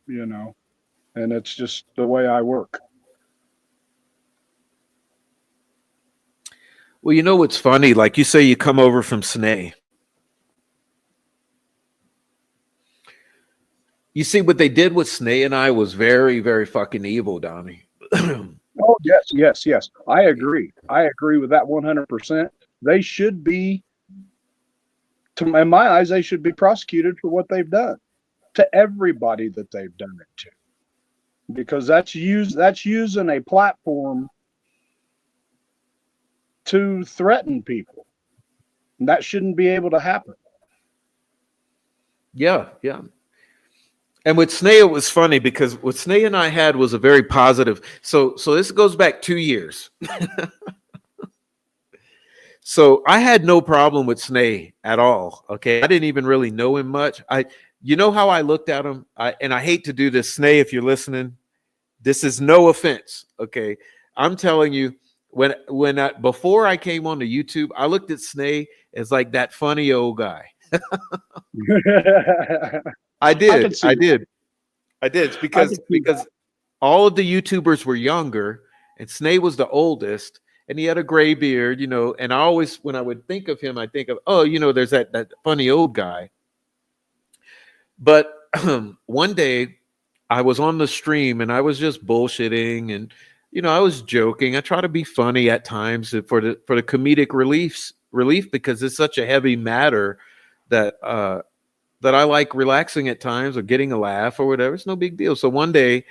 And it's just the way I work. Well, you know what's funny? Like you say, you come over from Snay. You see, what they did with Snay and I was very, very fucking evil, Donnie. Oh, yes, yes, yes. I agree. I agree with that 100%. They should be, in my eyes, they should be prosecuted for what they've done to everybody that they've done it to, because that's using a platform to threaten people. And that shouldn't be able to happen. Yeah, yeah. And with Snay, it was funny because what Snay and I had was a very positive. So this goes back 2 years. So I had no problem with Snay at all. Okay, I didn't even really know him much. You know how I looked at him. And I hate to do this, Snay, if you're listening. This is no offense. Okay, I'm telling you, before I came on to YouTube, I looked at Snay as like that funny old guy. I did. I did. It's because all of the YouTubers were younger, and Snay was the oldest, and he had a gray beard, you know. And I always, when I would think of him, I think of, oh, you know, there's that funny old guy. But one day, I was on the stream and I was just bullshitting, and I was joking. I try to be funny at times for the comedic relief because it's such a heavy matter that that I like relaxing at times or getting a laugh or whatever. It's no big deal. So one day,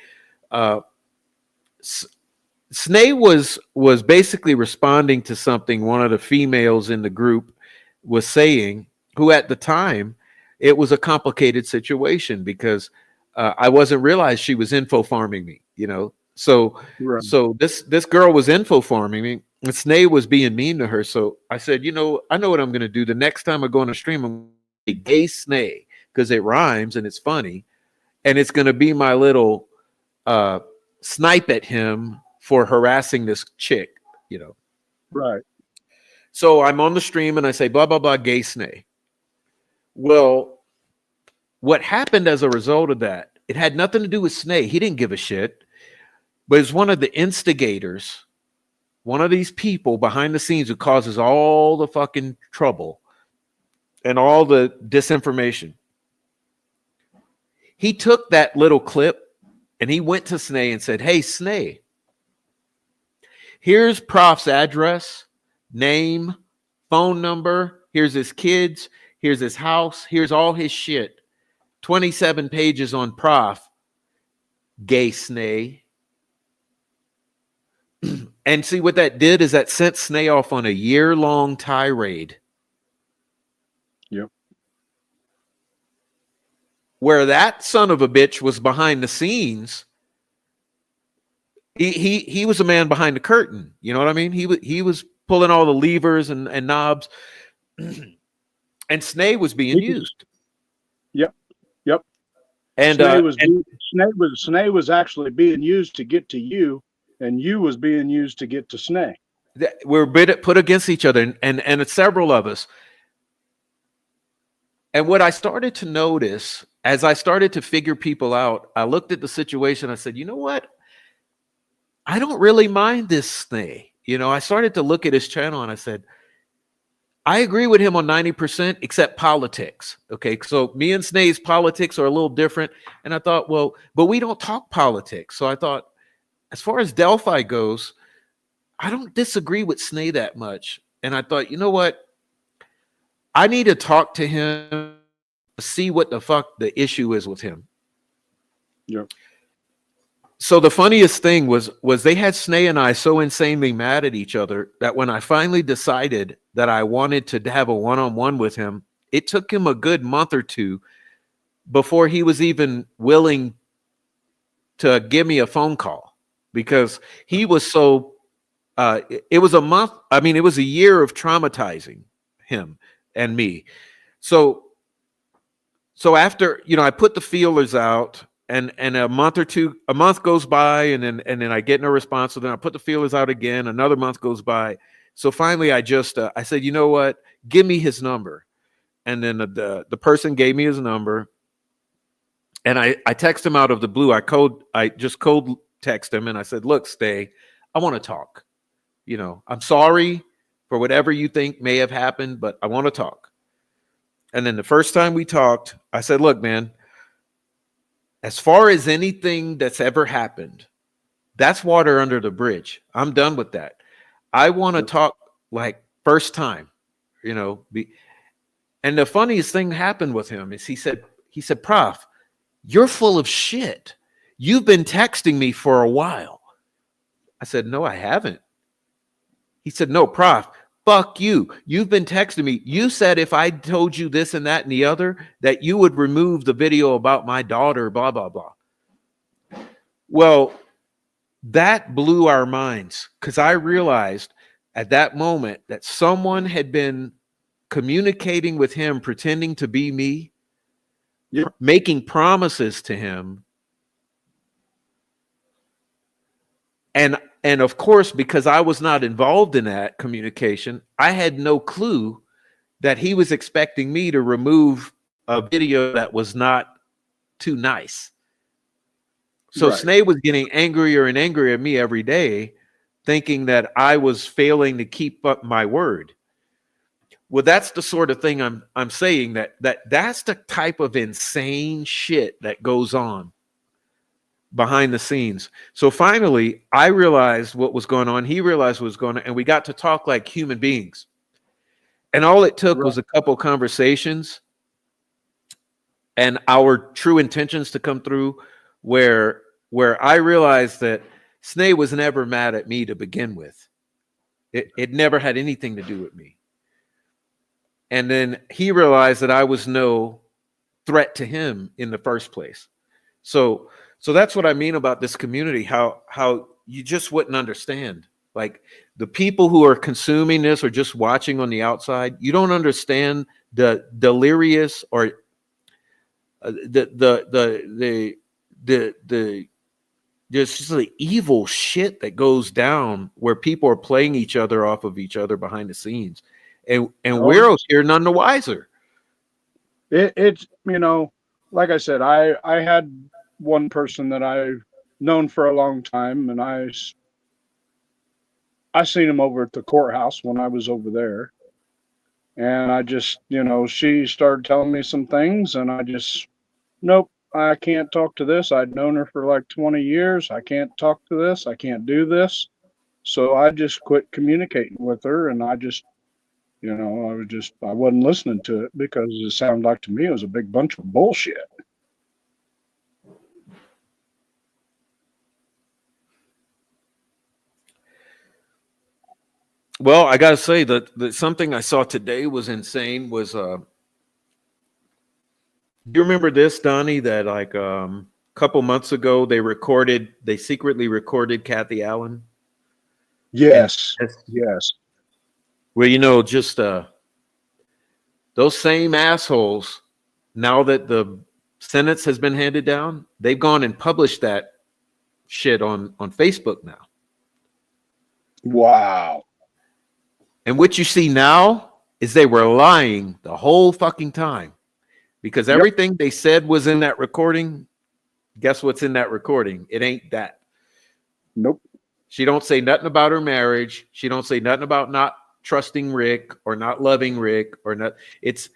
Snay was basically responding to something one of the females in the group was saying, who at the time, it was a complicated situation because I wasn't realized she was info farming me, you know. So Right. so this girl was info farming me, and Snay was being mean to her. So I said, I know what I'm gonna do. The next time I go on a stream, I'm gonna say gay Snay because it rhymes and it's funny, and it's gonna be my little snipe at him for harassing this chick, you know. Right. So I'm on the stream and I say blah blah blah gay Snay. Well, what happened as a result of that, it had nothing to do with Snay. He didn't give a shit. But it's one of the instigators, one of these people behind the scenes who causes all the fucking trouble and all the disinformation. He took that little clip and he went to Snay and said, hey, Snay, here's Prof's address, name, phone number. Here's his kids. Here's his house. Here's all his shit. 27 pages on Prof. Gay Snay. And see what that did is that sent Snay off on a year-long tirade. Yep. Where that son of a bitch was behind the scenes. He was a man behind the curtain. You know what I mean? He was pulling all the levers and knobs. And Snay was being used. Yep. Yep. And Snay was actually being used to get to you, and you was being used to get to Snay. We're put against each other, and several of us. And what I started to notice as I started to figure people out, I looked at the situation. I said, you know what? I don't really mind this Snay. You know, I started to look at his channel and I said, I agree with him on 90% except politics. Okay. So me and Snay's politics are a little different. And I thought, well, but we don't talk politics. So I thought, as far as Delphi goes, I don't disagree with Snay that much. And I thought, you know what? I need to talk to him, see what the fuck the issue is with him. Yep. So the funniest thing was they had Snay and I so insanely mad at each other that when I finally decided that I wanted to have a one-on-one with him, it took him a good month or two before he was even willing to give me a phone call, because he was so it was a month, I mean, it was a year of traumatizing him and me. So after, I put the feelers out, and a month goes by, and then I get no response. So then I put the feelers out again, another month goes by. So finally I just I said, you know what, give me his number. And then the person gave me his number, and I text him out of the blue. I just cold text him, and I said, look, Stay, I want to talk. I'm sorry for whatever you think may have happened, but I want to talk. And then the first time we talked, I said, look, man, as far as anything that's ever happened, that's water under the bridge. I'm done with that. I want to talk like first time, and the funniest thing happened with him is he said, Prof, you're full of shit. You've been texting me for a while. I said, no, I haven't. He said, no, Prof, fuck you. You've been texting me. You said if I told you this and that and the other, that you would remove the video about my daughter, blah, blah, blah. Well, that blew our minds, because I realized at that moment that someone had been communicating with him, pretending to be me, making promises to him. And of course, because I was not involved in that communication, I had no clue that he was expecting me to remove a video that was not too nice. So Right. Snay was getting angrier and angrier at me every day, thinking that I was failing to keep up my word. Well, that's the sort of thing I'm saying, that's the type of insane shit that goes on behind the scenes. So finally, I realized what was going on. He realized what was going on, and we got to talk like human beings. And all it took was a couple conversations and our true intentions to come through, where I realized that Snay was never mad at me to begin with. It never had anything to do with me. And then he realized that I was no threat to him in the first place. So that's what I mean about this community, how you just wouldn't understand. Like, the people who are consuming this or just watching on the outside, you don't understand the delirious or the just the evil shit that goes down, where people are playing each other off of each other behind the scenes, and we're here none the wiser. It's like I said, I had one person that I've known for a long time, and I seen him over at the courthouse when I was over there, and I just she started telling me some things, and I just, nope, I can't talk to this. I'd known her for like 20 years. I can't talk to this. I can't do this. So I just quit communicating with her, and I just I wasn't listening to it, because it sounded like to me it was a big bunch of bullshit. Well, I gotta say that something I saw today was insane. Was do you remember this, Donnie? That like a couple months ago they secretly recorded Kathy Allen. Yes, yes. Well, just those same assholes, now that the sentence has been handed down, they've gone and published that shit on Facebook now. Wow. And what you see now is they were lying the whole fucking time, because everything they said was in that recording. Guess what's in that recording? It ain't that. Nope. She don't say nothing about her marriage. She don't say nothing about not trusting Rick or not loving Rick or not. It's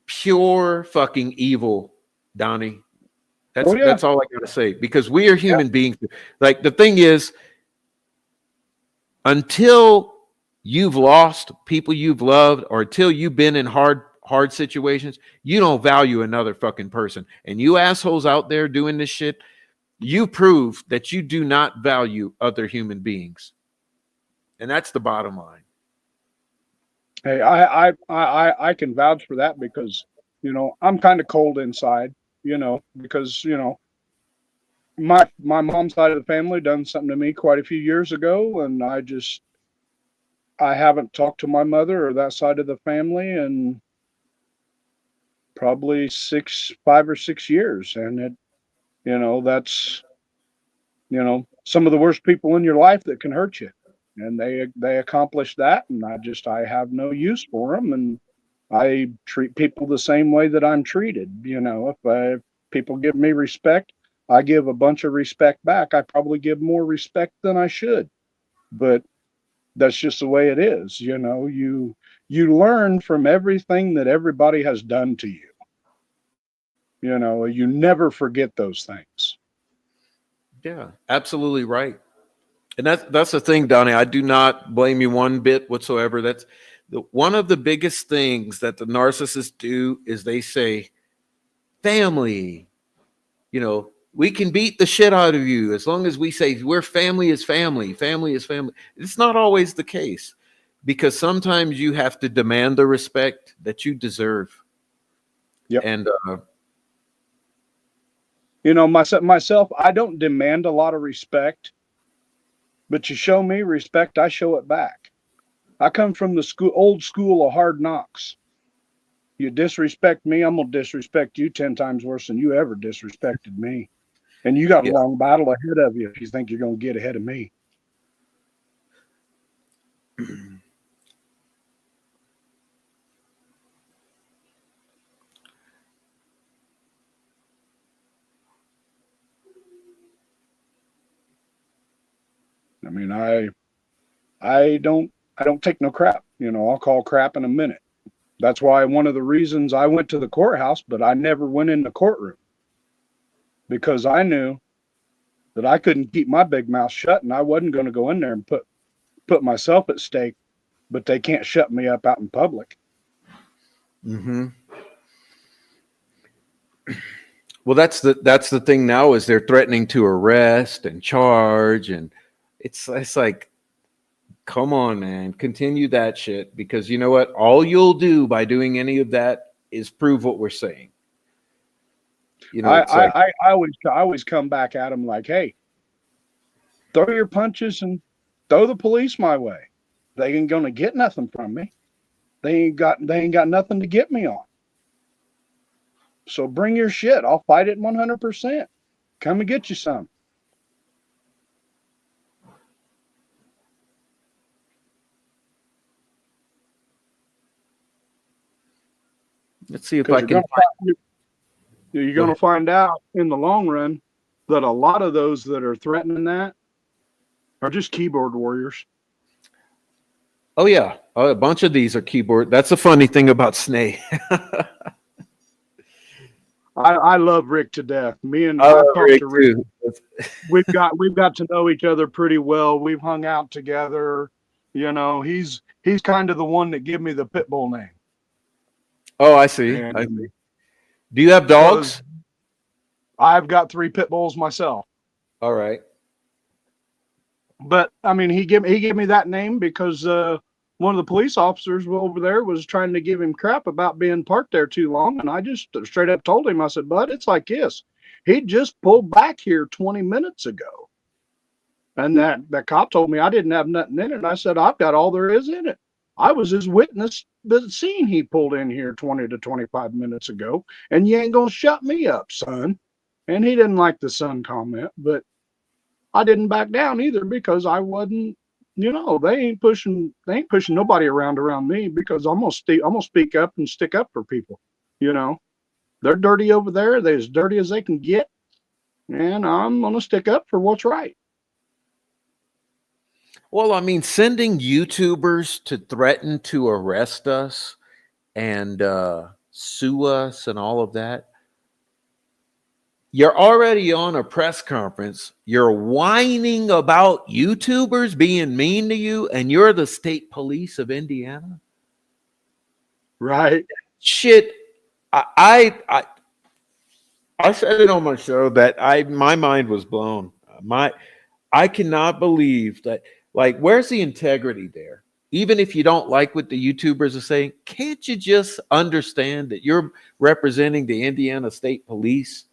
pure fucking evil, Donnie. That's all I gotta say, because we are human beings. Like, the thing is, until you've lost people you've loved, or until you've been in hard situations, you don't value another fucking person. And you assholes out there doing this shit, you prove that you do not value other human beings. And that's the bottom line. Hey, I can vouch for that because, I'm kind of cold inside, because, my mom's side of the family done something to me quite a few years ago, and I haven't talked to my mother or that side of the family in probably 5 or 6 years. And that's, some of the worst people in your life that can hurt you. And they accomplish that. And I have no use for them. And I treat people the same way that I'm treated. If people give me respect, I give a bunch of respect back. I probably give more respect than I should, but that's just the way it is. You learn from everything that everybody has done to you. You never forget those things. Yeah, absolutely right. And that's the thing, Donnie. I do not blame you one bit whatsoever. That's one of the biggest things that the narcissists do is they say, family, we can beat the shit out of you as long as we say we're family is family. Family is family. It's not always the case, because sometimes you have to demand the respect that you deserve. Yep. And myself, I don't demand a lot of respect, but you show me respect, I show it back. I come from the old school of hard knocks. You disrespect me, I'm gonna disrespect you 10 times worse than you ever disrespected me. And you got a yeah. long battle ahead of you if you think you're gonna get ahead of me. I mean, I don't take no crap. I'll call crap in a minute. That's why one of the reasons I went to the courthouse, but I never went in the courtroom, because I knew that I couldn't keep my big mouth shut, and I wasn't going to go in there and put myself at stake. But they can't shut me up out in public. Mm-hmm. Well, that's the thing now is they're threatening to arrest and charge, and it's like, come on, man, continue that shit, because you know what? All you'll do by doing any of that is prove what we're saying. I always come back at them like, hey, throw your punches and throw the police my way. They ain't gonna get nothing from me. They ain't got nothing to get me on. So bring your shit. I'll fight it 100%. Come and get you some. Let's see if I can. You're going to find out in the long run that a lot of those that are threatening that are just keyboard warriors. Oh yeah, a bunch of these are keyboard. That's the funny thing about Snake. I love Rick to death. I've talked Rick to Rick. too. We've got to know each other pretty well. We've hung out together. He's kind of the one that gave me the pit bull name. Oh, I see. Do you have dogs? I've got 3 pit bulls myself. All right. But I mean, he gave me that name because one of the police officers over there was trying to give him crap about being parked there too long, and I just straight up told him, I said, "Bud, it's like this. He just pulled back here 20 minutes ago, and that cop told me I didn't have nothing in it. And I said, I've got all there is in it. I was his witness, but seeing he pulled in here 20 to 25 minutes ago, and you ain't gonna shut me up, son." And he didn't like the son comment, but I didn't back down either, because I wasn't, they ain't pushing nobody around me, because I'm gonna speak up and stick up for people. They're dirty over there. They're as dirty as they can get, and I'm gonna stick up for what's right. Well, I mean, sending YouTubers to threaten to arrest us and sue us and all of that. You're already on a press conference. You're whining about YouTubers being mean to you, and you're the state police of Indiana. Right. Shit. I I said it on my show that my mind was blown. I cannot believe that. Like, where's the integrity there? Even if you don't like what the YouTubers are saying, can't you just understand that you're representing the Indiana State Police?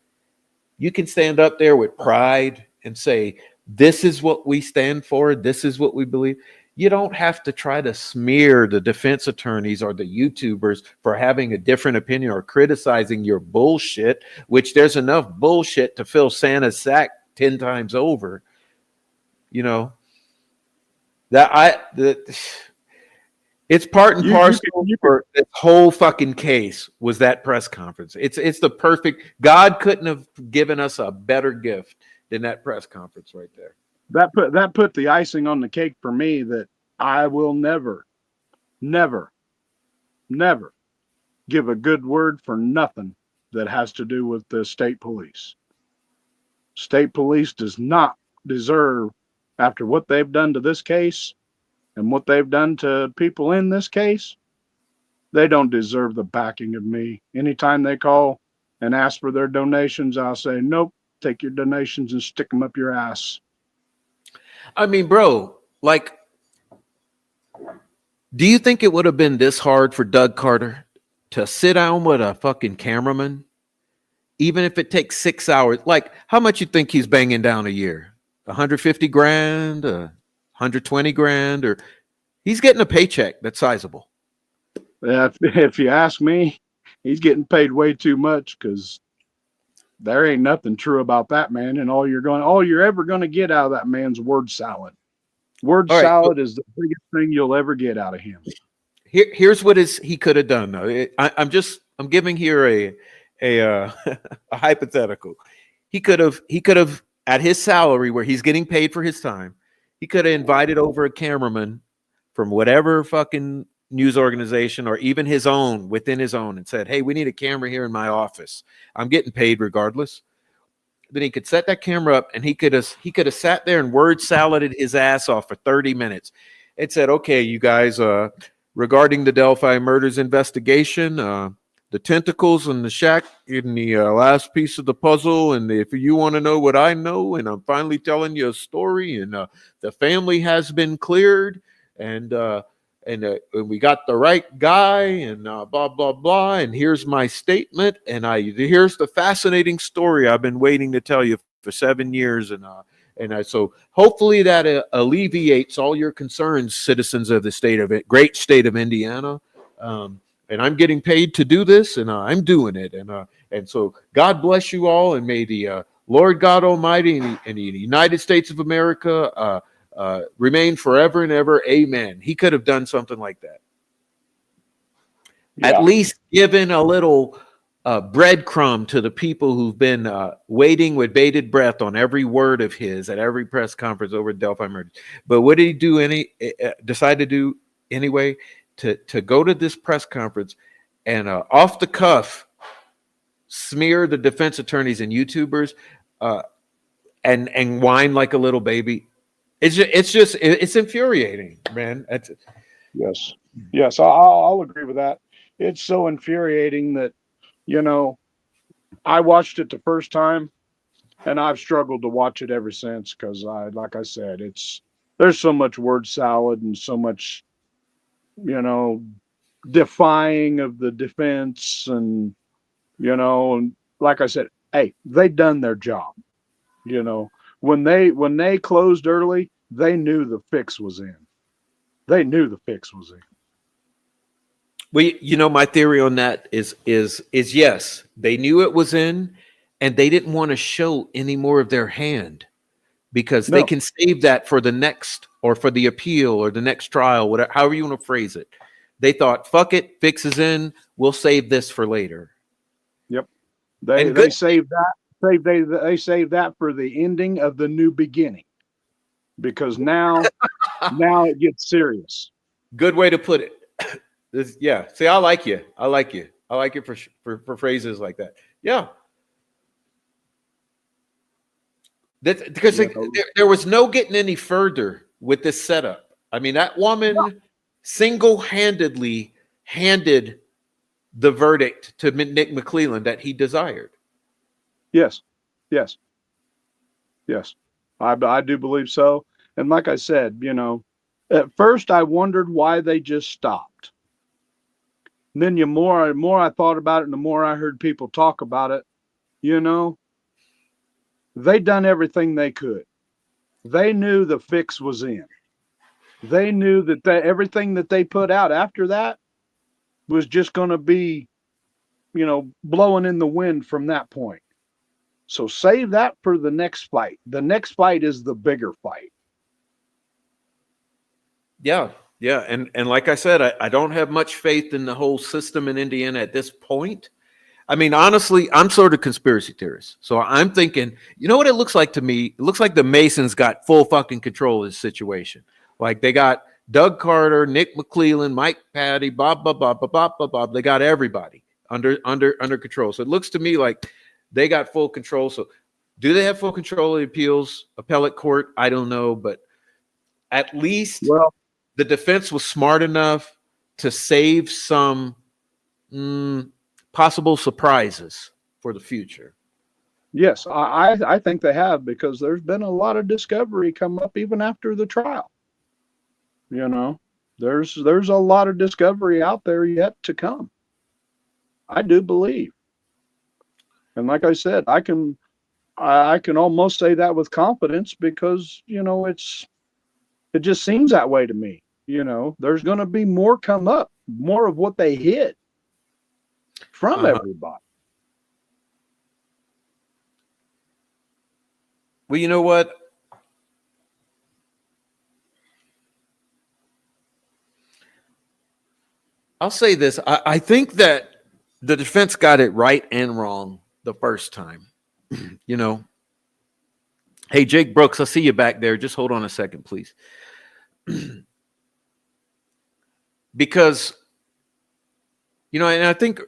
You can stand up there with pride and say, this is what we stand for. This is what we believe. You don't have to try to smear the defense attorneys or the YouTubers for having a different opinion or criticizing your bullshit, which there's enough bullshit to fill Santa's sack 10 times over. You know, it's part and parcel for this whole fucking case was that press conference. It's the perfect. God couldn't have given us a better gift than that press conference right there. That put the icing on the cake for me that I will never give a good word for nothing that has to do with the state police. State police does not deserve, after what they've done to this case and what they've done to people in this case, they don't deserve the backing of me. Anytime they call and ask for their donations, I'll say, nope, take your donations and stick them up your ass. I mean, bro, like, do you think it would have been this hard for Doug Carter to sit down with a fucking cameraman, even if it takes 6 hours? Like, how much you think he's banging down a year? 150 grand, 120 grand, or he's getting a paycheck that's sizable. If you ask me, he's getting paid way too much, because there ain't nothing true about that man. And all you're ever going to get out of that man's word salad. Word salad is the biggest thing you'll ever get out of him. Here's what he could have done. Though I'm giving here a hypothetical. He could have at his salary where he's getting paid for his time. He could have invited over a cameraman from whatever fucking news organization or even his own within his own and said, hey, we need a camera here in my office. I'm getting paid regardless. Then he could set that camera up and he could have sat there and word saladed his ass off for 30 minutes. It said, okay, you guys, regarding the Delphi murders investigation, the tentacles and the shack in the last piece of the puzzle. And if you want to know what I know, and I'm finally telling you a story, and the family has been cleared, and we got the right guy, and blah blah blah, and here's my statement, and here's the fascinating story I've been waiting to tell you for 7 years, so hopefully that alleviates all your concerns, citizens of the great state of Indiana, and I'm getting paid to do this, and I'm doing it, and so God bless you all, and may the Lord God Almighty and the United States of America remain forever and ever. Amen. He could have done something like that. Yeah. At least given a little breadcrumb to the people who've been waiting with bated breath on every word of his at every press conference over Delphi murders. But what did he do? Decide to do anyway? To go to this press conference and off the cuff smear the defense attorneys and YouTubers and whine like a little baby. It's infuriating, man. Yes, I'll agree with that. It's so infuriating that, I watched it the first time and I've struggled to watch it ever since, because like I said, there's so much word salad and so much, defying of the defense, and, and like I said, hey, they done their job. When they closed early, they knew the fix was in. Well, my theory on that is yes, they knew it was in, and they didn't want to show any more of their hand, because they can save that for the next, or for the appeal, or the next trial, whatever, however you want to phrase it. They thought, fuck it, fix is in, we'll save this for later. Yep. They saved that. They saved that for the ending of the new beginning, because now it gets serious. Good way to put it. Yeah. See, I like you. I like it for phrases like that. Yeah. Because there was no getting any further with this setup. I mean, that woman single-handedly handed the verdict to Nick McClelland that he desired. Yes, yes, yes. I do believe so. And like I said, at first I wondered why they just stopped. And then the more I thought about it, and the more I heard people talk about it, you know, they done everything they could. They knew the fix was in. They knew that everything that they put out after that was just going to be, blowing in the wind from that point. So save that for the next fight. The next fight is the bigger fight. Yeah, yeah, and like I said, I don't have much faith in the whole system in Indiana at this point. I mean, honestly, I'm sort of conspiracy theorist. So I'm thinking, you know what it looks like to me? It looks like the Masons got full fucking control of this situation. Like they got Doug Carter, Nick McClellan, Mike Patty, Bob, Bob, Bob, Bob, Bob, Bob, Bob. They got everybody under control. So it looks to me like they got full control. So do they have full control of the appeals appellate court? I don't know, but at least Well, the defense was smart enough to save some possible surprises for the future. yes, I think they have, because there's been a lot of discovery come up even after the trial. There's a lot of discovery out there yet to come. I do believe. And like I said, I can almost say that with confidence, because, it just seems that way to me. There's going to be more come up, more of what they hid from everybody. Well, you know what? I'll say this. I think that the defense got it right and wrong the first time. Hey, Jake Brooks, I see you back there. Just hold on a second, please. Because, and I think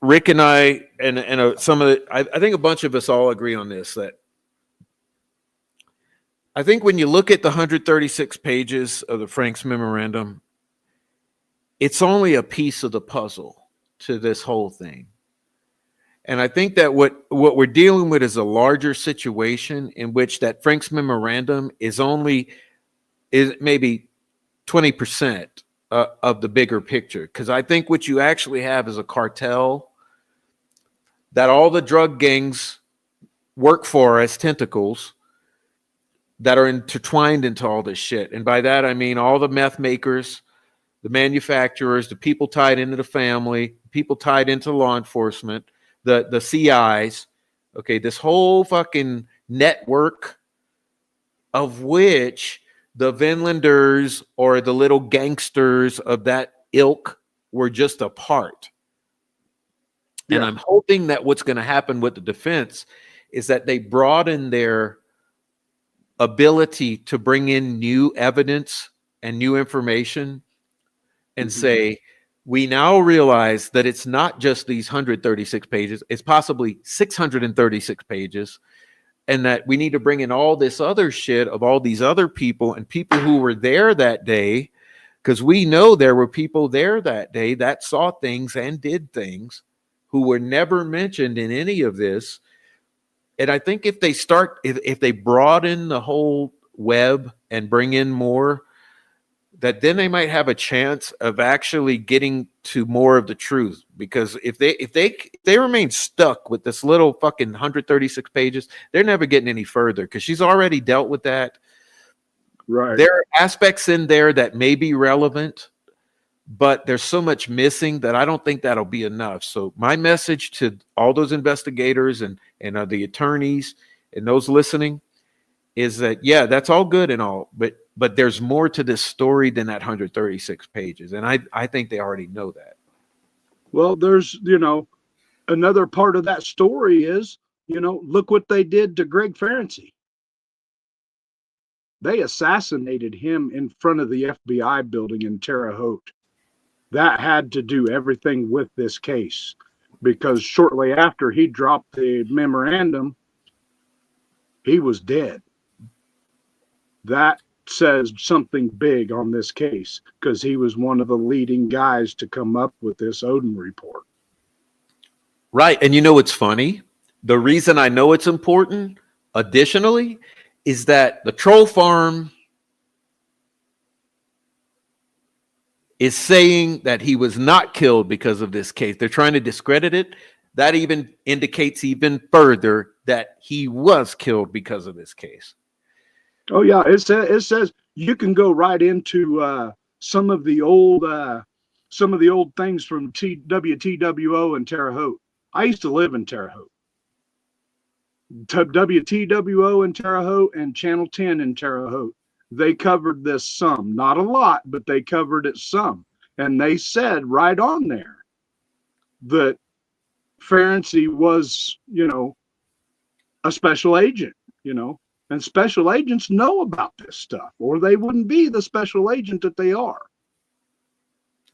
Rick and I and some of the, I think a bunch of us all agree on this, that I think when you look at the 136 pages of the Frank's memorandum, it's only a piece of the puzzle to this whole thing. And I think that what we're dealing with is a larger situation in which that Frank's memorandum is maybe 20% of the bigger picture. Because I think what you actually have is a cartel that all the drug gangs work for as tentacles that are intertwined into all this shit. And by that, I mean all the meth makers, the manufacturers, the people tied into the family, people tied into law enforcement, the CIs, okay, this whole fucking network of which the Vinlanders or the little gangsters of that ilk were just a part. Yeah. And I'm hoping that what's going to happen with the defense is that they broaden their ability to bring in new evidence and new information and say, we now realize that it's not just these 136 pages, it's possibly 636 pages, and that we need to bring in all this other shit of all these other people and people who were there that day, because we know there were people there that day that saw things and did things who were never mentioned in any of this. And I think if they broaden the whole web and bring in more, that then they might have a chance of actually getting to more of the truth. Because if they remain stuck with this little fucking 136 pages, they're never getting any further, because she's already dealt with that. Right. There are aspects in there that may be relevant, but there's so much missing that I don't think that'll be enough. So my message to all those investigators and the attorneys and those listening is that, yeah, that's all good and all, but there's more to this story than that 136 pages. And I think they already know that. Well, there's, another part of that story is, look what they did to Greg Ferenczi. They assassinated him in front of the FBI building in Terre Haute. That had to do everything with this case, because shortly after he dropped the memorandum, he was dead. That says something big on this case, because he was one of the leading guys to come up with this Odin report. Right. And you know what's funny? the reason I know it's important, additionally, is that the troll farm is saying that he was not killed because of this case. They're trying to discredit it. That even indicates even further that he was killed because of this case. Oh yeah, it says you can go right into some of the old things from WTWO and Terre Haute. I used to live in Terre Haute. WTWO in Terre Haute and Channel 10 in Terre Haute. They covered this some, not a lot, but they covered it some. And they said right on there that Ferenczi was, a special agent, and special agents know about this stuff, or they wouldn't be the special agent that they are.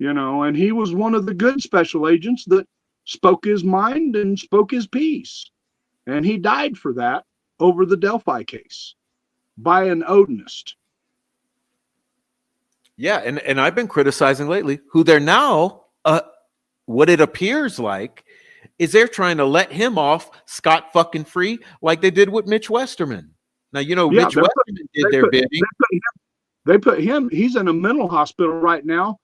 And he was one of the good special agents that spoke his mind and spoke his piece. And he died for that over the Delphi case by an Odinist. Yeah, and I've been criticizing lately who they're now, what it appears like is they're trying to let him off scot fucking free like they did with Mitch Westerman. Now, Mitch Westerman did their bidding. They put him, he's in a mental hospital right now,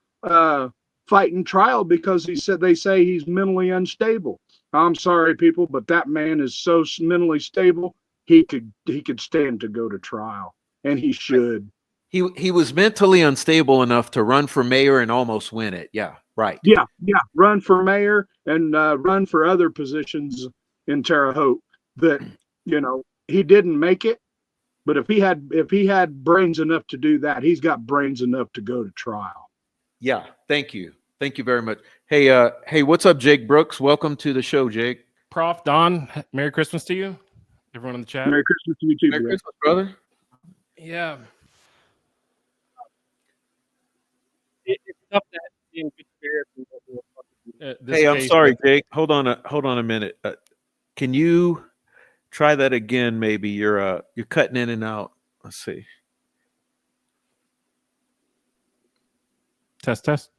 fighting trial because they say he's mentally unstable. I'm sorry, people, but that man is so mentally stable, he could stand to go to trial, and he should. He was mentally unstable enough to run for mayor and almost win it. Yeah, right. Yeah, run for mayor and run for other positions in Terre Haute that, he didn't make it. But if he had brains enough to do that, he's got brains enough to go to trial. Yeah, thank you. Thank you very much. Hey, what's up, Jake Brooks? Welcome to the show, Jake. Prof, Don, Merry Christmas to you. Everyone in the chat. Merry Christmas to you too, Merry Christmas, brother. Yeah. It's tough to be in good spirits. Hey, I'm sorry, Jake. Hold on a minute. Can you try that again? Maybe you're cutting in and out. Let's see. Test.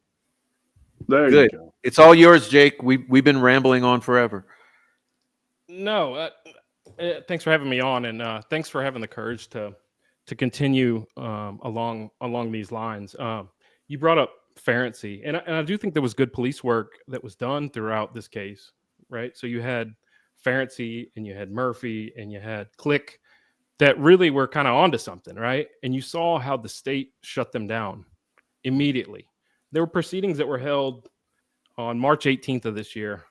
There Good. you go. It's all yours, Jake. We've been rambling on forever. No, thanks for having me on, and thanks for having the courage to continue along these lines. You brought up Ferenczi, and I do think there was good police work that was done throughout this case, right? So you had Ferenczi, and you had Murphy, and you had Click that really were kind of onto something, right? And you saw how the state shut them down immediately. There were proceedings that were held on March 18th of this year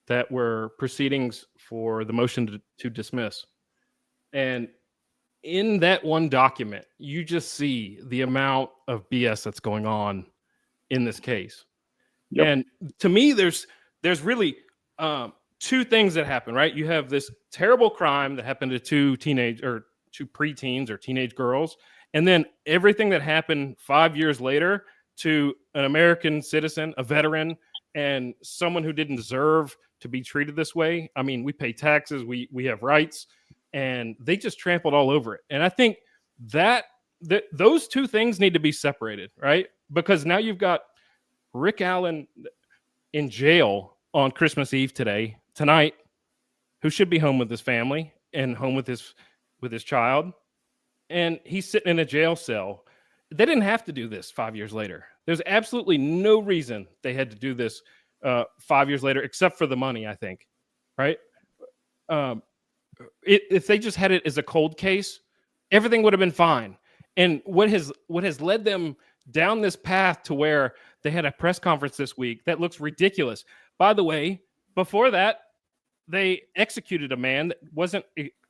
that were proceedings for the motion to dismiss. And in that one document, you just see the amount of BS that's going on in this case. Yep. And to me, there's really two things that happen, right? You have this terrible crime that happened to two preteens or teenage girls. And then everything that happened 5 years later to an American citizen, a veteran, and someone who didn't deserve to be treated this way. I mean, we pay taxes, we have rights, and they just trampled all over it. And I think that those two things need to be separated, right? Because now you've got Rick Allen in jail on Christmas Eve tonight, who should be home with his family and home with his child. And he's sitting in a jail cell. They didn't have to do this 5 years later. There's absolutely no reason they had to do this 5 years later, except for the money, I think, right? If they just had it as a cold case, everything would have been fine. And what has led them down this path to where they had a press conference this week that looks ridiculous. By the way, before that, they executed a man that wasn't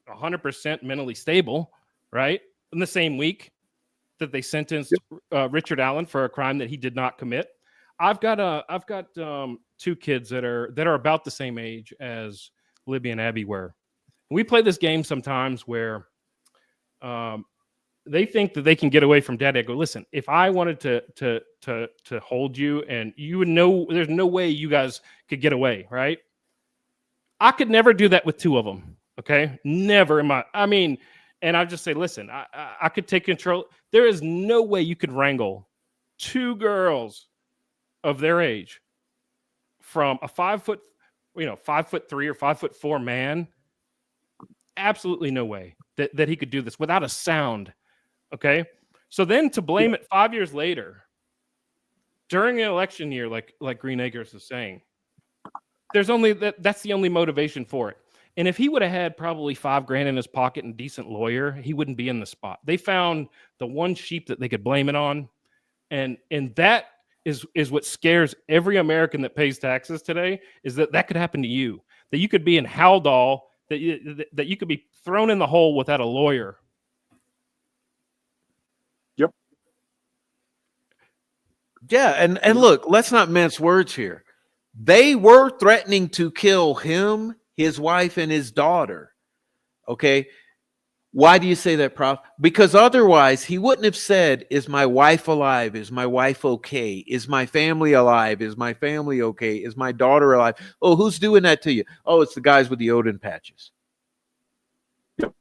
100% mentally stable, right? In the same week that they sentenced Richard Allen for a crime that he did not commit. I've got two kids that are about the same age as Libby and Abby were. We play this game sometimes where they think that they can get away from daddy. I go, listen, if I wanted to hold you and you would know there's no way you guys could get away, right? I could never do that with two of them. Okay. Never in and I'll just say, listen, I could take control. There is no way you could wrangle two girls of their age from a 5 foot 5'3" or 5'4" man, absolutely no way that he could do this without a sound. Okay. So then to blame it 5 years later during an election year, like Green Acres is saying, that's the only motivation for it. And if he would have had probably $5,000 in his pocket and a decent lawyer, he wouldn't be in the spot. They found the one sheep that they could blame it on. And that is what scares every American that pays taxes today, is that could happen to you, that you could be in Haldol, that you could be thrown in the hole without a lawyer. Yep. Yeah, and look, let's not mince words here. They were threatening to kill him, his wife, and his daughter. Okay. Why do you say that, Prof? Because otherwise he wouldn't have said, is my wife alive? Is my wife okay? Is my family alive? Is my family okay? Is my daughter alive? Oh, who's doing that to you? Oh, it's the guys with the Odin patches. That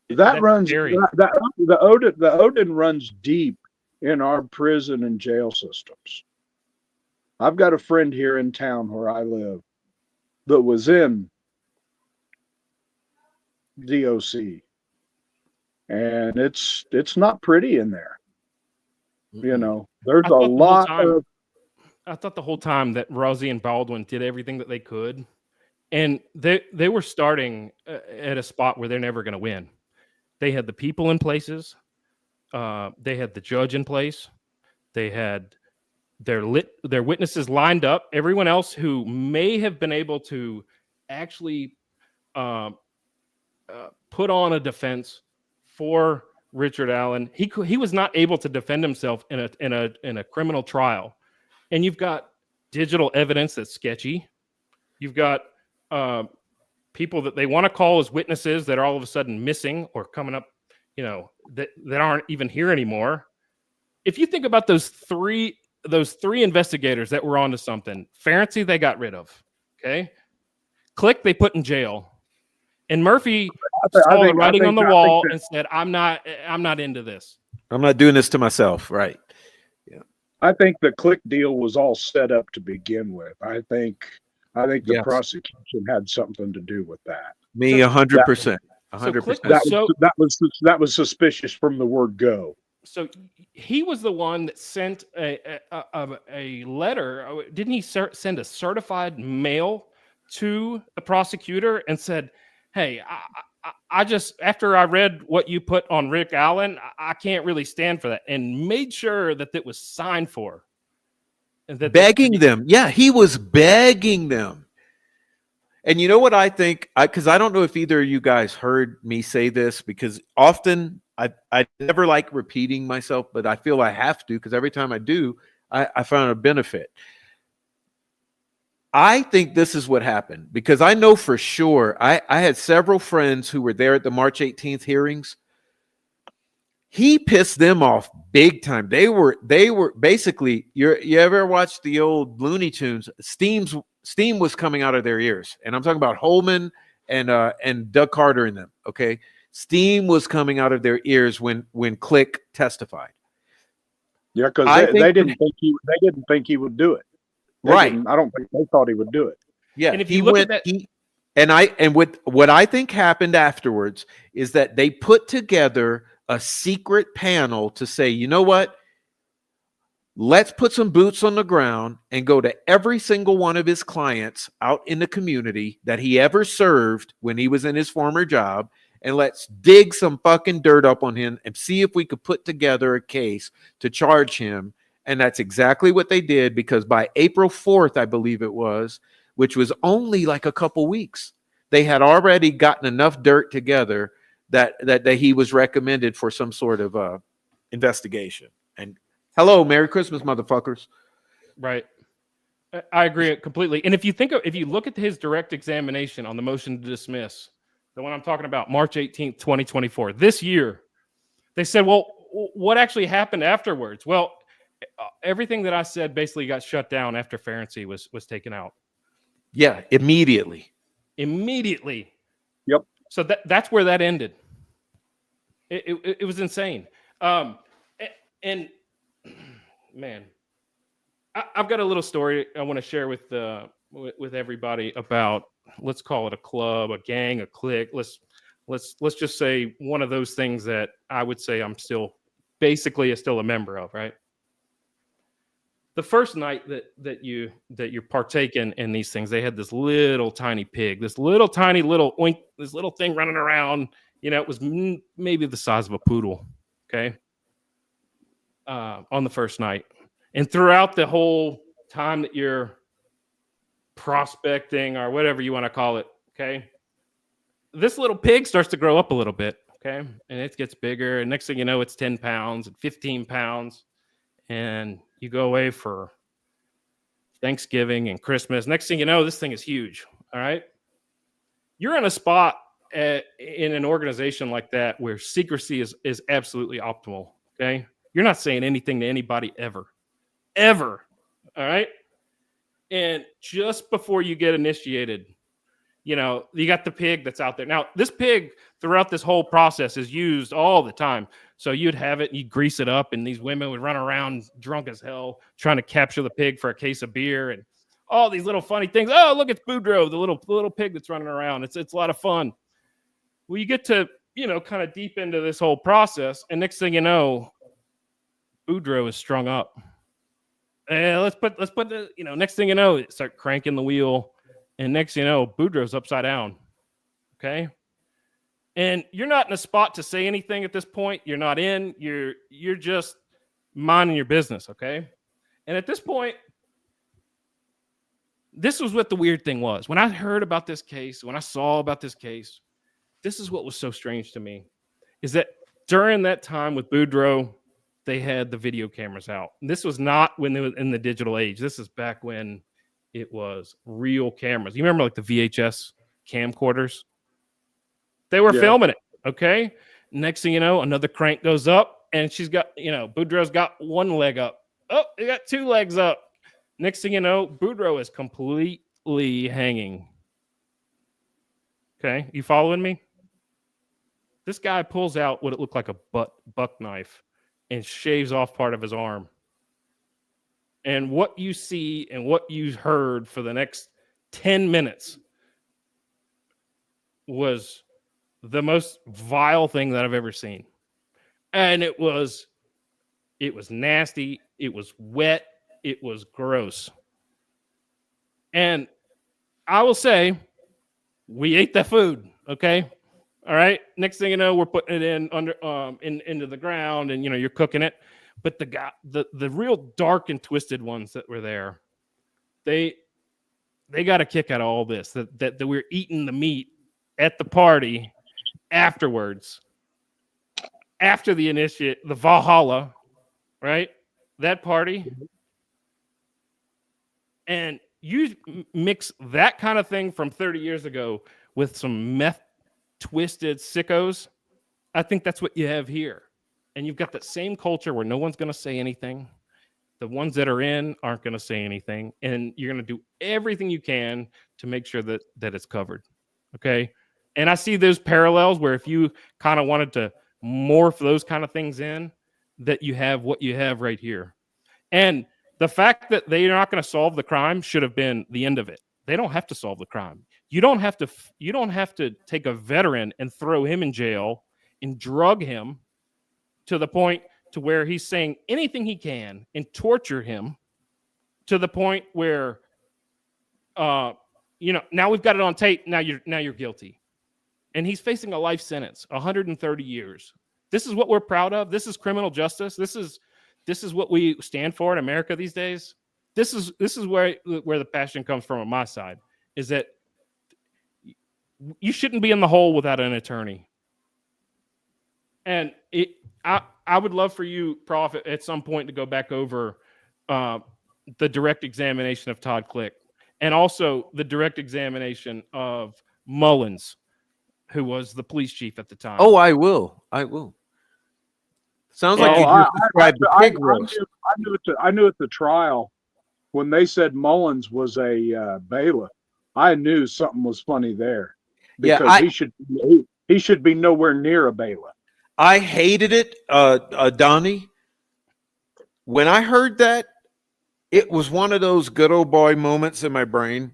That's runs scary. the Odin runs deep in our prison and jail systems. I've got a friend here in town where I live that was in DOC, and it's not pretty in there. You know, there's a lot of. I thought the whole time that Rosie and Baldwin did everything that they could, and they were starting at a spot where they're never going to win. They had the people in places. They had the judge in place. They had their witnesses lined up. Everyone else who may have been able to actually put on a defense for Richard Allen, he was not able to defend himself in a criminal trial. And you've got digital evidence that's sketchy. You've got people that they want to call as witnesses that are all of a sudden missing or coming up, that aren't even here anymore. If you think about those three investigators that were onto something, Ferenczi they got rid of. Okay, Click they put in jail, and Murphy saw the writing on the wall and said, "I'm not into this. I'm not doing this to myself." Right. Yeah. I think the Click deal was all set up to begin with. I think the Yes. prosecution had something to do with that. Me 100%. 100%. That was suspicious from the word go. So he was the one that sent a letter. Didn't he send a certified mail to the prosecutor and said, "Hey, I just, after I read what you put on Rick Allen, I can't really stand for that," and made sure that it was signed for. And Begging them. Yeah, he was begging them. And you know what I think? Because I don't know if either of you guys heard me say this, because often I never like repeating myself, but I feel I have to, because every time I do, I found a benefit. I think this is what happened, because I know for sure, I had several friends who were there at the March 18th hearings. He pissed them off big time. They were basically, you ever watched the old Looney Tunes? Steam was coming out of their ears. And I'm talking about Holman and Doug Carter and them. Okay. Steam was coming out of their ears when Click testified. Yeah, because they didn't think he would do it. I don't think they thought he would do it. Yeah, and if you look at that, and with what I think happened afterwards is that they put together a secret panel to say, you know what? Let's put some boots on the ground and go to every single one of his clients out in the community that he ever served when he was in his former job, and let's dig some fucking dirt up on him and see if we could put together a case to charge him. And that's exactly what they did, because by April 4th, I believe it was, which was only like a couple weeks, they had already gotten enough dirt together that he was recommended for some sort of investigation. And hello, Merry Christmas, motherfuckers. Right. I agree completely. And if you look at his direct examination on the motion to dismiss, the one I'm talking about, March 18th, 2024, this year, they said, well, what actually happened afterwards? Well, everything that I said basically got shut down after Ferenczi was taken out. Yeah, immediately. Yep. So that's where that ended. It was insane. And man, I've got a little story I want to share with with everybody about, let's call it a club, a gang, a clique. Let's just say one of those things that I would say I'm still a member of, right? The first night that you're partaking in these things, they had this little tiny pig, this little tiny little oink, this little thing running around. It was maybe the size of a poodle. Okay, on the first night, and throughout the whole time that you're prospecting or whatever you want to call it, okay, this little pig starts to grow up a little bit. Okay, and it gets bigger, and next thing you know, it's 10 pounds and 15 pounds. And you go away for Thanksgiving and Christmas. Next thing you know, this thing is huge. All right. You're in a spot in an organization like that where secrecy is absolutely optimal. Okay. You're not saying anything to anybody ever. All right. And just before you get initiated, you got the pig that's out there. Now, this pig throughout this whole process is used all the time. So you'd have it, and you'd grease it up, and these women would run around drunk as hell trying to capture the pig for a case of beer and all these little funny things. Oh, look, it's Boudreaux, the little pig that's running around. It's a lot of fun. Well, you get to, kind of deep into this whole process, and next thing you know, Boudreaux is strung up. And let's put the, next thing you know, start cranking the wheel. And next thing you know, Boudreaux's upside down. Okay. And you're not in a spot to say anything at this point. You're not in. You're just minding your business. Okay. And at this point, this was what the weird thing was. When I heard about this case, when I saw about this case, this is what was so strange to me, is that during that time with Boudreaux, they had the video cameras out. And this was not when they were in the digital age. This is back when it was real cameras. You remember like the VHS camcorders? They were filming it. Okay. Next thing you know, another crank goes up, and she's got, Boudreaux's got one leg up. Oh, he got two legs up. Next thing you know, Boudreaux is completely hanging. Okay. You following me? This guy pulls out what it looked like a buck knife and shaves off part of his arm. And what you see and what you heard for the next 10 minutes was the most vile thing that I've ever seen. And it was nasty. It was wet. It was gross. And I will say, we ate that food. Okay. All right. Next thing you know, we're putting it into the ground, and you're cooking it. But the real dark and twisted ones that were there, they got a kick out of all this. That we're eating the meat at the party afterwards, after the Valhalla, right? That party, and you mix that kind of thing from 30 years ago with some meth twisted sickos. I think that's what you have here. And you've got that same culture where no one's going to say anything. The ones that are in aren't going to say anything. And you're going to do everything you can to make sure that it's covered. Okay. And I see those parallels where if you kind of wanted to morph those kind of things in, that you have what you have right here. And the fact that they're not going to solve the crime should have been the end of it. They don't have to solve the crime. You don't have to take a veteran and throw him in jail and drug him to the point to where he's saying anything he can and torture him to the point where, now we've got it on tape. Now you're guilty. And he's facing a life sentence, 130 years. This is what we're proud of. This is criminal justice. This is what we stand for in America these days. This is where the passion comes from on my side, is that you shouldn't be in the hole without an attorney. And I would love for you, Prof, at some point to go back over the direct examination of Todd Click, and also the direct examination of Mullins, who was the police chief at the time. Oh, I will. Sounds like you just described the pig roast. I knew at the trial when they said Mullins was a bailiff, I knew something was funny there, because he should be nowhere near a bailiff. I hated it, Donnie. When I heard that, it was one of those good old boy moments in my brain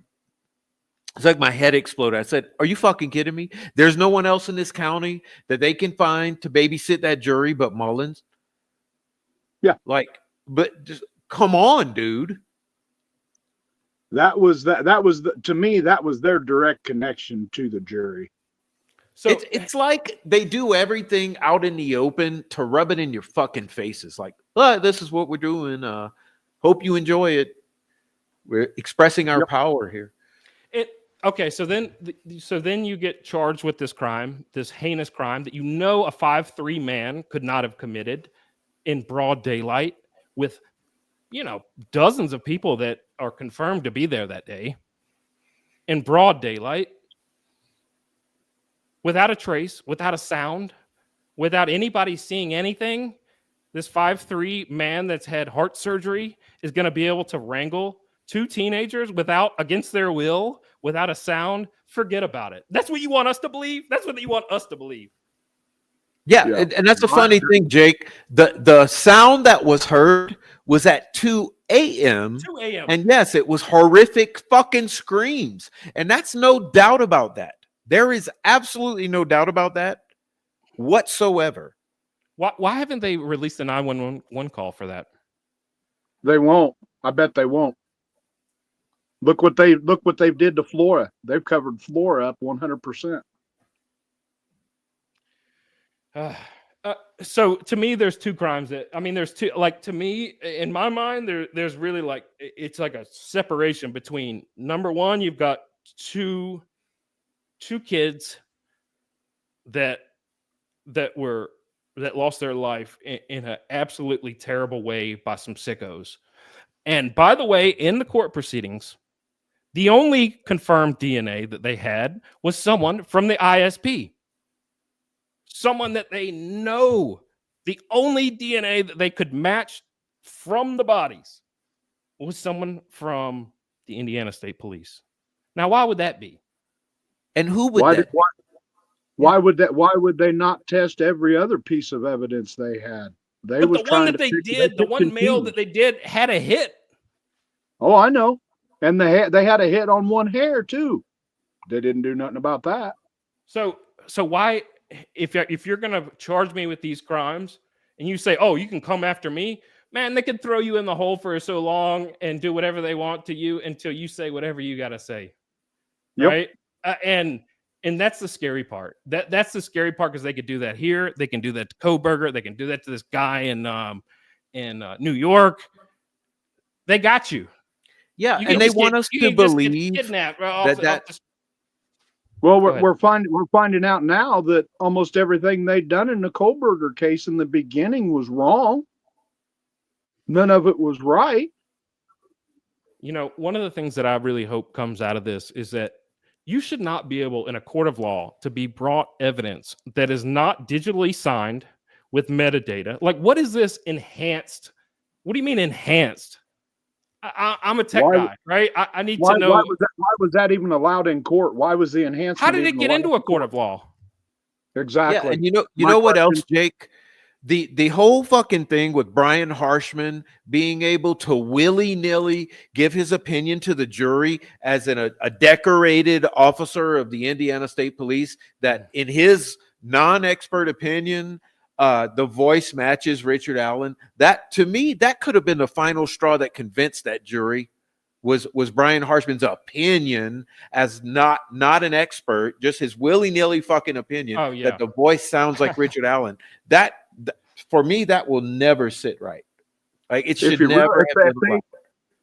It's like my head exploded. I said, "Are you fucking kidding me? There's no one else in this county that they can find to babysit that jury but Mullins." Yeah. Like, but just come on, dude. That was to me, that was their direct connection to the jury. So It's like they do everything out in the open to rub it in your fucking faces. Like, this is what we're doing. Hope you enjoy it. We're expressing our power here. okay, so then you get charged with this crime, this heinous crime that a 5'3" man could not have committed in broad daylight with dozens of people that are confirmed to be there that day in broad daylight, without a trace, without a sound, without anybody seeing anything. This 5'3" man that's had heart surgery is going to be able to wrangle 2 teenagers against their will, without a sound. Forget about it. That's what you want us to believe? That's what you want us to believe. Yeah. And that's a funny thing, Jake. The sound that was heard was at 2 a.m. 2 a.m. And yes, it was horrific fucking screams. And that's no doubt about that. There is absolutely no doubt about that whatsoever. Why haven't they released a 911 call for that? They won't. I bet they won't. Look what they did to Flora. They've covered Flora up 100%. So to me, there's 2 crimes there's 2, like, to me, in my mind, there's really, like, it's like a separation between, number one, you've got two kids that lost their life in an absolutely terrible way by some sickos. And by the way, in the court proceedings, the only confirmed DNA that they had was someone from the ISP. Someone that they know. The only DNA that they could match from the bodies was someone from the Indiana State Police. Now, why would that be? And who would why would they not test every other piece of evidence they had? The one mail that they did had a hit. Oh, I know. And they had a hit on one hair too. They didn't do nothing about that. So why, if you're going to charge me with these crimes and you say, "Oh, you can come after me," man, they could throw you in the hole for so long and do whatever they want to you until you say whatever you got to say. Yep. Right? And that's the scary part. That's the scary part, because they could do that here. They can do that to Koberger. They can do that to this guy in New York. They got you. Yeah, and they want us to believe that. Well, we're finding out now that almost everything they'd done in the Koberger case in the beginning was wrong. None of it was right. One of the things that I really hope comes out of this is that you should not be able, in a court of law, to be brought evidence that is not digitally signed with metadata. Like, what is this enhanced? What do you mean enhanced? I'm a tech guy, right? I need to know. Why was that even allowed in court? Why was the enhancement? How did it get into a court of law? Exactly. Yeah, and you know what else, Jake? The whole fucking thing with Brian Harshman being able to willy-nilly give his opinion to the jury as a decorated officer of the Indiana State Police, that in his non-expert opinion, the voice matches Richard Allen. That, to me, that could have been the final straw that convinced that jury was Brian Harshman's opinion, as not an expert, just his willy-nilly fucking opinion. Oh, yeah. That the voice sounds like Richard Allen. That, for me, that will never sit right. Like, it should never have been right.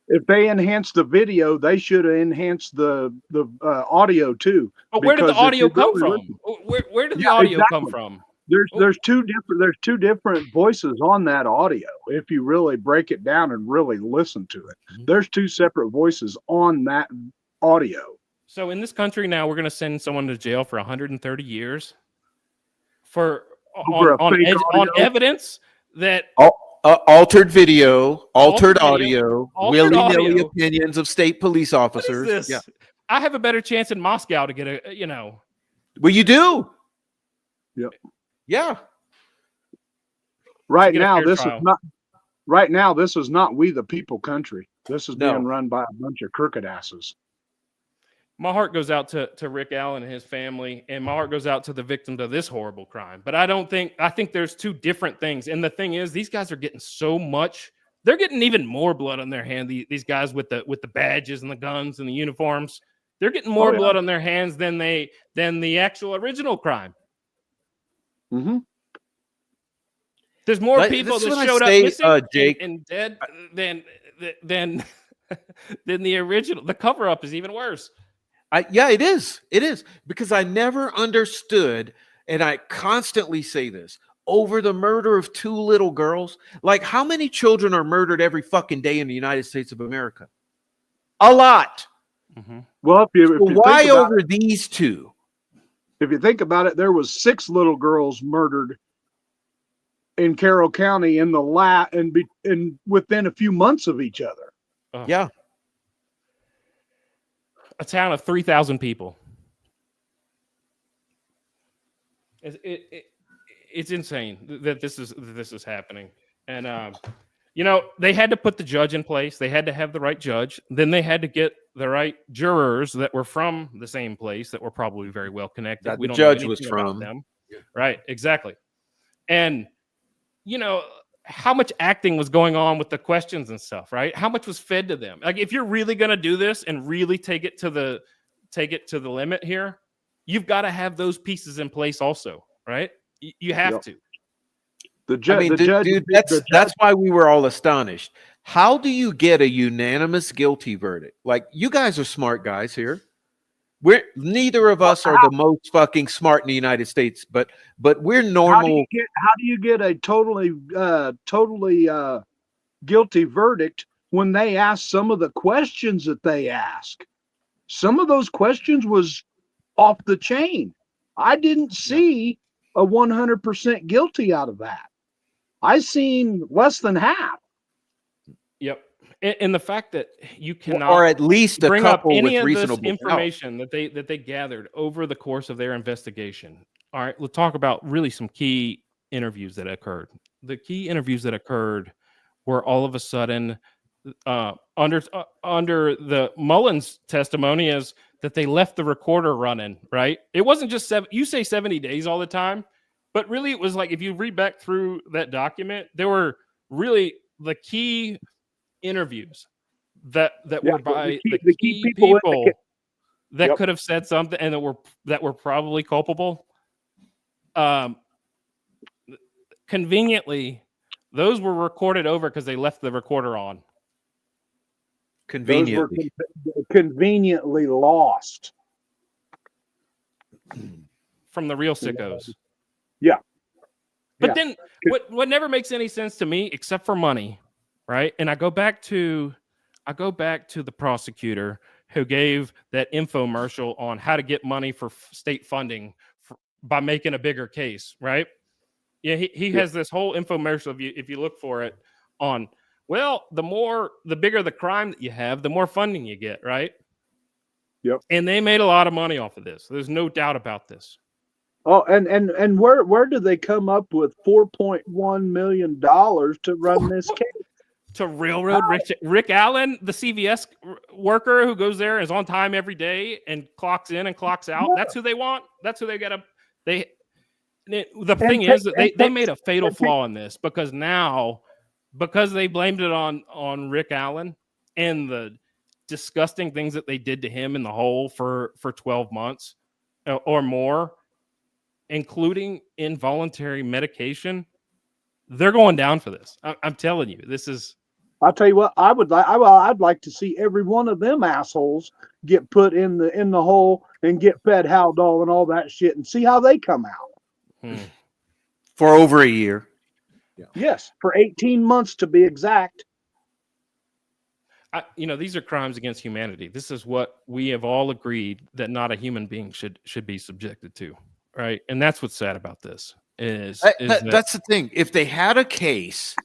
If they enhance the video, they should have enhanced the audio too. But where did the audio come from? Where did the audio come from? There's two different voices on that audio. If you really break it down and really listen to it, there's 2 separate voices on that audio. So in this country now, we're going to send someone to jail for 130 years on evidence that altered video, altered audio, willy-nilly opinions of state police officers. What is this? Yeah. I have a better chance in Moscow to get Well, you do. Yep. Yeah. Right now, this is not we the people country. This is being run by a bunch of crooked asses. my heart goes out to Rick Allen and his family, and my heart goes out to the victims of this horrible crime. But I think there's two different things. And the thing is, these guys are getting so much. They're getting even more blood on their hand. These guys with the badges and the guns and the uniforms, they're getting more blood on their hands than the actual original crime. Mm-hmm. There's more people that showed up missing Jake, and dead than the original. The cover up is even worse. Yeah, it is. It is, because I never understood, and I constantly say this, over the murder of 2 little girls. Like, how many children are murdered every fucking day in the United States of America? A lot. Mm-hmm. Well, why over these 2? If you think about it, there was 6 little girls murdered in Carroll County in and within a few months of each other. Yeah. A town of 3,000 people. It's insane that this is happening. And they had to put the judge in place. They had to have the right judge. Then they had to get the right jurors that were from the same place, that were probably very well connected. That we the don't judge know was anything about from. them. Right, exactly. And how much acting was going on with the questions and stuff, right? How much was fed to them? Like, if you're really going to do this and really take it to the limit here, you've got to have those pieces in place also, right? You have to. The judge, that's why we were all astonished. How do you get a unanimous guilty verdict? Like, you guys are smart guys here. Neither of us are the most fucking smart in the United States, but we're normal. How do you get a totally guilty verdict when they ask some of the questions that they ask? Some of those questions was off the chain. I didn't see a 100% guilty out of that. I seen less than half. Yep. And the fact that you cannot, or at least a bring up couple any with of reasonable this information that they gathered over the course of their investigation. All right, we'll talk about really some key interviews that occurred. The key interviews that occurred were all of a sudden under the Mullins testimony is that they left the recorder running. Right? It wasn't just you say 70 days all the time, but really it was like, if you read back through that document, there were really the key interviews that were by the key people that could have said something and that were probably culpable. Conveniently, those were recorded over because they left the recorder on. Conveniently. Those were conveniently lost from the real sickos. Yeah. But then what never makes any sense to me, except for money, right? And I go back to the prosecutor who gave that infomercial on how to get money for state funding by making a bigger case, right? Yeah, he has this whole infomercial, if you look for it, on, well, the bigger the crime that you have, the more funding you get, right? Yep. And they made a lot of money off of this. There's no doubt about this. Oh, and where did they come up with $4.1 million to run this case? To railroad Rick Allen, the CVS worker who goes there, is on time every day and clocks in and clocks out. Yeah. That's who they want. That's who they got to. The thing is that they made a fatal flaw in this, because they blamed it on Rick Allen and the disgusting things that they did to him in the hole for 12 months or more, including involuntary medication. They're going down for this. I'm telling you, this is. I'll tell you what, I'd like to see every one of them assholes get put in the hole and get fed Haldol and all that shit and see how they come out. For over a year. Yeah. Yes, for 18 months to be exact. These are crimes against humanity. This is what we have all agreed that not a human being should be subjected to, right? And that's what's sad about this. That's the thing. If they had a case,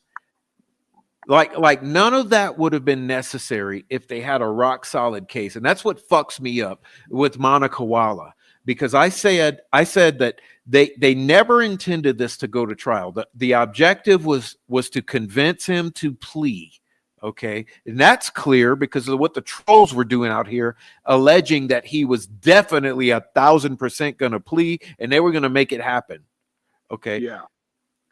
like none of that would have been necessary if they had a rock solid case. And that's what fucks me up with Monica Walla, because I said that they never intended this to go to trial. The objective was to convince him to plea. Okay. And that's clear because of what the trolls were doing out here, alleging that he was definitely 1,000% going to plea and they were going to make it happen. Okay. Yeah.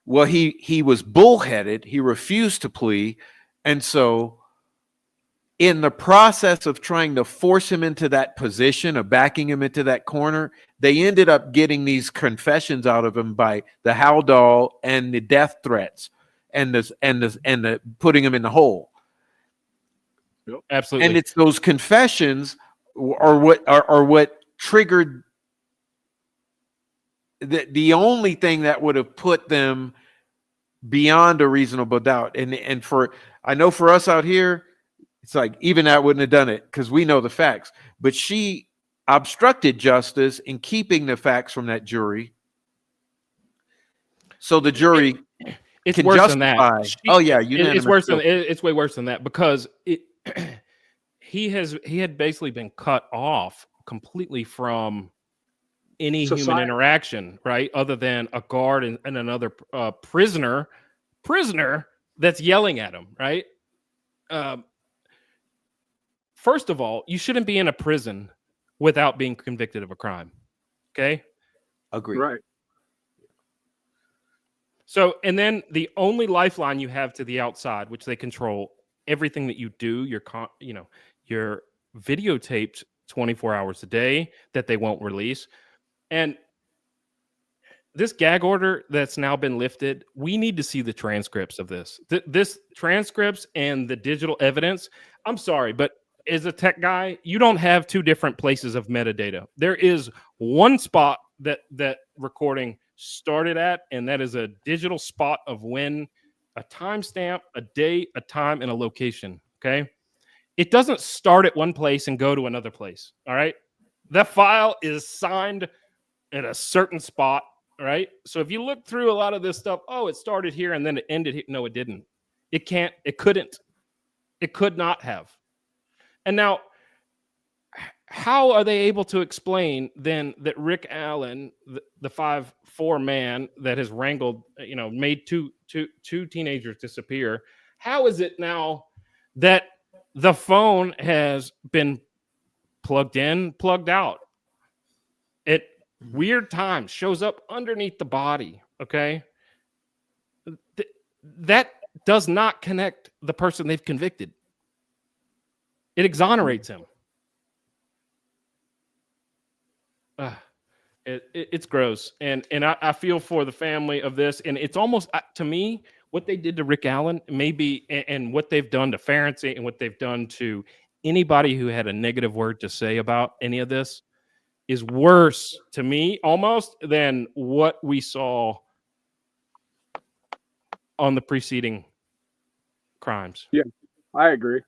Well, he was bullheaded. He refused to plea. And so in the process of trying to force him into that position, of backing him into that corner, they ended up getting these confessions out of him by the Haldol and the death threats and the putting him in the hole. Absolutely. And it's those confessions are what triggered the only thing that would have put them beyond a reasonable doubt. And for, I know for us out here, it's like even that wouldn't have done it because we know the facts. But she obstructed justice in keeping the facts from that jury. So the jury it's can worse justify. than that. Oh yeah, It's worse than it's way worse than that because he had basically been cut off completely from any human Society. interaction, right? Other than a guard and another prisoner that's yelling at him, right? First of all, you shouldn't be in a prison without being convicted of a crime. Okay? Agree. Right. So, and then the only lifeline you have to the outside, which they control everything that you do, you're videotaped 24 hours a day that they won't release. And this gag order that's now been lifted, we need to see the transcripts of this. This transcripts and the digital evidence. I'm sorry, but as a tech guy, you don't have two different places of metadata. There is one spot that recording started at, and that is a digital spot of when, a timestamp, a date, a time, and a location. Okay. It doesn't start at one place and go to another place. All right. That file is signed at a certain spot. All right. So if you look through a lot of this stuff, oh, it started here and then it ended here. No, it didn't. It couldn't. It could not have. And now, how are they able to explain then that Rick Allen, the 5'4" man that has wrangled, made two teenagers disappear, how is it now that the phone has been plugged in, plugged out at weird times, shows up underneath the body? Okay. That does not connect the person they've convicted. It exonerates him. It's gross, and I feel for the family of this, and it's almost, to me, what they did to Rick Allen, maybe, and what they've done to Ferenczi, and what they've done to anybody who had a negative word to say about any of this, is worse to me almost than what we saw on the preceding crimes. Yeah, I agree.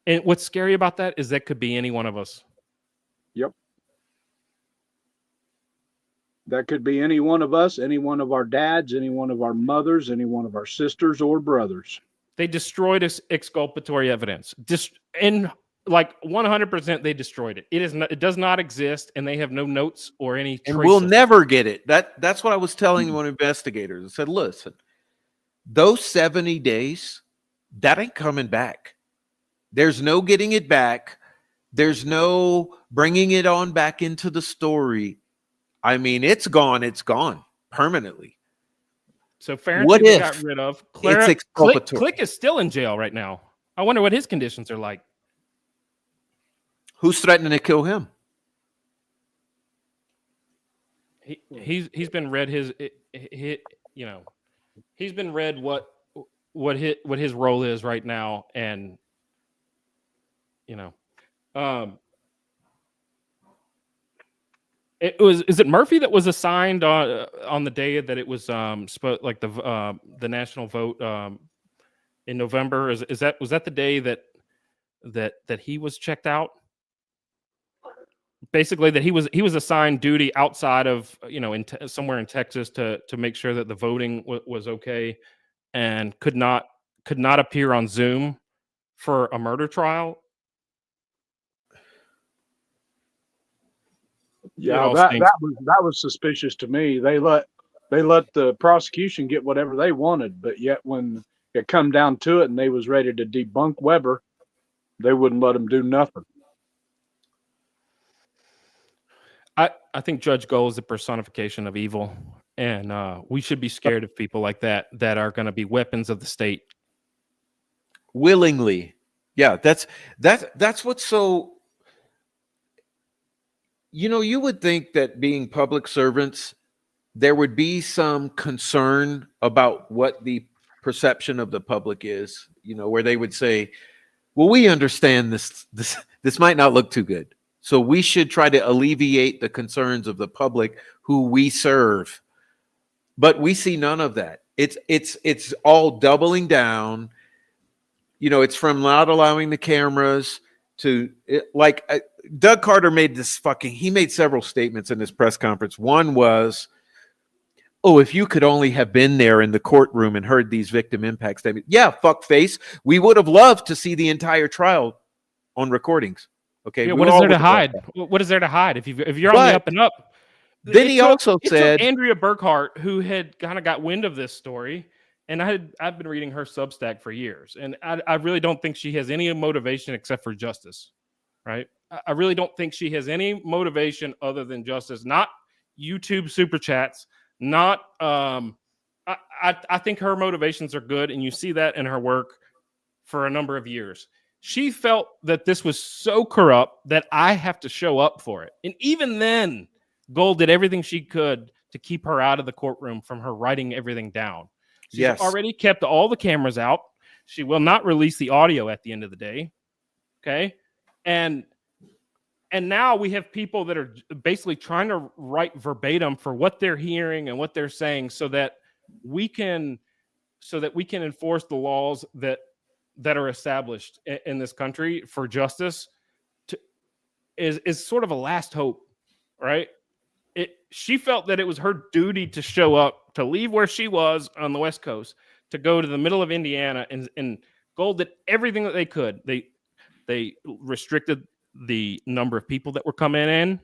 And what's scary about that is that could be any one of us. Yep. That could be any one of us, any one of our dads, any one of our mothers, any one of our sisters or brothers. They destroyed exculpatory evidence. In like 100%, they destroyed it. It does not exist, and they have no notes or any trace. And we'll never get it. That's what I was telling one investigator. I said, listen, those 70 days, that ain't coming back. There's no getting it back. There's no bringing it on back into the story. I mean, it's gone permanently. So Ferenczi got rid of. It's exculpatory. Click is still in jail right now. I wonder what his conditions are like. Who's threatening to kill him? He's been read he's been read what his role is right now, and is it Murphy that was assigned on the day that it was like the national vote in November? Was that the day that he was checked out? Basically, that he was assigned duty outside of somewhere in Texas to make sure that the voting was okay, and could not appear on Zoom for a murder trial. Yeah, that was suspicious to me. They let the prosecution get whatever they wanted, but yet when it come down to it and they was ready to debunk Weber, they wouldn't let him do nothing. I think Judge Gold is the personification of evil, and we should be scared of people like that are going to be weapons of the state. Willingly. Yeah, that's what's so, you would think that being public servants, there would be some concern about what the perception of the public is, where they would say, well, we understand this might not look too good, so we should try to alleviate the concerns of the public who we serve. But we see none of that. It's all doubling down. It's from not allowing the cameras to Doug Carter made he made several statements in this press conference. One was, oh, if you could only have been there in the courtroom and heard these victim impact statements. Yeah, fuckface. We would have loved to see the entire trial on recordings. Okay. Yeah, what is there to hide? What is there to hide if you're on the up and up? Then he also said, Andrea Burkhart, who had kind of got wind of this story, and I've been reading her Substack for years, and I really don't think she has any motivation except for justice, right? I really don't think she has any motivation other than justice, not YouTube super chats, not I think her motivations are good, and you see that in her work for a number of years. She felt that this was so corrupt that I have to show up for it. And even then, Gold did everything she could to keep her out of the courtroom from her writing everything down. She's already kept all the cameras out. She will not release the audio at the end of the day. Okay. And now we have people that are basically trying to write verbatim for what they're hearing and what they're saying so that we can enforce the laws that are established in this country for justice is sort of a last hope, right? She felt that it was her duty to show up, to leave where she was on the West Coast, to go to the middle of Indiana, and Gold did everything that they could. They restricted the number of people that were coming in.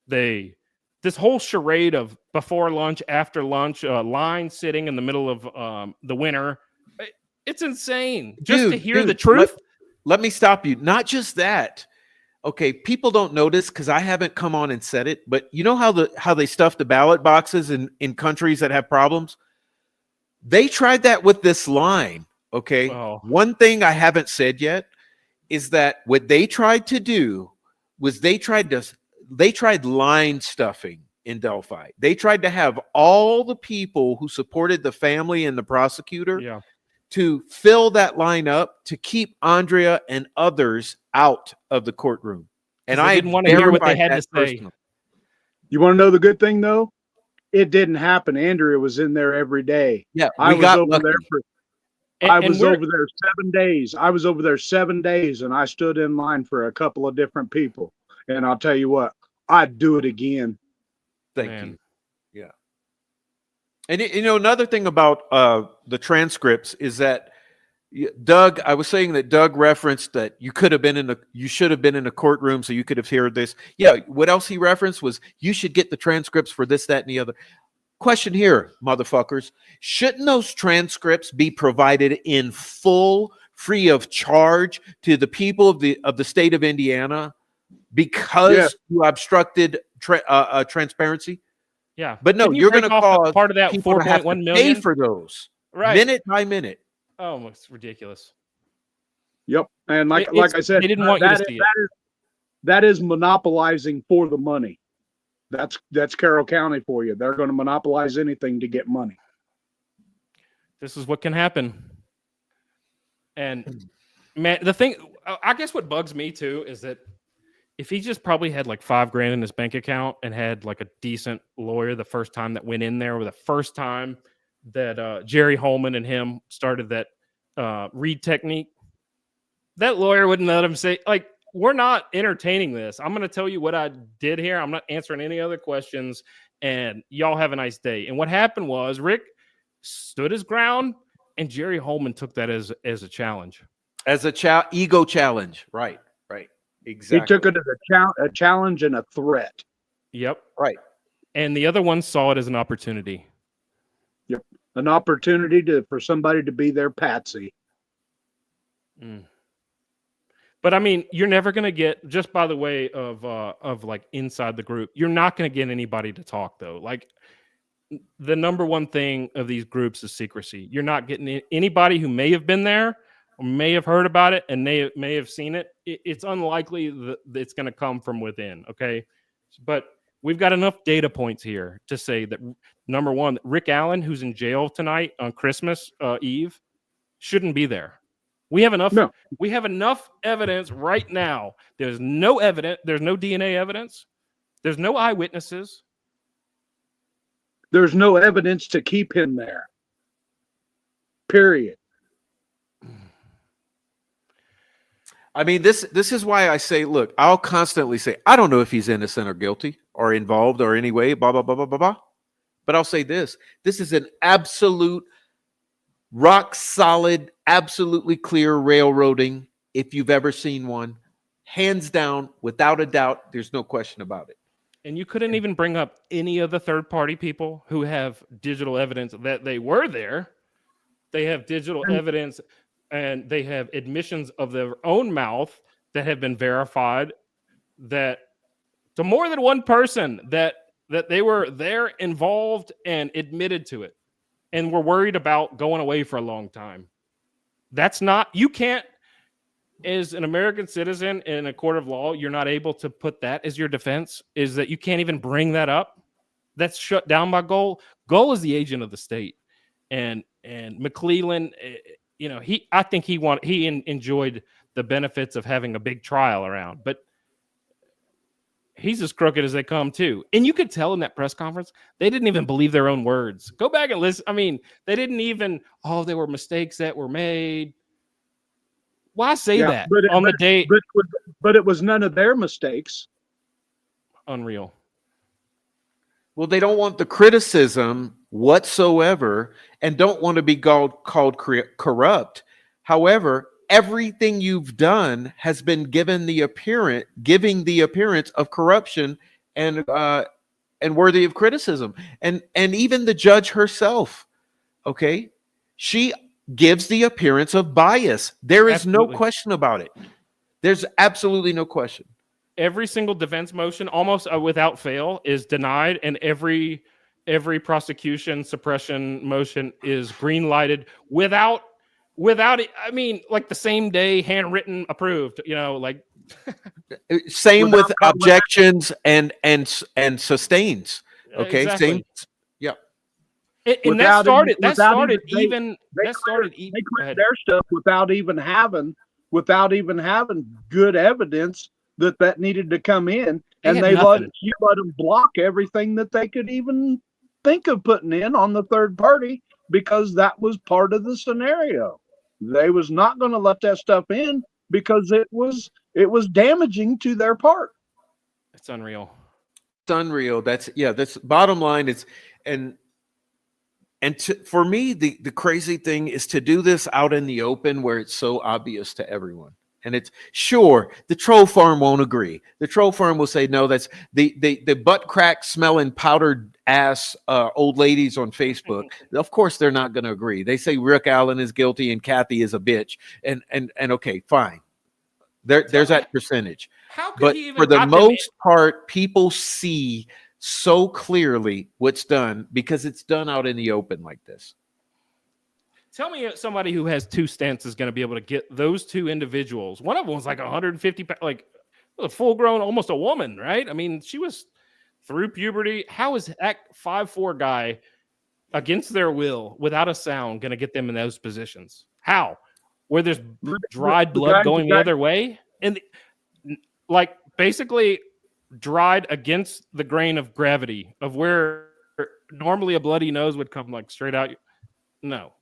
This whole charade of before lunch, after lunch, line sitting in the middle of the winter. It's insane. Just to hear the truth. Let me stop you. Not just that. Okay, people don't notice because I haven't come on and said it, but you know how they stuff the ballot boxes in countries that have problems? They tried that with this line. Okay. Oh. One thing I haven't said yet is that what they tried to do was they tried line stuffing in Delphi. They tried to have all the people who supported the family and the prosecutor to fill that line up to keep Andrea and others out of the courtroom. And I didn't want to hear what they had to say. Personally. You want to know the good thing, though? It didn't happen. Andrea was in there every day. Yeah, I was over lucky. there I was over there 7 days. I was over there 7 days, and I stood in line for a couple of different people. And I'll tell you what, I'd do it again. Thank you. Yeah. And another thing about the transcripts is that Doug, I was saying that Doug referenced that you should have been in a courtroom so you could have heard this. Yeah. What else he referenced was you should get the transcripts for this, that, and the other. Question here, motherfuckers. Shouldn't those transcripts be provided in full, free of charge to the people of the state of Indiana because you obstructed transparency? Yeah. But no, you're going to cause part of that people to have to 4.1 pay million for those minute by minute. Oh, it's ridiculous. Yep. And like I said, they didn't want you to see it. That is monopolizing for the money. That's Carroll County for you. They're going to monopolize anything to get money. This is what can happen. And man, the thing, I guess what bugs me too is that if he just probably had like $5,000 in his bank account and had like a decent lawyer the first time that went in there, or the first time that Jerry Holman and him started that read technique, that lawyer wouldn't let him say, like, we're not entertaining this. I'm going to tell you what I did here. I'm not answering any other questions, and y'all have a nice day. And what happened was Rick stood his ground, and Jerry Holman took that as a challenge. As a ego challenge. Right. Exactly. He took it as a challenge and a threat. Yep. Right. And the other one saw it as an opportunity. Yep. an opportunity for somebody to be their patsy. Mm. But I mean, you're never going to get, just by the way of like inside the group, you're not going to get anybody to talk though. Like the number one thing of these groups is secrecy. You're not getting anybody who may have been there or may have heard about it and may have seen it. It's unlikely that it's going to come from within. Okay. But we've got enough data points here to say that number one, Rick Allen, who's in jail tonight on Christmas Eve, shouldn't be there. We have enough. No. We have enough evidence right now. There's no evidence. There's no DNA evidence. There's no eyewitnesses. There's no evidence to keep him there. Period. I mean, this is why I say, look, I'll constantly say, I don't know if he's innocent or guilty or involved or any way, blah, blah, blah, blah, blah, blah. But I'll say this is an absolute rock solid, absolutely clear railroading. If you've ever seen one, hands down, without a doubt, there's no question about it. And you couldn't even bring up any of the third-party people who have digital evidence that they were there. They have digital evidence and they have admissions of their own mouth that have been verified that to more than one person that they were there involved and admitted to it and were worried about going away for a long time. That's not, you can't, as an American citizen in a court of law, you're not able to put that as your defense, is that you can't even bring that up. That's shut down by Goal. Goal is the agent of the state. And McClellan, you know, I think he enjoyed the benefits of having a big trial around, but he's as crooked as they come too. And you could tell in that press conference, they didn't even believe their own words. Go back and listen. I mean, they didn't even, there were mistakes that were made. Why say that on the day? But it was none of their mistakes. Unreal. Well, they don't want the criticism whatsoever and don't want to be called corrupt. However, everything you've done has been giving the appearance of corruption and worthy of criticism. And even the judge herself, okay, she gives the appearance of bias. There is no question about it. There's absolutely no question. Every single defense motion, almost without fail, is denied, and every prosecution suppression motion is green lighted without it. I mean, like the same day, handwritten, approved. You know, like same with objections and sustains. Okay, exactly. same. Yeah. And that started they quit their stuff without even having good evidence that needed to come in, and they let them block everything that they could even think of putting in on the third party because that was part of the scenario. They was not going to let that stuff in because it was damaging to their part. It's unreal. It's unreal. That's bottom line. It's for me, the crazy thing is to do this out in the open where it's so obvious to everyone. And it's sure the troll farm won't agree. The troll farm will say, no, that's the butt crack smelling powdered ass old ladies on Facebook. Of course, they're not going to agree. They say Rick Allen is guilty and Kathy is a bitch. And okay, fine. There's that percentage. But for the most part, people see so clearly what's done because it's done out in the open like this. Tell me somebody who has two stents is going to be able to get those two individuals. One of them was like 150, like a full-grown, almost a woman, right? I mean, she was through puberty. How is that 5'4" guy against their will, without a sound, going to get them in those positions? How? Where there's dried blood going the other way? And like basically dried against the grain of gravity of where normally a bloody nose would come like straight out. No.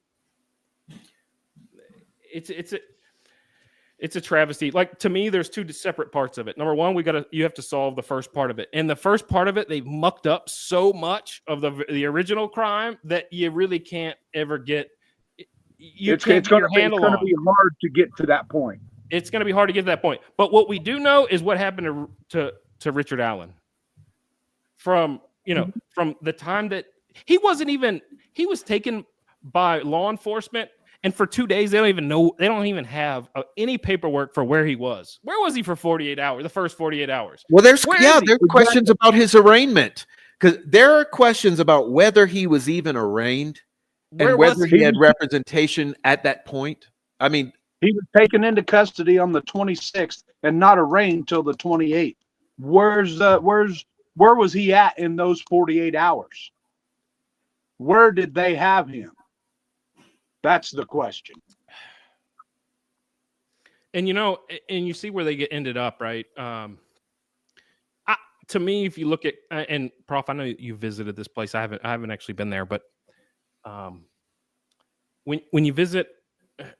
It's a travesty. Like, to me, there's two separate parts of it. Number one, you have to solve the first part of it. And the first part of it, they've mucked up so much of the original crime that you really can't ever get. It's going to be hard to get to that point. It's going to be hard to get to that point. But what we do know is what happened to Richard Allen. From the time that he was taken by law enforcement. And for 2 days, they don't even know. They don't even have any paperwork for where he was. Where was he for 48 hours? The first 48 hours. Well, there's Where is he? there's questions about his arraignment, because there are questions about whether he was even arraigned Where and was whether he? he had representation at that point. I mean, He was taken into custody on the 26th and not arraigned till the 28th. Where was he at in those 48 hours? Where did they have him? That's the question. And and you see where they ended up, right? To me, if you look at and Prof, I know you visited this place. I haven't actually been there, but when you visit,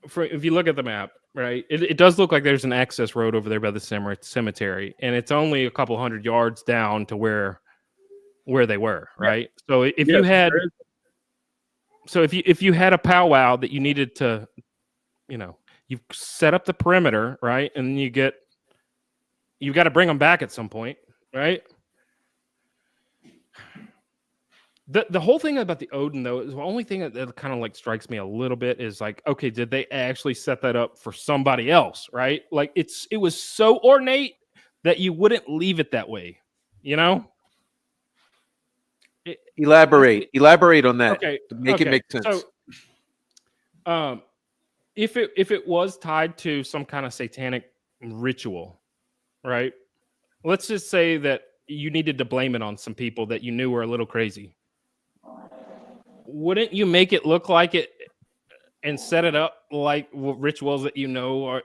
if you look at the map, right, it does look like there's an access road over there by the cemetery, and it's only a couple hundred yards down to where they were, right? So if you had, if you had a powwow that you needed to, you set up the perimeter, right, and you've got to bring them back at some point, right? The whole thing about the Odin, though, is the only thing that kind of like strikes me a little bit is like, okay, did they actually set that up for somebody else, right? Like it was so ornate that you wouldn't leave it that way, elaborate on that. Okay, to make it make sense. So, if it was tied to some kind of satanic ritual, right? Let's just say that you needed to blame it on some people that you knew were a little crazy. Wouldn't you make it look like it and set it up like rituals that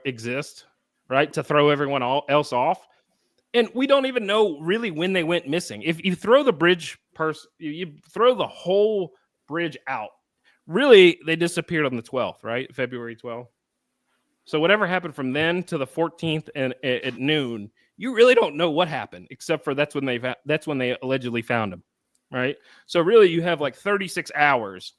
exist, right? To throw everyone else off. And we don't even know really when they went missing. If you throw the bridge you throw the whole bridge out, really they disappeared on the 12th, right? February 12th. So whatever happened from then to the 14th and at noon, you really don't know what happened, except for that's when they allegedly found him, right? So really you have like 36 hours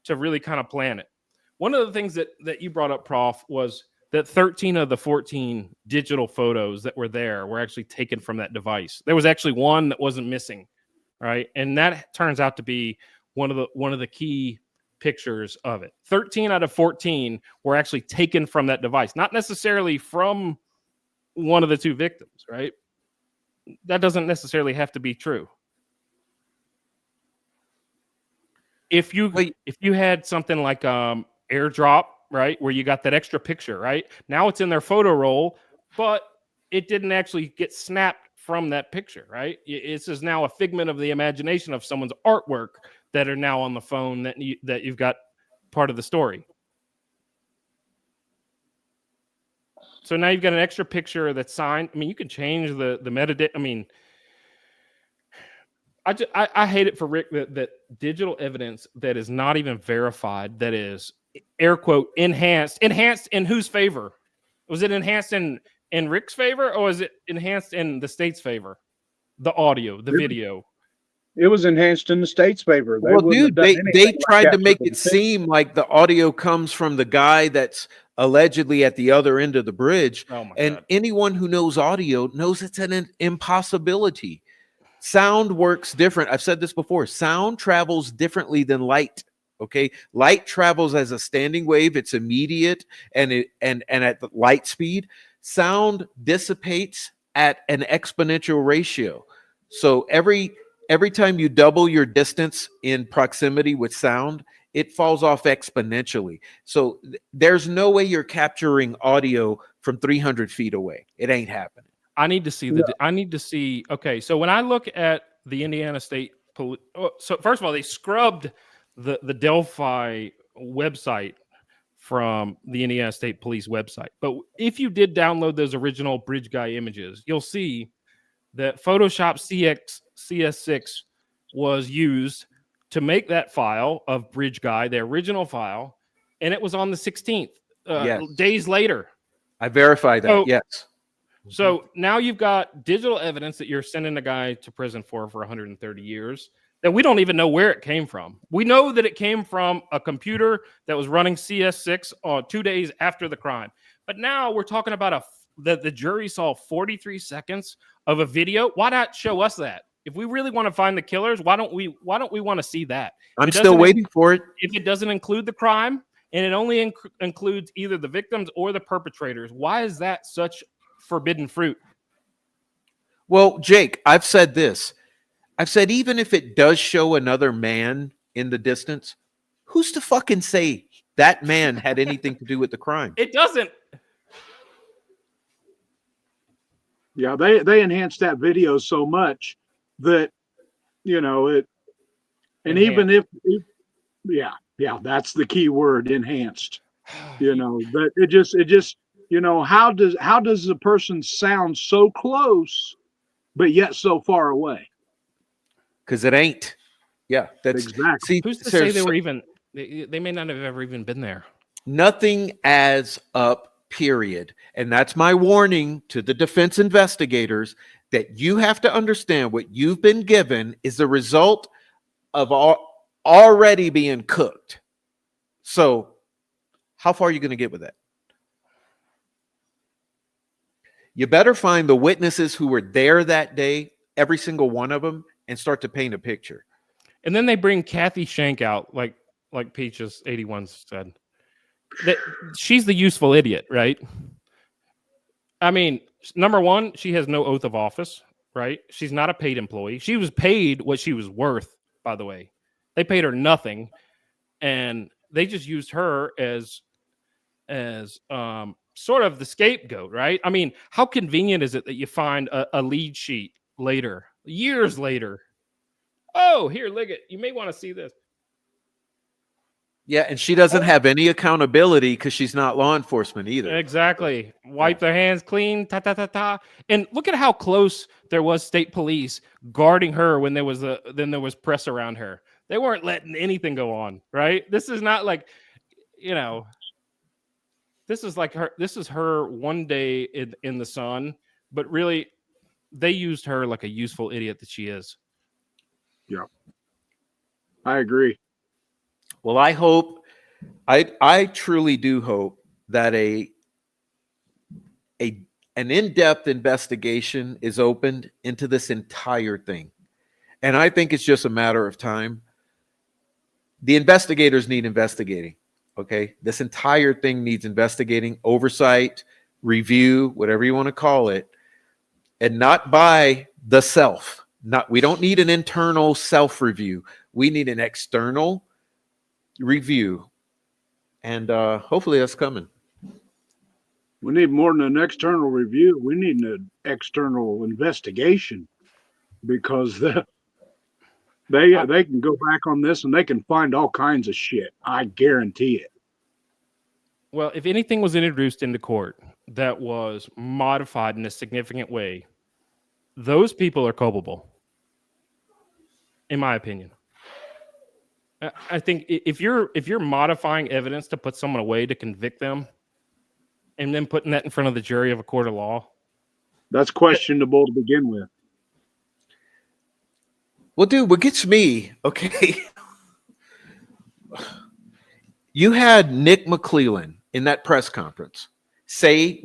to really kind of plan it. One of the things that you brought up, Prof, was that 13 of the 14 digital photos that were there were actually taken from that device. There was actually one that wasn't missing, right? And that turns out to be one of the key pictures of it. 13 out of 14 were actually taken from that device, not necessarily from one of the two victims, right? That doesn't necessarily have to be true. If you had something like AirDrop, right, where you got that extra picture, right? Now it's in their photo roll, but it didn't actually get snapped from that picture, right? This is now a figment of the imagination of someone's artwork that are now on the phone that you've got part of the story. So now you've got an extra picture that's signed. I mean, you can change the metadata. I mean, I hate it for Rick that digital evidence that is not even verified, that is air quote enhanced in whose favor? Was it enhanced in Rick's favor, or was it enhanced in the state's favor? The audio, the video. It was enhanced in the state's favor. They tried to make it seem like the audio comes from the guy that's allegedly at the other end of the bridge. Oh my and God. Anyone who knows audio knows it's an impossibility. Sound works different. I've said this before. Sound travels differently than light. Okay, light travels as a standing wave. It's immediate and at the light speed. Sound dissipates at an exponential ratio. So every time you double your distance in proximity with sound, it falls off exponentially. So there's no way you're capturing audio from 300 feet away. It ain't happening. I need to see okay, so when I look at the Indiana State Police, so first of all, they scrubbed the Delphi website from the Indiana State Police website. But if you did download those original bridge guy images, you'll see that Photoshop CS6 was used to make that file of bridge guy, the original file, and it was on the 16th, Yes. days later. I verify that. Yes. So now you've got digital evidence that you're sending a guy to prison for 130 years that we don't even know where it came from. We know that it came from a computer that was running CS6 2 days after the crime. But now we're talking about that the jury saw 43 seconds of a video. Why not show us that? If we really want to find the killers, why don't we want to see that? I'm It still doesn't- waiting for it. If it doesn't include the crime and it only includes either the victims or the perpetrators, why is that such forbidden fruit? Well, Jake, I've said this. I've said even if it does show another man in the distance, who's to fucking say that man had anything to do with the crime? It doesn't. Yeah, they enhanced that video so much that, you know, it, and even if yeah, that's the key word, enhanced. You know, but it just, you know, how does the person sound so close, but yet so far away? Because it ain't. Yeah, that's Exactly. see. Who's to say they there's were even? They may not have ever even been there. nothing adds up. Period. And that's my warning to the defense investigators that you have to understand what you've been given is the result of already being cooked. So, how far are you going to get with that? You better find the witnesses who were there that day, every single one of them, and start to paint a picture. And then they bring Kathy Shank out, like Peaches 81 said. That she's the useful idiot, right? I mean, number one, she has no oath of office, right? She's not a paid employee. She was paid what she was worth, by the way. They paid her nothing, and they just used her as sort of the scapegoat, right? I mean, how convenient is it that you find a lead sheet later, years later? Oh, here, Liggett, you may want to see this. Yeah, and she doesn't have any accountability because she's not law enforcement either. Exactly. Wipe their hands clean, ta ta ta ta. And look at how close there was state police guarding her when there was press around her. They weren't letting anything go on, right? This is not like, you know, this is like her. This is her one day in the sun, but really, they used her like a useful idiot that she is. Yeah, I agree. Well, I hope, I truly do hope that an in-depth investigation is opened into this entire thing. And I think it's just a matter of time. The investigators need investigating, okay? This entire thing needs investigating, oversight, review, whatever you want to call it, and not by the self. We don't need an internal self-review. We need an external review, and hopefully that's coming. We need more than an external review. We need an external investigation, because they can go back on this and they can find all kinds of shit. I guarantee it. Well, if anything was introduced into court that was modified in a significant way, those people are culpable, in my opinion. I think if you're modifying evidence to put someone away to convict them, and then putting that in front of the jury of a court of law, that's questionable to begin with. Well, dude, what gets me, okay, you had Nick McClellan in that press conference say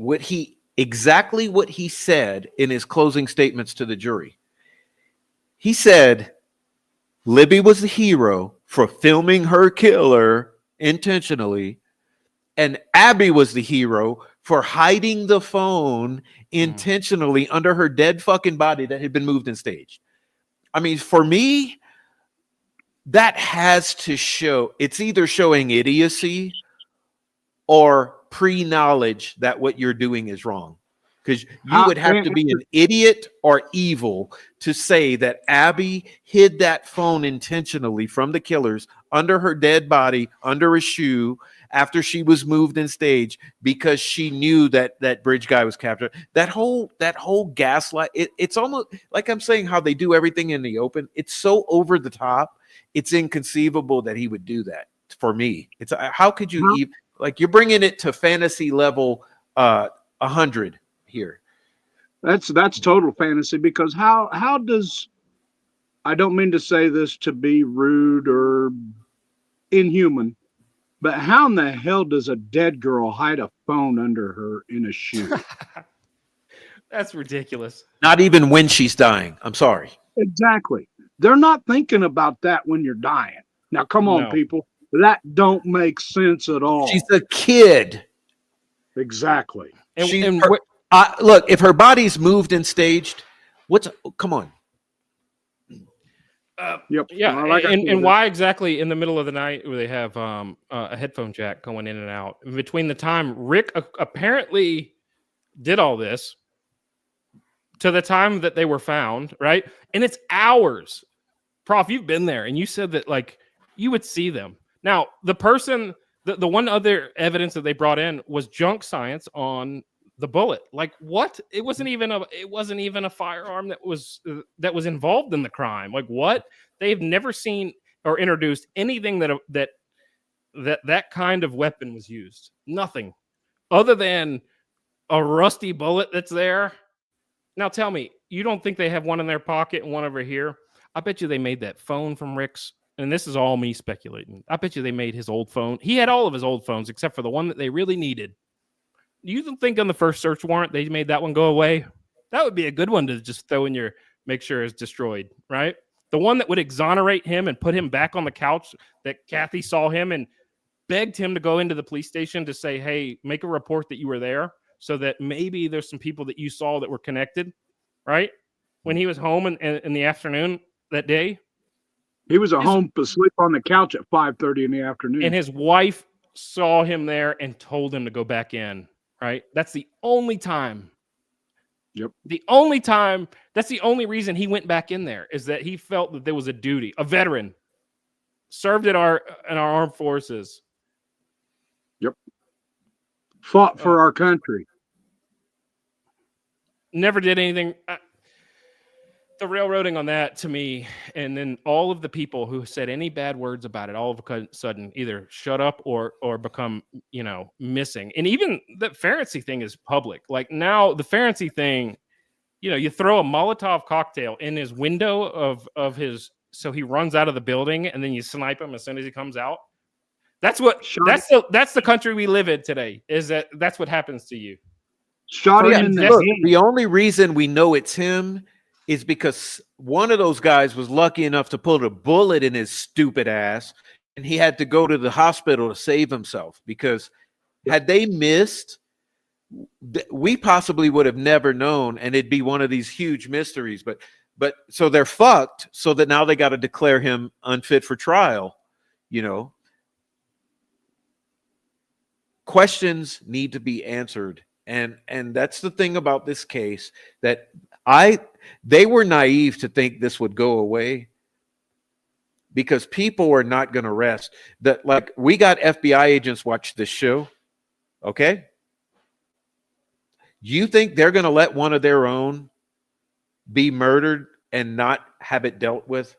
exactly what he said in his closing statements to the jury. He said Libby was the hero for filming her killer intentionally, and Abby was the hero for hiding the phone intentionally under her dead fucking body that had been moved and staged. I mean, for me, that has to show, it's either showing idiocy or pre-knowledge that what you're doing is wrong. Because you would have to be an idiot or evil to say that Abby hid that phone intentionally from the killers under her dead body, under a shoe, after she was moved and staged, because she knew that that bridge guy was captured. That whole gaslight, it's almost like I'm saying how they do everything in the open. It's so over the top. It's inconceivable that he would do that. For me, it's how could you even, like, you're bringing it to fantasy level 100 here. That's total fantasy, because how does, I don't mean to say this to be rude or inhuman, but how in the hell does a dead girl hide a phone under her in a shoe? that's ridiculous. Not even when she's dying. I'm sorry. Exactly. They're not thinking about that when you're dying. Now, come on, No. people. That don't make sense at all. She's a kid. Exactly. And Look, if her body's moved and staged, come on. Yep. yeah, Well, like I and said, why exactly in the middle of the night where they have a headphone jack going in and out? Between the time Rick apparently did all this to the time that they were found, right? And it's hours. Prof, you've been there, and you said that like you would see them. Now, the one other evidence that they brought in was junk science on the bullet. Like what? It wasn't even a firearm that was involved in the crime. Like what? They've never seen or introduced anything that kind of weapon was used. Nothing other than a rusty bullet that's there. Now tell me, you don't think they have one in their pocket and one over here? I bet you they made that phone from Rick's, and this is all me speculating. I bet you they made his old phone. He had all of his old phones except for the one that they really needed. You don't think on the first search warrant they made that one go away? That would be a good one to just throw in your make sure it's destroyed, right? The one that would exonerate him and put him back on the couch that Kathy saw him and begged him to go into the police station to say, hey, make a report that you were there so that maybe there's some people that you saw that were connected, right? When he was home in the afternoon that day. he was at home asleep on the couch at 5:30 in the afternoon. And his wife saw him there and told him to go back in, right? That's the only time. Yep. That's the only reason he went back in there is that he felt that there was a duty. A veteran served in our armed forces. Yep. Fought for our country. Never did anything. The railroading on that to me, and then all of the people who said any bad words about it, all of a sudden either shut up or become, missing. And even the Ferenczi thing is public. Like now, the Ferenczi thing, you throw a Molotov cocktail in his window of his, so he runs out of the building, and then you snipe him as soon as he comes out. That's the country we live in today. That's what happens to you. Shot him in the Look, head. the only reason we know it's him is because one of those guys was lucky enough to put a bullet in his stupid ass, and he had to go to the hospital to save himself. Because had they missed, we possibly would have never known, and it'd be one of these huge mysteries. But so they're fucked. So that now they got to declare him unfit for trial. Questions need to be answered. And that's the thing about this case, that they were naive to think this would go away, because people are not going to rest. We got FBI agents watch this show. Okay. You think they're going to let one of their own be murdered and not have it dealt with?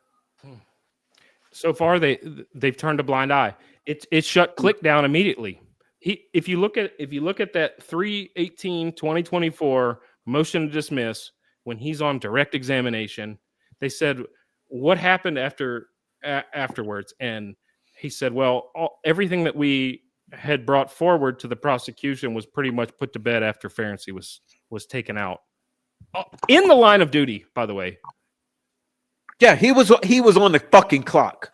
So far, they've turned a blind eye. It shut Click down immediately. If you look at that 3/18/2024 motion to dismiss, when he's on direct examination, they said, what happened afterwards? And he said, well, everything that we had brought forward to the prosecution was pretty much put to bed after Ferenczi was taken out. In the line of duty, by the way. Yeah, he was on the fucking clock.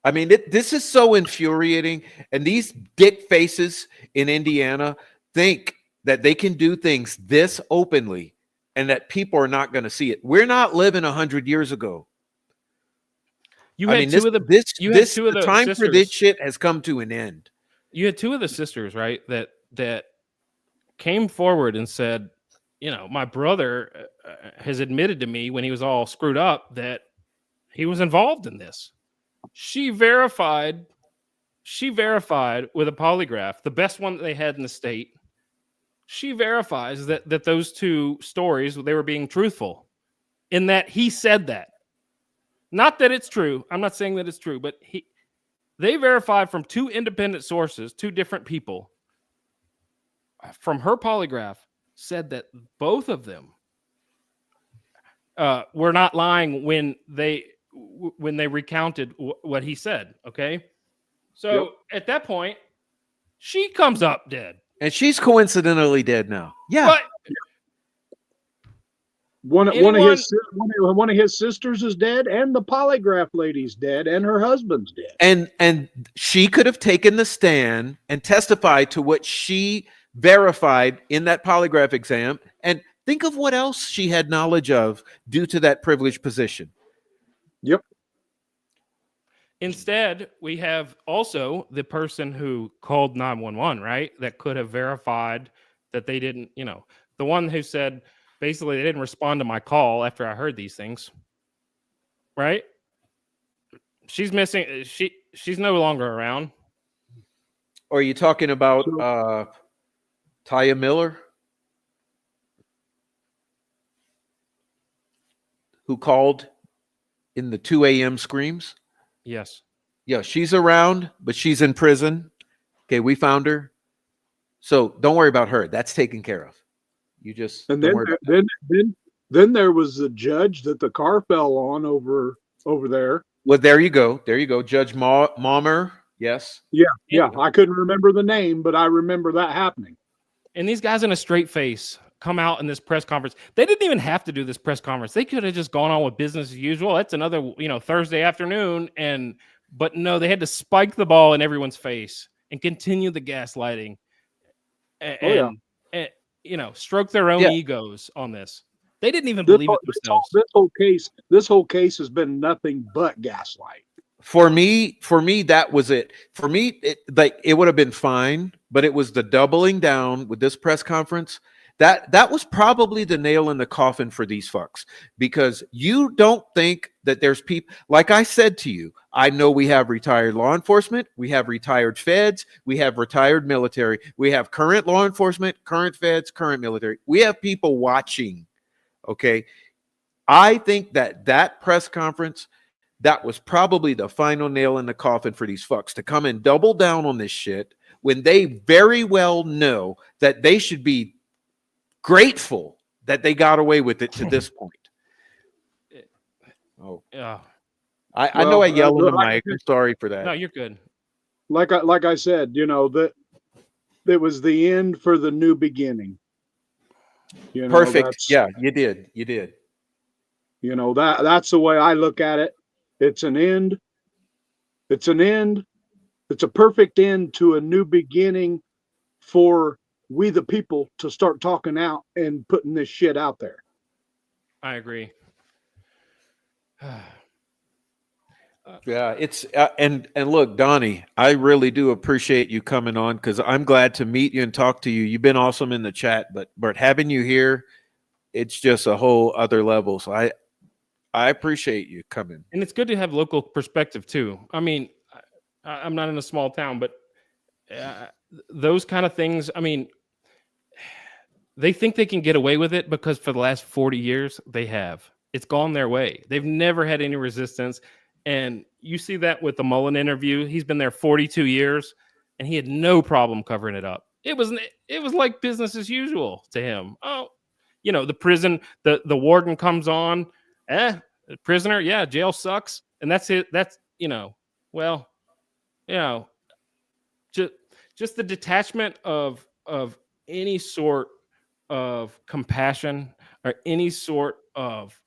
I mean, this is so infuriating. And these dick faces in Indiana think that they can do things this openly and that people are not going to see it. We're not living 100 years ago. The time for this shit has come to an end. You had two of the sisters, right, that came forward and said, my brother has admitted to me when he was all screwed up that he was involved in this. She verified with a polygraph, the best one that they had in the state. She verifies that those two stories, they were being truthful in that he said that. Not that it's true. I'm not saying that it's true, but they verified from two independent sources, two different people, from her polygraph, said that both of them were not lying when they recounted what he said. Okay. So At that point, she comes up dead. And she's coincidentally dead now. Yeah. But One of Anyone- one of his sisters is dead, and the polygraph lady's dead, and her husband's dead. And she could have taken the stand and testified to what she verified in that polygraph exam. And think of what else she had knowledge of due to that privileged position. Yep. Instead, we have also the person who called 911, right? That could have verified that they didn't, the one who said basically they didn't respond to my call after I heard these things, right? She's missing. She's no longer around. Or are you talking about Taya Miller, who called in the 2 a.m. screams? Yes. Yeah, she's around, but she's in prison. Okay, we found her. So don't worry about her. That's taken care of. You just And don't then worry about that. then there was the judge that the car fell on over there. Well, there you go. There you go. Judge Malmer. Yes. Yeah. I couldn't remember the name, but I remember that happening. And these guys in a straight face come out in this press conference. They didn't even have to do this press conference. They could have just gone on with business as usual. That's another, Thursday afternoon. But no, they had to spike the ball in everyone's face and continue the gaslighting and stroke their own egos on this. They didn't even believe it themselves. This whole case has been nothing but gaslight. For me, that was it. For me, it would have been fine, but it was the doubling down with this press conference. That was probably the nail in the coffin for these fucks, because you don't think that there's people, like I said to you, I know we have retired law enforcement, we have retired feds, we have retired military, we have current law enforcement, current feds, current military. We have people watching. Okay. I think that press conference, that was probably the final nail in the coffin for these fucks to come and double down on this shit when they very well know that they should be grateful that they got away with it to this point. Oh, yeah. I know I yelled in the mic. I'm sorry for that. No, you're good. Like I said, that it was the end for the new beginning. Perfect. Yeah, you did. That's the way I look at it. It's an end. It's an end. It's a perfect end to a new beginning for we the people to start talking out and putting this shit out there. I agree. Yeah, it's and look, Donnie, I really do appreciate you coming on, because I'm glad to meet you and talk to you. You've been awesome in the chat, but having you here, it's just a whole other level. So I appreciate you coming. And it's good to have local perspective too. I mean, I'm not in a small town, but those kind of things, I mean, they think they can get away with it because for the last 40 years, they have. It's gone their way. They've never had any resistance. And you see that with the Mullen interview. He's been there 42 years, and he had no problem covering it up. It was like business as usual to him. Oh, the prison, the warden comes on, prisoner, yeah, jail sucks. And that's it. That's, just the detachment of any sort of compassion or any sort of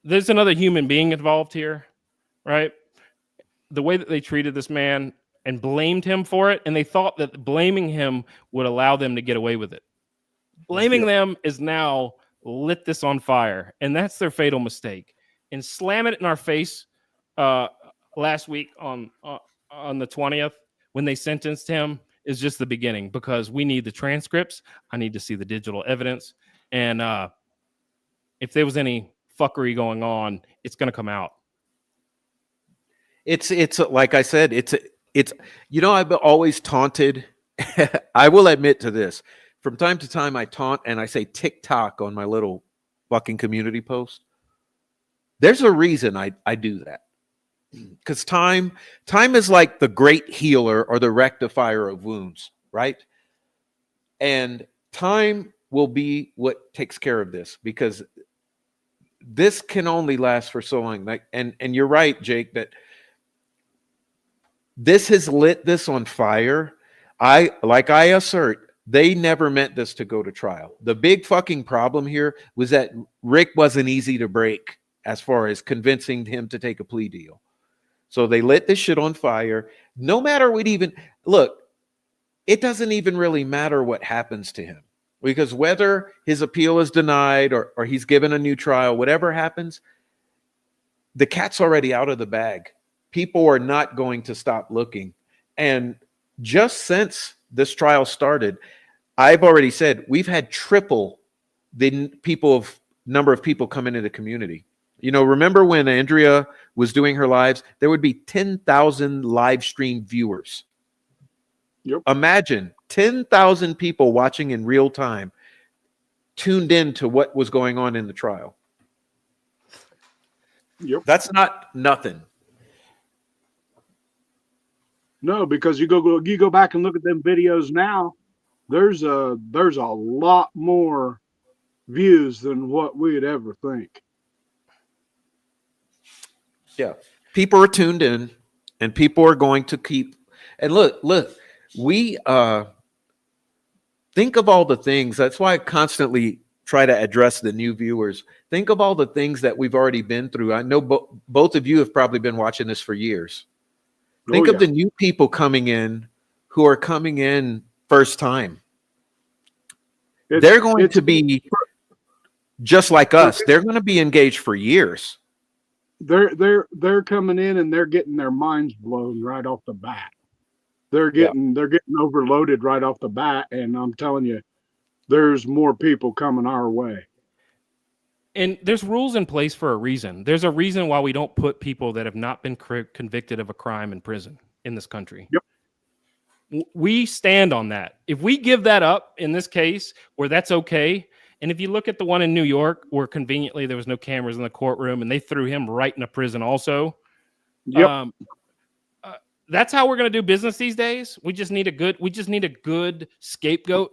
there's another human being involved here, right? The way that they treated this man and blamed him for it, and they thought that blaming him would allow them to get away with it. Blaming them is now lit this on fire, and that's their fatal mistake. And slamming it in our face last week on the 20th when they sentenced him is just the beginning, because we need the transcripts. I need to see the digital evidence, and if there was any fuckery going on, it's going to come out. It's like I said, it's I've always taunted. I will admit to this. From time to time, I taunt and I say TikTok on my little fucking community post. There's a reason I do that, because time is like the great healer or the rectifier of wounds, right? And time will be what takes care of this, because this can only last for so long. And you're right, Jake, that this has lit this on fire. I assert They never meant this to go to trial. The big fucking problem here was that Rick wasn't easy to break as far as convincing him to take a plea deal. So they lit this shit on fire. No matter what, even look, it doesn't even really matter what happens to him, because whether his appeal is denied or he's given a new trial, whatever happens, the cat's already out of the bag. People are not going to stop looking. And just since this trial started, I've already said we've had triple the number of people come into the community. You know, remember when Andrea was doing her lives, there would be 10,000 live stream viewers. Yep. Imagine 10,000 people watching in real time, tuned in to what was going on in the trial. Yep. That's not nothing. No, because you go back and look at them videos now, there's a lot more views than what we'd ever think. Yeah. People are tuned in, and people are going to keep. And look, we think of all the things. That's why I constantly try to address the new viewers. Think of all the things that we've already been through. I know both of you have probably been watching this for years. Think of the new people coming in who are coming in first time. They're going to be just like us. They're going to be engaged for years. They're coming in and they're getting their minds blown right off the bat. They're getting overloaded right off the bat, and I'm telling you, there's more people coming our way. And there's rules in place for a reason. There's a reason why we don't put people that have not been convicted of a crime in prison in this country. Yep. We stand on that. If we give that up in this case where that's okay, and if you look at the one in New York where conveniently there was no cameras in the courtroom and they threw him right in a prison also. Yep. That's how we're going to do business these days. We just need a good scapegoat.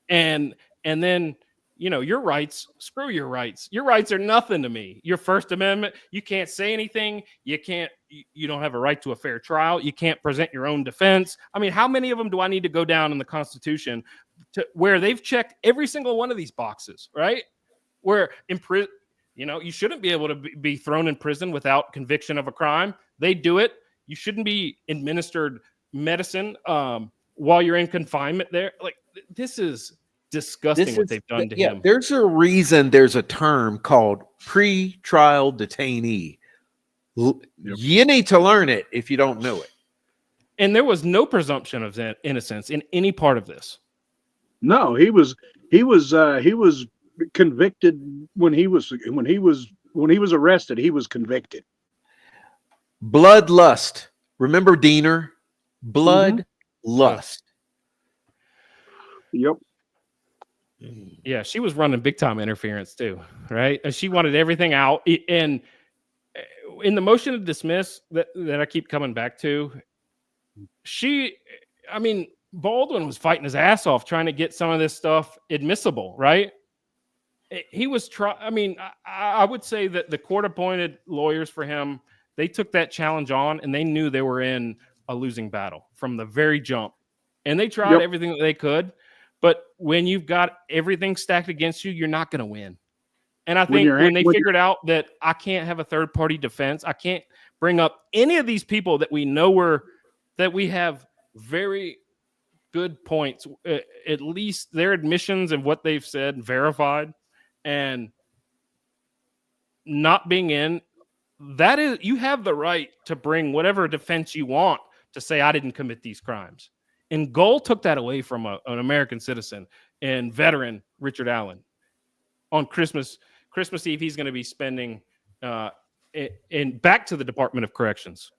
And then, you know, your rights, screw your rights. Your rights are nothing to me. Your First Amendment, you can't say anything. You don't have a right to a fair trial. You can't present your own defense. I mean, how many of them do I need to go down in the Constitution to where they've checked every single one of these boxes, right? Where in prison, you know, you shouldn't be able to be thrown in prison without conviction of a crime. They do it. You shouldn't be administered medicine while you're in confinement there. Like, this is disgusting what they've done to him. There's a reason there's a term called pre-trial detainee. You need to learn it if you don't know it. And there was no presumption of innocence in any part of this. No, he was convicted when he was arrested. He was convicted. Bloodlust. Remember Diener? Bloodlust. Yep. Yeah, she was running big time interference too, right? And she wanted everything out. And in the motion to dismiss that I keep coming back to, Baldwin was fighting his ass off trying to get some of this stuff admissible, right? He was I would say that the court appointed lawyers for him, they took that challenge on and they knew they were in a losing battle from the very jump. And they tried everything that they could. But when you've got everything stacked against you, you're not going to win. And I think when they figured out that I can't have a third party defense, I can't bring up any of these people that we know that we have very good points, at least their admissions and what they've said verified, and not being in, that is, you have the right to bring whatever defense you want to say I didn't commit these crimes. And Gull took that away from an American citizen and veteran Richard Allen. On Christmas Eve, he's going to be spending in back to the Department of Corrections.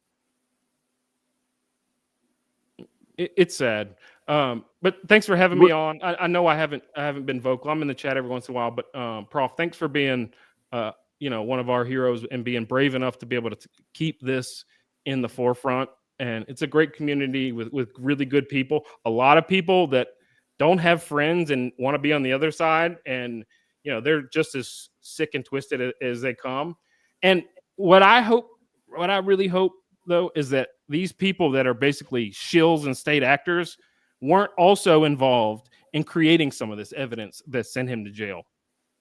It's sad. But thanks for having me on. I know I haven't been vocal. I'm in the chat every once in a while, but Prof, thanks for being one of our heroes and being brave enough to be able to keep this in the forefront. And it's a great community with really good people. A lot of people that don't have friends and want to be on the other side, and they're just as sick and twisted as they come. And what I really hope though is that these people that are basically shills and state actors weren't also involved in creating some of this evidence that sent him to jail.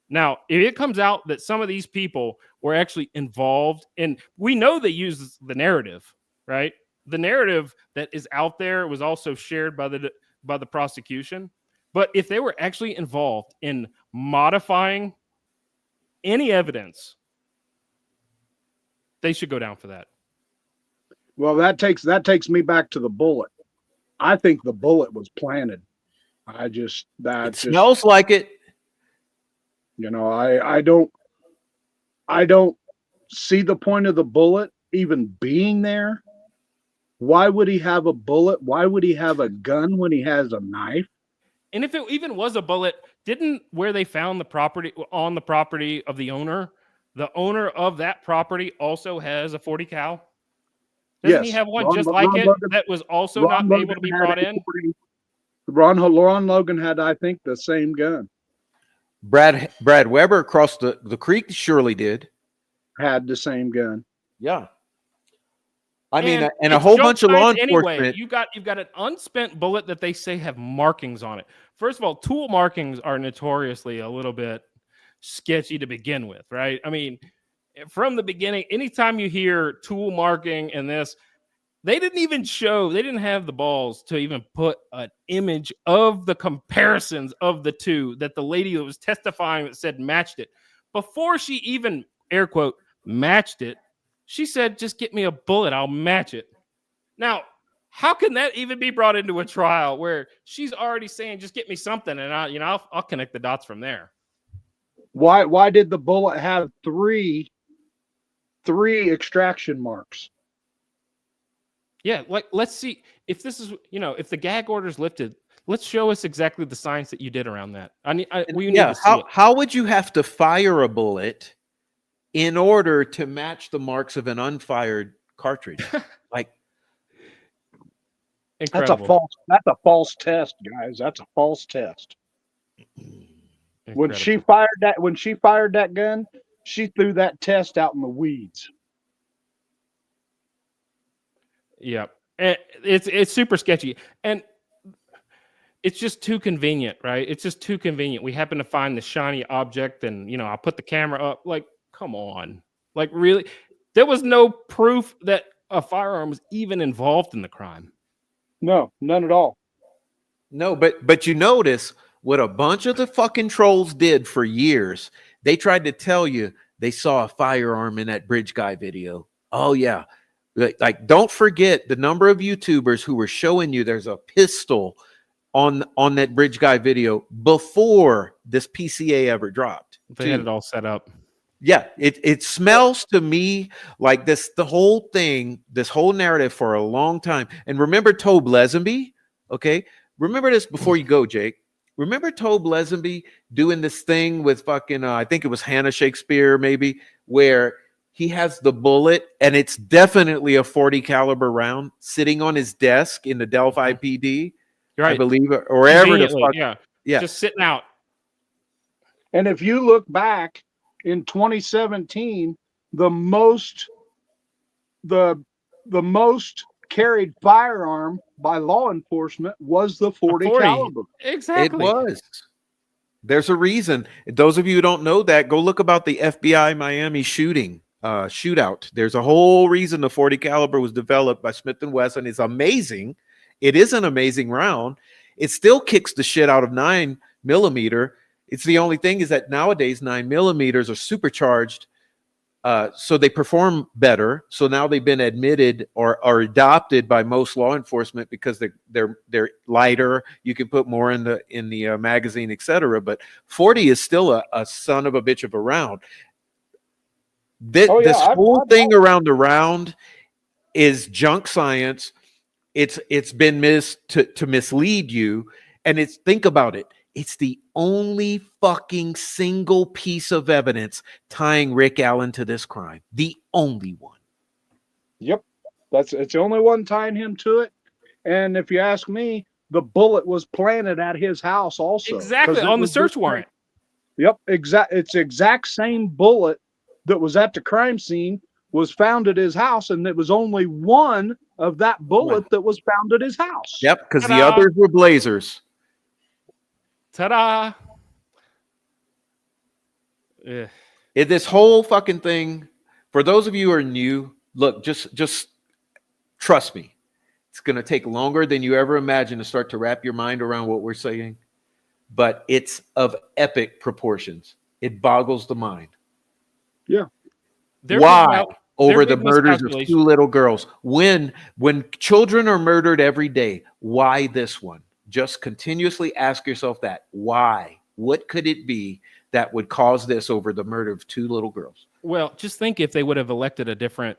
Now, if it comes out that some of these people were actually involved, and we know they use the narrative, right? The narrative that is out there was also shared by the prosecution. But if they were actually involved in modifying any evidence, they should go down for that. Well, that takes me back to the bullet. I think the bullet was planted. It smells like it. You know, I don't see the point of the bullet even being there. Why would he have a bullet? Why would he have a gun when he has a knife? And if it even was a bullet, didn't where they found the property on the property of the owner of that property also has a 40 cal? Doesn't he have one just like it that was also not able to be brought in? Ron Logan had, I think, the same gun. Brad Weber across the creek surely did. Had the same gun. Yeah. I mean, and a it's whole junk bunch of law science enforcement. Anyway, you've got an unspent bullet that they say have markings on it. First of all, tool markings are notoriously a little bit sketchy to begin with, right? I mean, from the beginning, anytime you hear tool marking and this, they didn't have the balls to even put an image of the comparisons of the two that the lady that was testifying that said matched it. Before she even, air quote, matched it, she said, just get me a bullet, I'll match it. Now, how can that even be brought into a trial where she's already saying, just get me something, and I'll connect the dots from there? Why did the bullet have three extraction marks? Yeah, like let's see if this is, if the gag order is lifted, let's show us exactly the science that you did around that. We need to see it. How would you have to fire a bullet in order to match the marks of an unfired cartridge? Like, incredible. That's a false test, guys. That's a false test. Incredible. When she fired that gun, she threw that test out in the weeds. Yeah, it's super sketchy, and it's just too convenient, right? It's just too convenient. We happen to find the shiny object, and I put the camera up. Like, come on, like really, there was no proof that a firearm was even involved in the crime. No, none at all. No, but you notice what a bunch of the fucking trolls did for years. They tried to tell you they saw a firearm in that bridge guy video. Oh yeah. Like, don't forget the number of YouTubers who were showing you there's a pistol on that bridge guy video before this PCA ever dropped. They had it all set up. Yeah, it smells to me like this whole narrative for a long time. And remember Tobe Lesenby? Okay, remember this before you go, Jake. Remember Tobe Lesenby doing this thing with fucking I think it was Hannah Shakespeare maybe, where he has the bullet, and it's definitely a 40 caliber round sitting on his desk in the Delphi PD, Right. I believe, or wherever the fuck. Yeah, just sitting out. And if you look back in 2017, the most carried firearm by law enforcement was the 40 caliber. Exactly. It was. There's a reason. Those of you who don't know that, go look about the FBI Miami shootout. There's a whole reason the 40 caliber was developed by Smith & Wesson. It's amazing. It is an amazing round. It still kicks the shit out of 9mm. It's the only thing is that nowadays 9mm are supercharged, so they perform better. So now they've been admitted or are adopted by most law enforcement because they're lighter. You can put more in the magazine, etc. But 40 is still a son of a bitch of a round. This whole thing around the round is junk science. It's been to mislead you, and think about it. It's the only fucking single piece of evidence tying Rick Allen to this crime. The only one. Yep, it's the only one tying him to it. And if you ask me, the bullet was planted at his house also. Exactly on the search warrant. Yep, it's the exact same bullet that was at the crime scene was found at his house, and it was only one of that bullet that was found at his house. Yep, because the others were blazers. Ta-da! Yeah. This whole fucking thing, for those of you who are new, look, just trust me. It's going to take longer than you ever imagined to start to wrap your mind around what we're saying, but it's of epic proportions. It boggles the mind. Yeah. Why? Over the big murders of miscalculation. 2 little girls. When children are murdered every day, why this one? Just continuously ask yourself that. Why? What could it be that would cause this over the murder of 2 little girls? Well, just think if they would have elected a different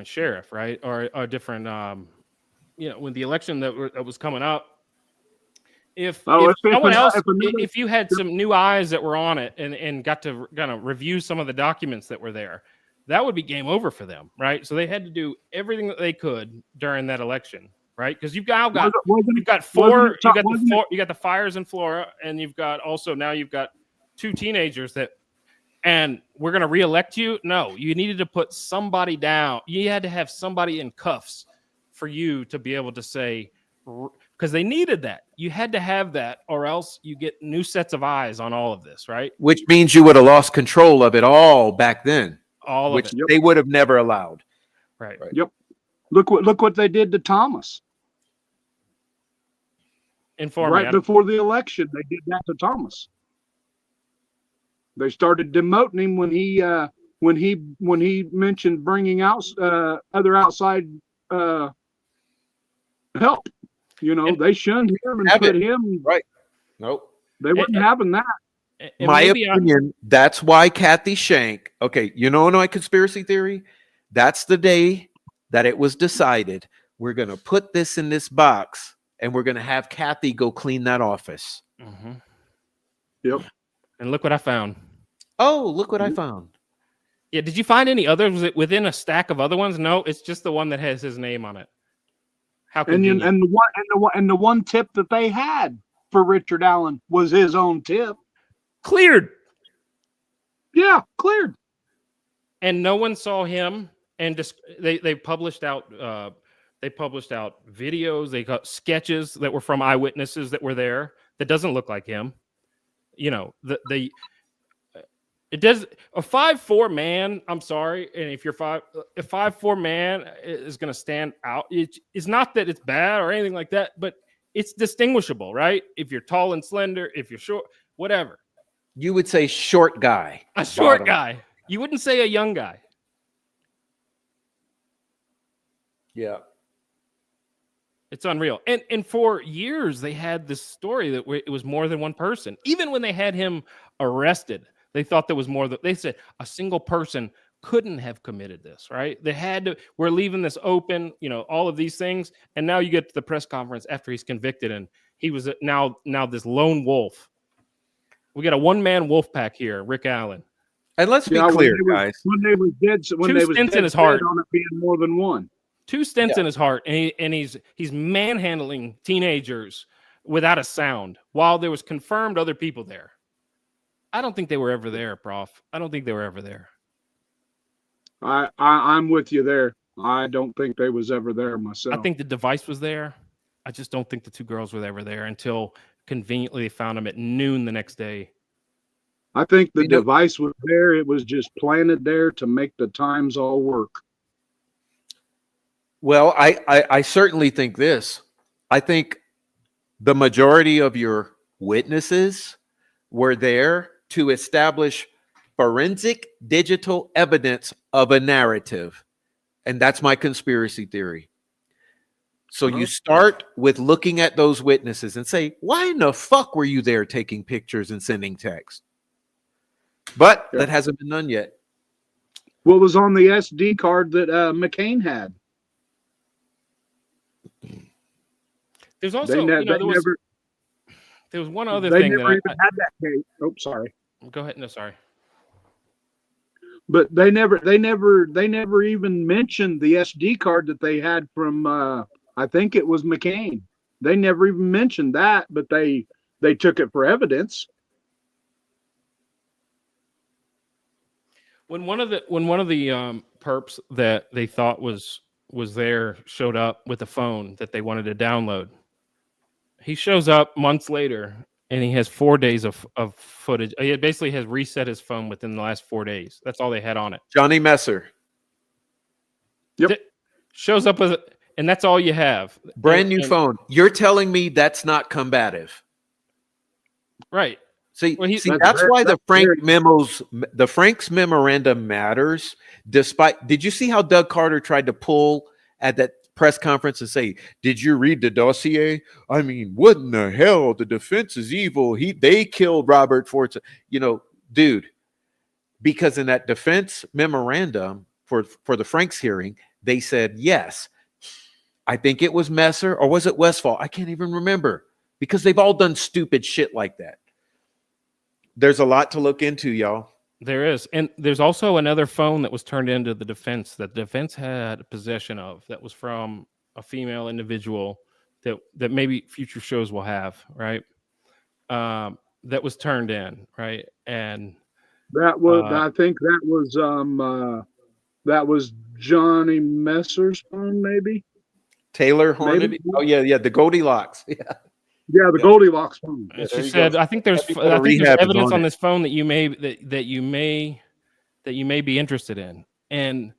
sheriff, right, or a different, when the election that was coming up, if someone else, if you had some new eyes that were on it and got to kind of review some of the documents that were there, that would be game over for them, right? So they had to do everything that they could during that election, right? Because you've got the fires in Florida, and you've got 2 teenagers that. And we're going to reelect you? No, you needed to put somebody down. You had to have somebody in cuffs for you to be able to say, because they needed that. You had to have that, or else you get new sets of eyes on all of this, right? Which means you would have lost control of it all back then. All which of it. They would have never allowed. Right. Yep. Look what they did to Thomas. Right before the election, they did that to Thomas. They started demoting him when he mentioned bringing out other outside help. They shunned him and put him right. Nope. They weren't having that. My opinion, that's why Kathy Shank. Okay, you know my conspiracy theory? That's the day that it was decided we're going to put this in this box and we're going to have Kathy go clean that office. Mm-hmm. Yep. And look what I found. Oh, look what I found. Yeah, did you find any others? Was it within a stack of other ones? No, it's just the one that has his name on it. How convenient. And the one tip that they had for Richard Allen was his own tip. Cleared. Yeah, cleared. And no one saw him. And just they published out videos. They got sketches that were from eyewitnesses that were there. That doesn't look like him. It does. A 5'4" man. I'm sorry, and if you're a 5'4" man is going to stand out. It's not that it's bad or anything like that, but it's distinguishable, right? If you're tall and slender, if you're short, whatever. You would say short guy. A short guy. You wouldn't say a young guy. Yeah. It's unreal. And for years, they had this story that it was more than one person. Even when they had him arrested, they thought there was more. They said a single person couldn't have committed this, right? They had to. We're leaving this open, all of these things. And now you get to the press conference after he's convicted, and he was now this lone wolf. We got a one-man wolf pack here, Rick Allen. And let's be clear, guys. When they were dead, when they was dead in his heart on it being more than one. 2 stents in his heart, and he's manhandling teenagers without a sound while there was confirmed other people there. I don't think they were ever there, Prof. I don't think they were ever there. I'm with you there. I don't think they was ever there myself. I think the device was there. I just don't think the 2 girls were ever there until conveniently they found them at noon the next day. I think the device was there. It was just planted there to make the times all work. Well, I certainly think this. I think the majority of your witnesses were there to establish forensic digital evidence of a narrative. And that's my conspiracy theory. So you start with looking at those witnesses and say, why in the fuck were you there taking pictures and sending text? But that hasn't been done yet. What was on the SD card that McCain had? There's also, there was one other thing that had that case. Oh, sorry. Go ahead. No, sorry. But they never even mentioned the SD card that they had from I think it was McCain. They never even mentioned that, but they took it for evidence. When one of the perps that they thought was there showed up with a phone that they wanted to download, he shows up months later and he has 4 days of footage. He basically has reset his phone within the last 4 days. That's all they had on it. Johnny Messer, Yep. Shows up as, and that's all you have. brand new And- phone. You're telling me that's not combative? right? See, Well, that's why the very- Frank's memorandum matters. Despite, did you see how Doug Carter tried to pull at that press conference and say, "Did you read the dossier? I mean, what in the hell? The defense is evil. They killed Robert Ford." You know, dude, because in that defense memorandum for the Franks hearing, they said, yes, I think it was Messer, or was it Westfall? I can't even remember, because they've all done stupid shit like that. There's a lot to look into, y'all. There is. And there's also another phone that was turned into the defense that the defense had possession of that was from a female individual that maybe future shows will have, right? That was turned in, right? And That was, I think that was Johnny Messer's phone, maybe. Taylor Hornady. Maybe. Oh yeah, the Goldilocks. Yeah. Yeah, the Yeah. Goldilocks phone. Yeah, she there you said, go. I think there's People to rehab is evidence on on it. this phone that you may be interested in, and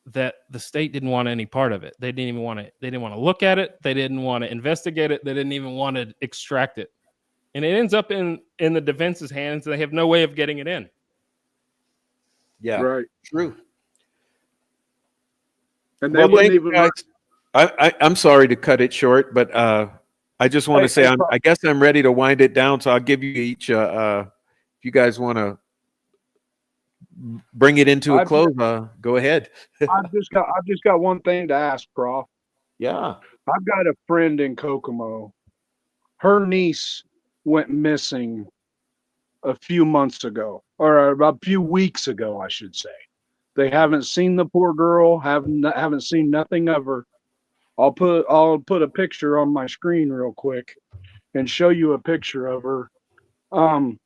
that the state didn't want any part of it. They didn't want to look at it. They didn't want to investigate it. They didn't even want to extract it. And it ends up in the defense's hands. They have no way of getting it in. Yeah, Right. true. And they Well, wouldn't thank you, even guys. I'm sorry to cut it short, but I just want to say I guess I'm ready to wind it down. So I'll give you each. If you guys want to bring it into a close, go ahead. I've just got one thing to ask, Prof. Yeah. I've got a friend in Kokomo. Her niece went missing a few months ago, or a few weeks ago, I should say. They haven't seen the poor girl. Haven't seen nothing of her. I'll put a picture on my screen real quick and show you a picture of her.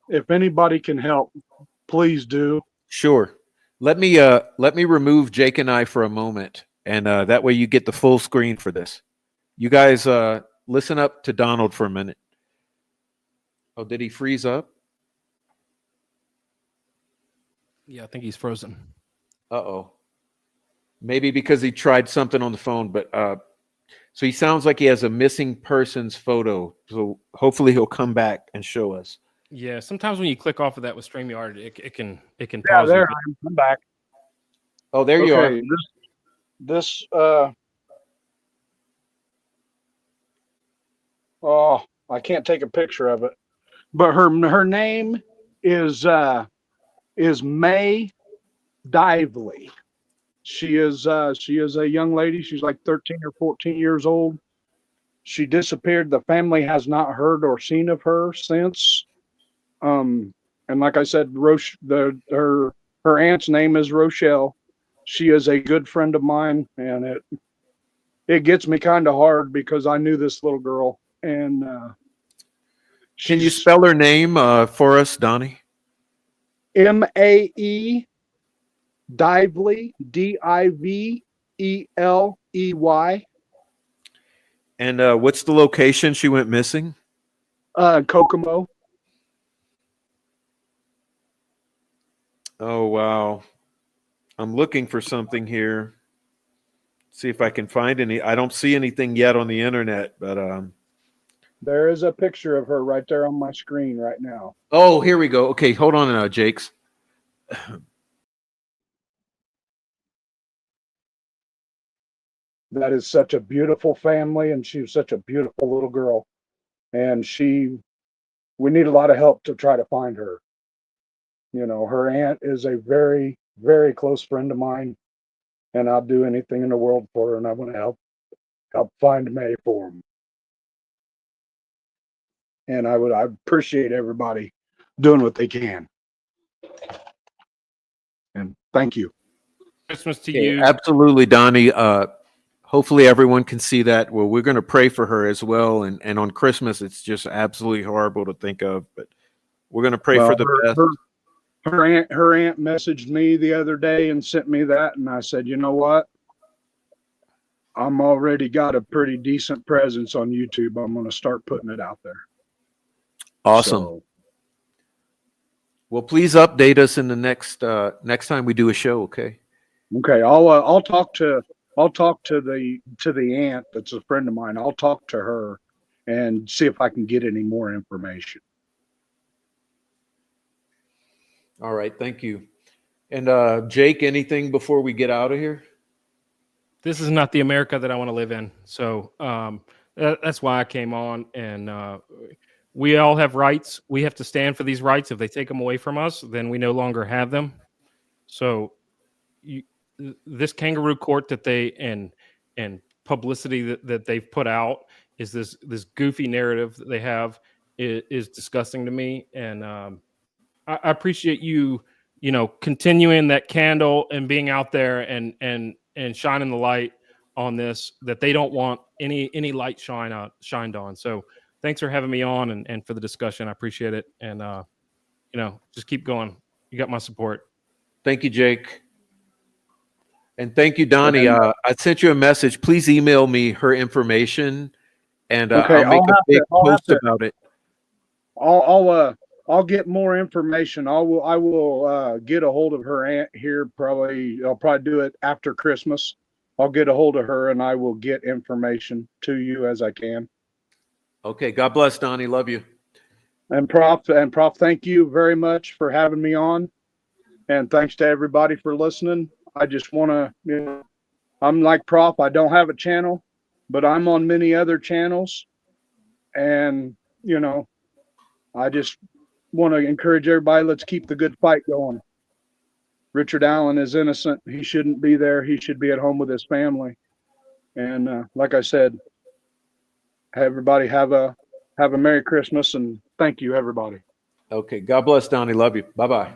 If anybody can help, please do. Sure. Let me remove Jake and I for a moment, and that way you get the full screen for this. You guys listen up to Donald for a minute. Oh, did he freeze up? Yeah, I think he's frozen. Uh-oh. Maybe because he tried something on the phone, but so he sounds like he has a missing person's photo. So hopefully he'll come back and show us. Yeah, sometimes when you click off of that with StreamYard, it can Yeah, pause. there you. I am. I'm back. Oh, there you are. This oh, I can't take a picture of it. But her name is May Dively. She is a young lady. She's like 13 or 14 years old. She disappeared. The family has not heard or seen of her since. And like I said, her aunt's name is Rochelle. She is a good friend of mine, and it gets me kind of hard because I knew this little girl. And Can you spell her name for us, Donnie? Mae Dively, Diveley. And what's the location she went missing? Kokomo. Oh, wow. I'm looking for something here. See if I can find any. I don't see anything yet on the internet, but There is a picture of her right there on my screen right now. oh, here we go. Okay, hold on now, Jakes. That is such a beautiful family, and she was such a beautiful little girl. And we need a lot of help to try to find her. You know, her aunt is a very, very close friend of mine, and I'll do anything in the world for her, and I want to help find May for them. And I appreciate everybody doing what they can. And thank you. Christmas to Okay, you. absolutely, Donnie. Hopefully everyone can see that. Well, we're going to pray for her as well. And on Christmas, it's just absolutely horrible to think of, but we're going to pray for the best. Her aunt messaged me the other day and sent me that, and I said, you know what? I'm already got a pretty decent presence on YouTube. I'm going to start putting it out there. Awesome. So, Well, please update us in the next time we do a show. Okay. okay, I'll talk to the aunt that's a friend of mine. I'll talk to her and see if I can get any more information. All right. Thank you. And Jake, anything before we get out of here? This is not the America that I want to live in. So that's why I came on. And we all have rights. We have to stand for these rights. If they take them away from us, then we no longer have them. So you, this kangaroo court that they and publicity that they've put out is this goofy narrative that they have is disgusting to me. And I appreciate you continuing that candle and being out there and shining the light on this, that they don't want any light shined on. So thanks for having me on and for the discussion. I appreciate it. And just keep going. You got my support. Thank you, Jake. And thank you, Donnie. And, I sent you a message. Please email me her information, and okay, I'll make a big post to, about it. I'll get more information. I will get a hold of her aunt here. I'll probably do it after Christmas. I'll get a hold of her and I will get information to you as I can. Okay. God bless, Donnie. Love you. And Prof, thank you very much for having me on. And thanks to everybody for listening. I just want to, I'm like Prof, I don't have a channel, but I'm on many other channels. And, I just want to encourage everybody, let's keep the good fight going. Richard Allen is innocent. He shouldn't be there. He should be at home with his family. And like I said, everybody have a Merry Christmas, and thank you, everybody. Okay. God bless, Donnie. Love you. Bye-bye.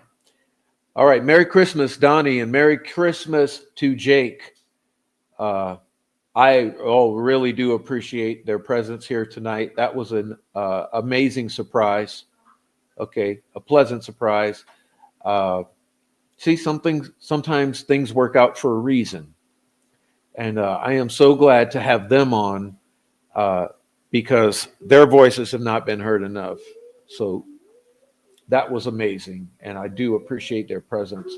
All right. Merry Christmas, Donnie, and Merry Christmas to Jake. I really do appreciate their presence here tonight. That was an amazing surprise. Okay. A pleasant surprise. See, sometimes things work out for a reason. And I am so glad to have them on because their voices have not been heard enough. So that was amazing. And I do appreciate their presence.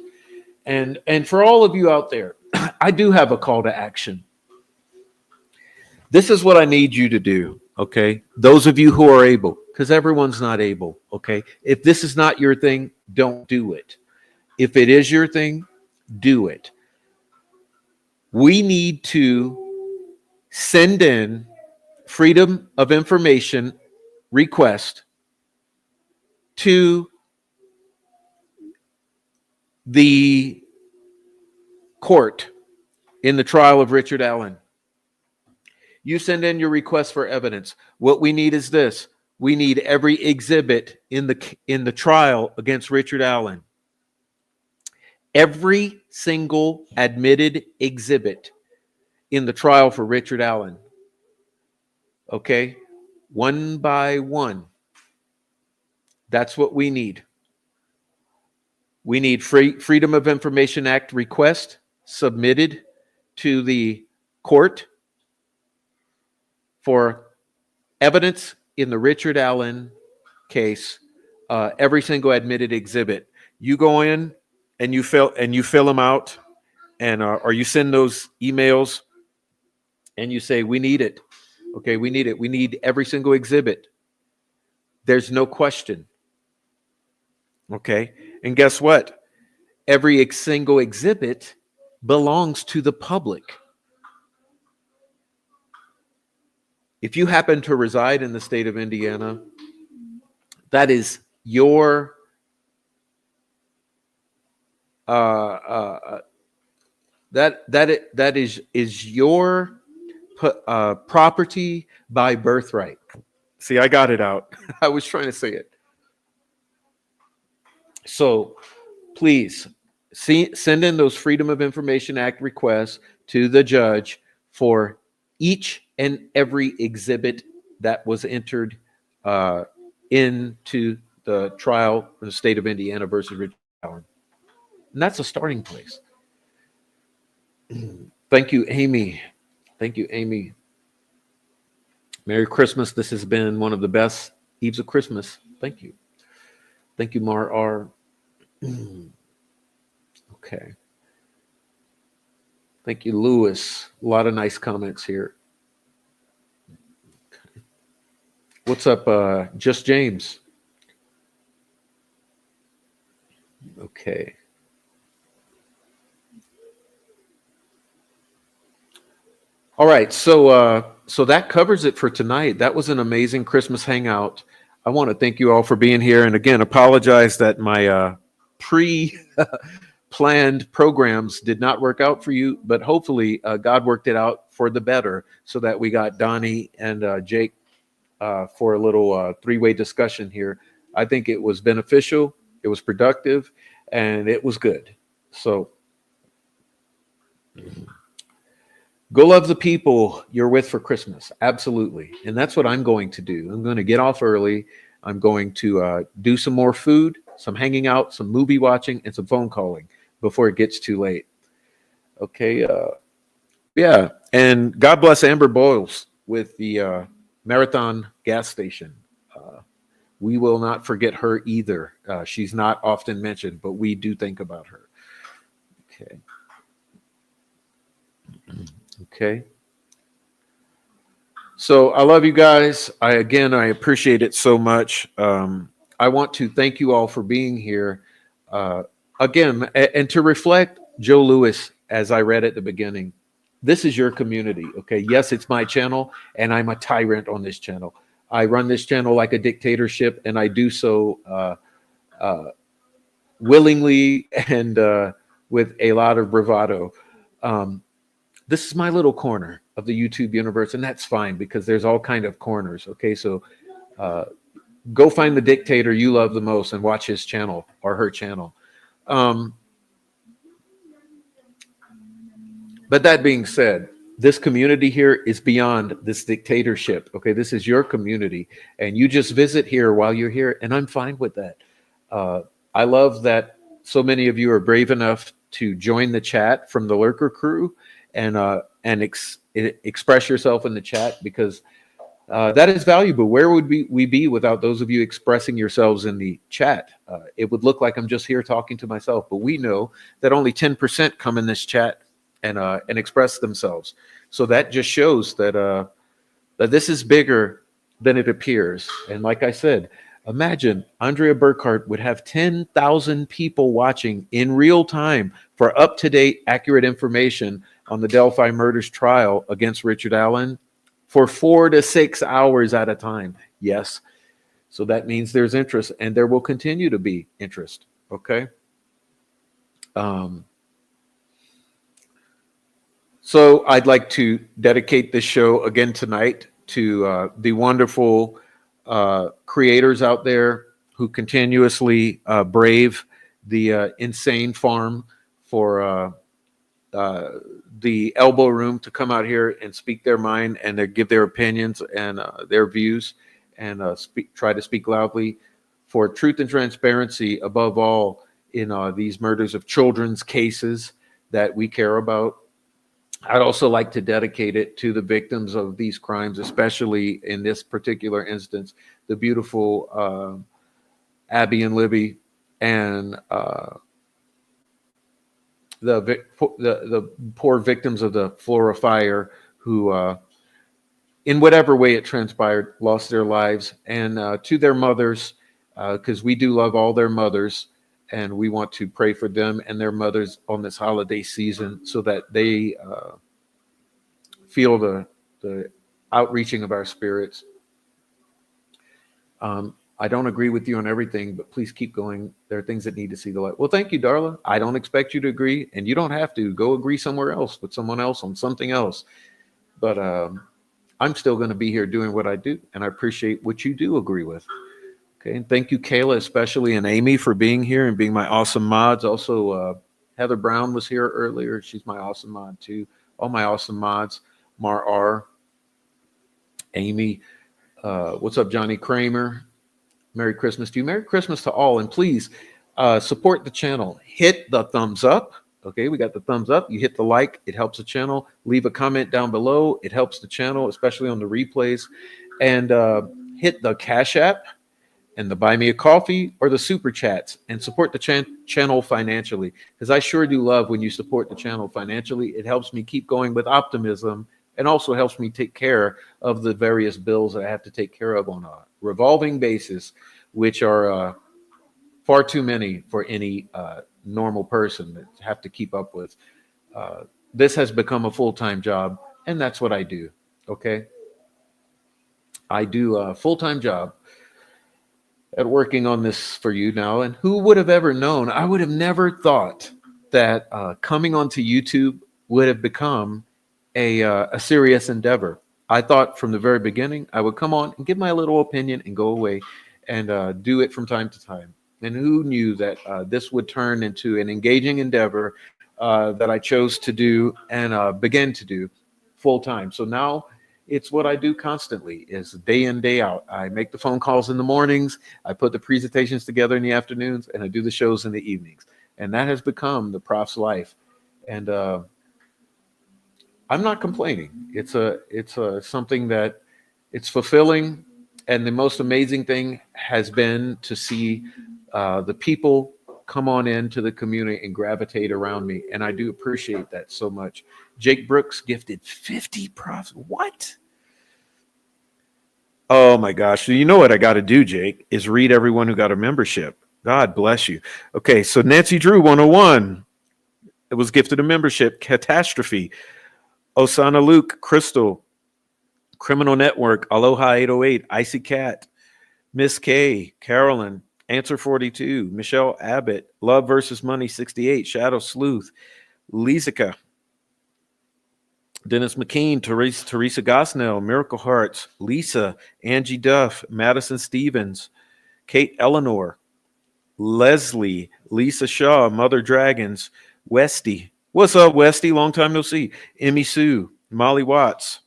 And for all of you out there, I do have a call to action. This is what I need you to do. Okay. Those of you who are able, because everyone's not able. Okay. If this is not your thing, don't do it. If it is your thing, do it. We need to send in Freedom of Information request to the court in the trial of Richard Allen. You send in your request for evidence. What we need is this. We need every exhibit in the trial against Richard Allen. Every single admitted exhibit in the trial for Richard Allen. Okay? One by one. That's what we need. We need Freedom of Information Act request submitted to the court for evidence in the Richard Allen case. Every single admitted exhibit. You go in and you fill them out, and or you send those emails, and you say, "We need it." Okay, we need it. We need every single exhibit. There's no question. Okay, and guess what? Every single exhibit belongs to the public. If you happen to reside in the state of Indiana, that is your that is your property by birthright. See, I got it out. I was trying to say it. So please send in those Freedom of Information Act requests to the judge for each and every exhibit that was entered into the trial for the state of Indiana versus Richard Allen. And that's a starting place. Thank you, Amy. Thank you, Amy. Merry Christmas. This has been one of the best Eves of Christmas Thank you. Thank you, Mar R. Okay. Thank you, Lewis. A lot of nice comments here. What's up, Just James? Okay. All right, so that covers it for tonight. That was an amazing Christmas hangout. I want to thank you all for being here, and again, apologize that my pre-planned programs did not work out for you, but hopefully God worked it out for the better, so that we got Donnie and Jake for a little three-way discussion here. I think it was beneficial, it was productive, and it was good. So. Go love the people you're with for Christmas. Absolutely. And that's what I'm going to do. I'm going to get off early. I'm going to do some more food, some hanging out, some movie watching, and some phone calling before it gets too late. Okay. Yeah. And God bless Amber Boyles with the Marathon gas station. We will not forget her either. She's not often mentioned, but we do think about her. Okay. Okay. So I love you guys. I appreciate it so much. I want to thank you all for being here. Again, and to reflect Joe Lewis, as I read at the beginning, this is your community. Okay. Yes, it's my channel, and I'm a tyrant on this channel. I run this channel like a dictatorship, and I do so willingly and with a lot of bravado. This is my little corner of the YouTube universe, and that's fine because there's all kind of corners. Okay, so go find the dictator you love the most and watch his channel or her channel. But that being said, this community here is beyond this dictatorship. Okay, this is your community, and you just visit here while you're here, and I'm fine with that. I love that so many of you are brave enough to join the chat from the Lurker crew and express yourself in the chat, because that is valuable. Where would we be without those of you expressing yourselves in the chat? It would look like I'm just here talking to myself, but we know that only 10% come in this chat and express themselves. So that just shows that that this is bigger than it appears. And like I said, imagine Andrea Burkhart would have 10,000 people watching in real time for up-to-date, accurate information on the Delphi murders trial against Richard Allen for 4 to 6 hours at a time. Yes. So that means there's interest, and there will continue to be interest. Okay. So I'd like to dedicate this show again tonight to the wonderful creators out there who continuously brave the insane farm for the elbow room to come out here and speak their mind and give their opinions and their views and try to speak loudly for truth and transparency above all in these murders of children's cases that we care about. I'd also like to dedicate it to the victims of these crimes, especially in this particular instance, the beautiful Abby and Libby, and the poor victims of the Flora fire who, in whatever way it transpired, lost their lives, and to their mothers, because we do love all their mothers, and we want to pray for them and their mothers on this holiday season so that they feel the outreaching of our spirits. I don't agree with you on everything, but please keep going. There are things that need to see the light. Well, thank you, Darla. I don't expect you to agree, and you don't have to. Go agree somewhere else with someone else on something else. But I'm still going to be here doing what I do, and I appreciate what you do agree with. Okay, and thank you, Kayla, especially, and Amy for being here and being my awesome mods. Also, Heather Brown was here earlier. She's my awesome mod, too. All my awesome mods. Mar R, Amy, what's up, Johnny Kramer? Merry Christmas to you. Merry Christmas to all. And please support the channel. Hit the thumbs up. Okay, we got the thumbs up. You hit the like. It helps the channel. Leave a comment down below. It helps the channel, especially on the replays. And hit the Cash App and the buy me a coffee or the super chats and support the channel financially, because I sure do love when you support the channel financially. It helps me keep going with optimism and also helps me take care of the various bills that I have to take care of on a revolving basis, which are far too many for any normal person that have to keep up with. This has become a full-time job, and that's what I do. Okay, I do a full-time job at working on this for you now. And who would have ever known? I would have never thought that coming onto YouTube would have become a serious endeavor. I thought from the very beginning I would come on and give my little opinion and go away and do it from time to time. And who knew that this would turn into an engaging endeavor that I chose to do and began to do full time. So now it's what I do constantly, is day in, day out. I make the phone calls in the mornings, I put the presentations together in the afternoons, and I do the shows in the evenings. And that has become the prof's life. And I'm not complaining. It's something that it's fulfilling. And the most amazing thing has been to see the people come on into the community and gravitate around me. And I do appreciate that so much. Jake Brooks gifted 50 profs. What? Oh my gosh. So you know what I got to do, Jake, is read everyone who got a membership. God bless you. Okay. So Nancy Drew 101. It was gifted a membership. Catastrophe. Osana Luke, Crystal, Criminal Network, Aloha 808, Icy Cat, Miss K, Carolyn, Answer 42, Michelle Abbott, Love versus Money 68, Shadow Sleuth, Lisica, Dennis McKean, Teresa Gosnell, Miracle Hearts, Lisa, Angie Duff, Madison Stevens, Kate Eleanor, Leslie, Lisa Shaw, Mother Dragons, Westy. What's up, Westy? Long time no see. Emmy Sue, Molly Watts,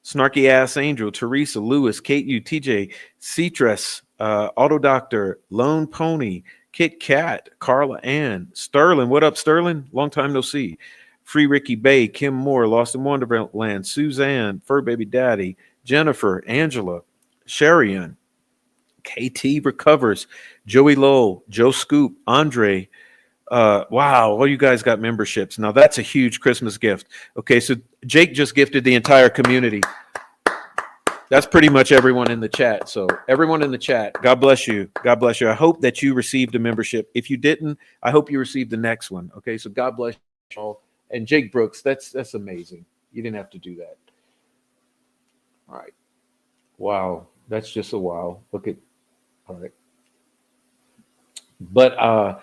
Snarky Ass Angel, Teresa, Lewis, Kate U, TJ, Cetrus, Auto Doctor, Lone Pony, Kit Kat, Carla Ann, Sterling. What up, Sterling? Long time no see. Free Ricky Bay, Kim Moore, Lost in Wonderland, Suzanne, Fur Baby Daddy, Jennifer, Angela, Sharian, KT Recovers, Joey Lowell, Joe Scoop, Andre. Wow, all you guys got memberships. Now that's a huge Christmas gift. Okay, so Jake just gifted the entire community. That's pretty much everyone in the chat. So everyone in the chat, God bless you. God bless you. I hope that you received a membership. If you didn't, I hope you received the next one. Okay, so God bless you all. And Jake Brooks, that's amazing. You didn't have to do that. All right. Wow, that's just a wow. Look at, all right. But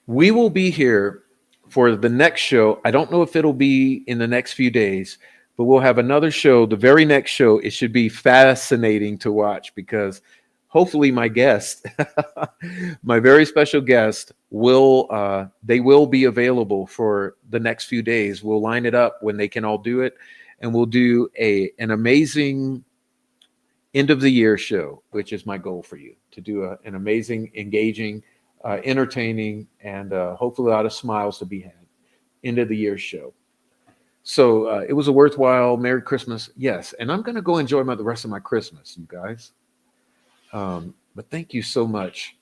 we will be here for the next show. I don't know if it'll be in the next few days, but we'll have another show. The very next show, it should be fascinating to watch, because hopefully my guest, my very special guest, they will be available for the next few days. We'll line it up when they can all do it, and we'll do an amazing end of the year show, which is my goal for you, to do an amazing, engaging, entertaining, and hopefully a lot of smiles to be had end of the year show. So it was a worthwhile Merry Christmas. Yes. And I'm going to go enjoy the rest of my Christmas, you guys. But thank you so much.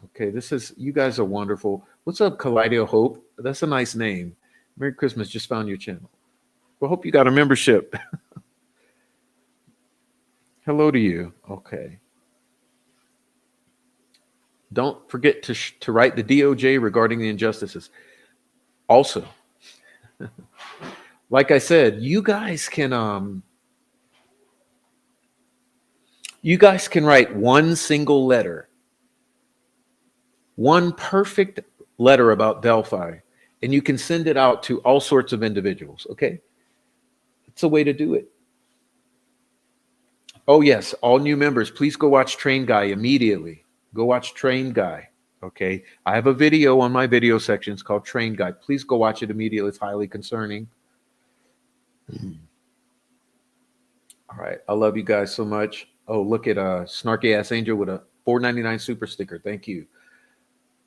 Okay. You guys are wonderful. What's up, Kaleido Hope? That's a nice name. Merry Christmas. Just found your channel. Well, hope you got a membership. Hello to you. Okay. Don't forget to write the DOJ regarding the injustices. Also, like I said, you guys can write one single letter, one perfect letter about Delphi, and you can send it out to all sorts of individuals. Okay, it's a way to do it. Oh yes, all new members, please go watch Train Guy immediately. Go watch Train Guy. Okay, I have a video on my video sections called Train Guy. Please go watch it immediately. It's highly concerning. All right, I love you guys so much. Oh, look at Snarky Ass Angel with a $4.99 super sticker. Thank you.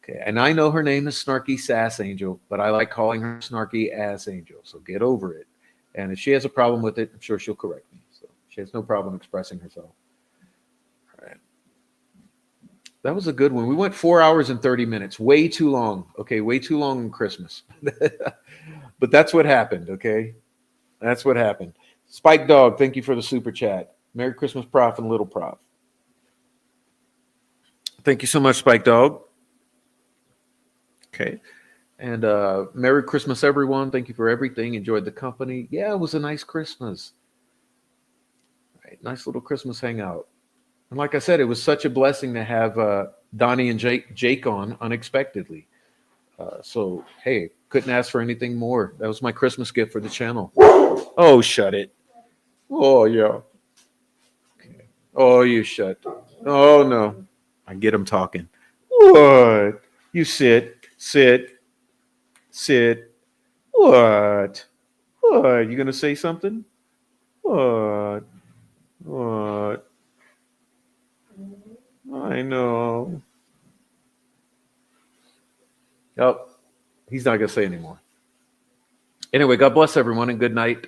Okay, and I know her name is Snarky Sass Angel, but I like calling her Snarky Ass Angel. So get over it. And if she has a problem with it, I'm sure she'll correct me. So she has no problem expressing herself. All right. That was a good one. We went 4 hours and 30 minutes. Way too long. Okay, way too long on Christmas. But that's what happened, okay? That's what happened. Spike Dog, thank you for the super chat. Merry Christmas, Prof and Little Prof. Thank you so much, Spike Dog. Okay. And Merry Christmas, everyone. Thank you for everything. Enjoyed the company. Yeah, it was a nice Christmas. Right, nice little Christmas hangout. And like I said, it was such a blessing to have Donnie and Jake on unexpectedly. So, hey, couldn't ask for anything more. That was my Christmas gift for the channel. Oh, shut it. Oh, yeah. Okay. Oh, you shut. Oh, no. I get him talking. What? You sit. What? What? You going to say something? What? I know. Oh, he's not going to say anymore. Anyway, God bless everyone and good night.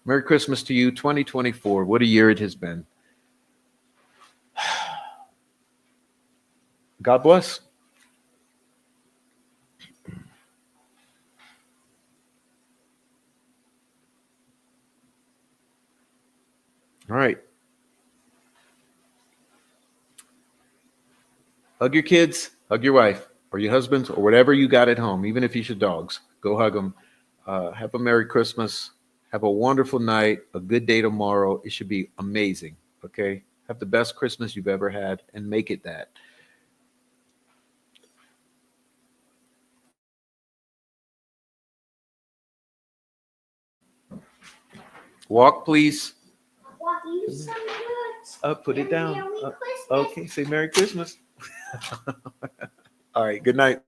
Merry Christmas to you, 2024. What a year it has been. God bless. All right. Hug your kids, hug your wife, or your husbands, or whatever you got at home, even if you should dogs. Go hug them. Have a Merry Christmas. Have a wonderful night, a good day tomorrow. It should be amazing, okay? Have the best Christmas you've ever had and make it that. Walk, please. Put it down. Okay, say Merry Christmas. All right, good night.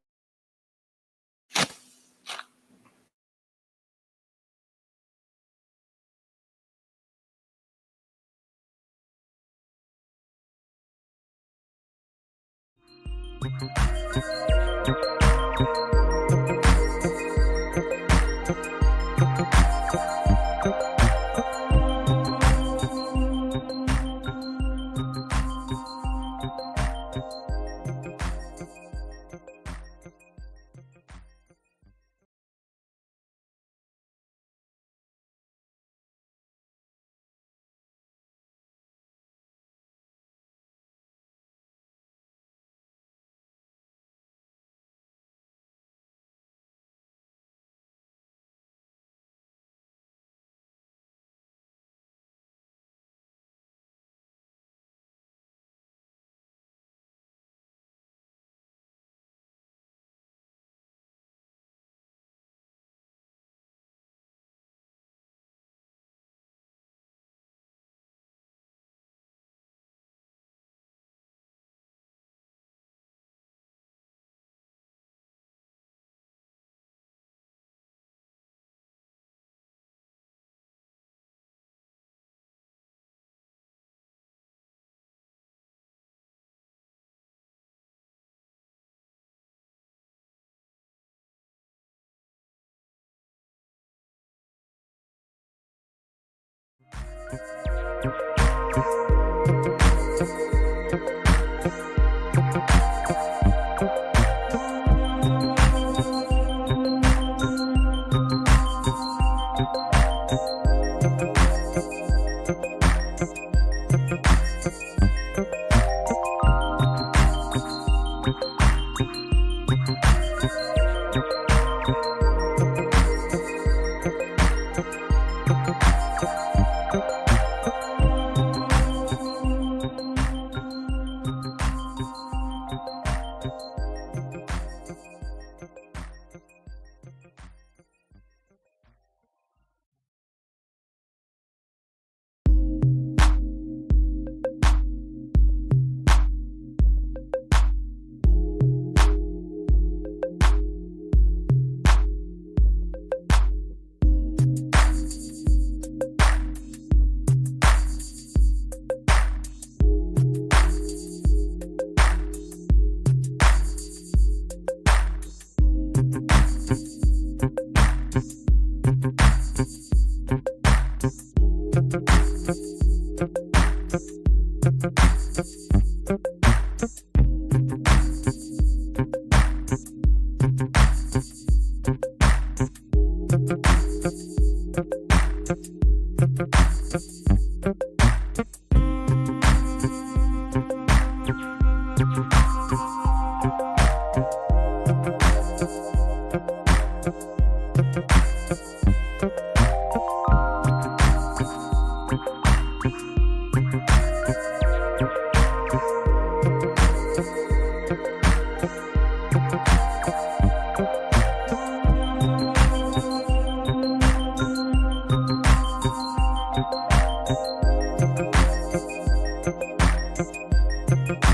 you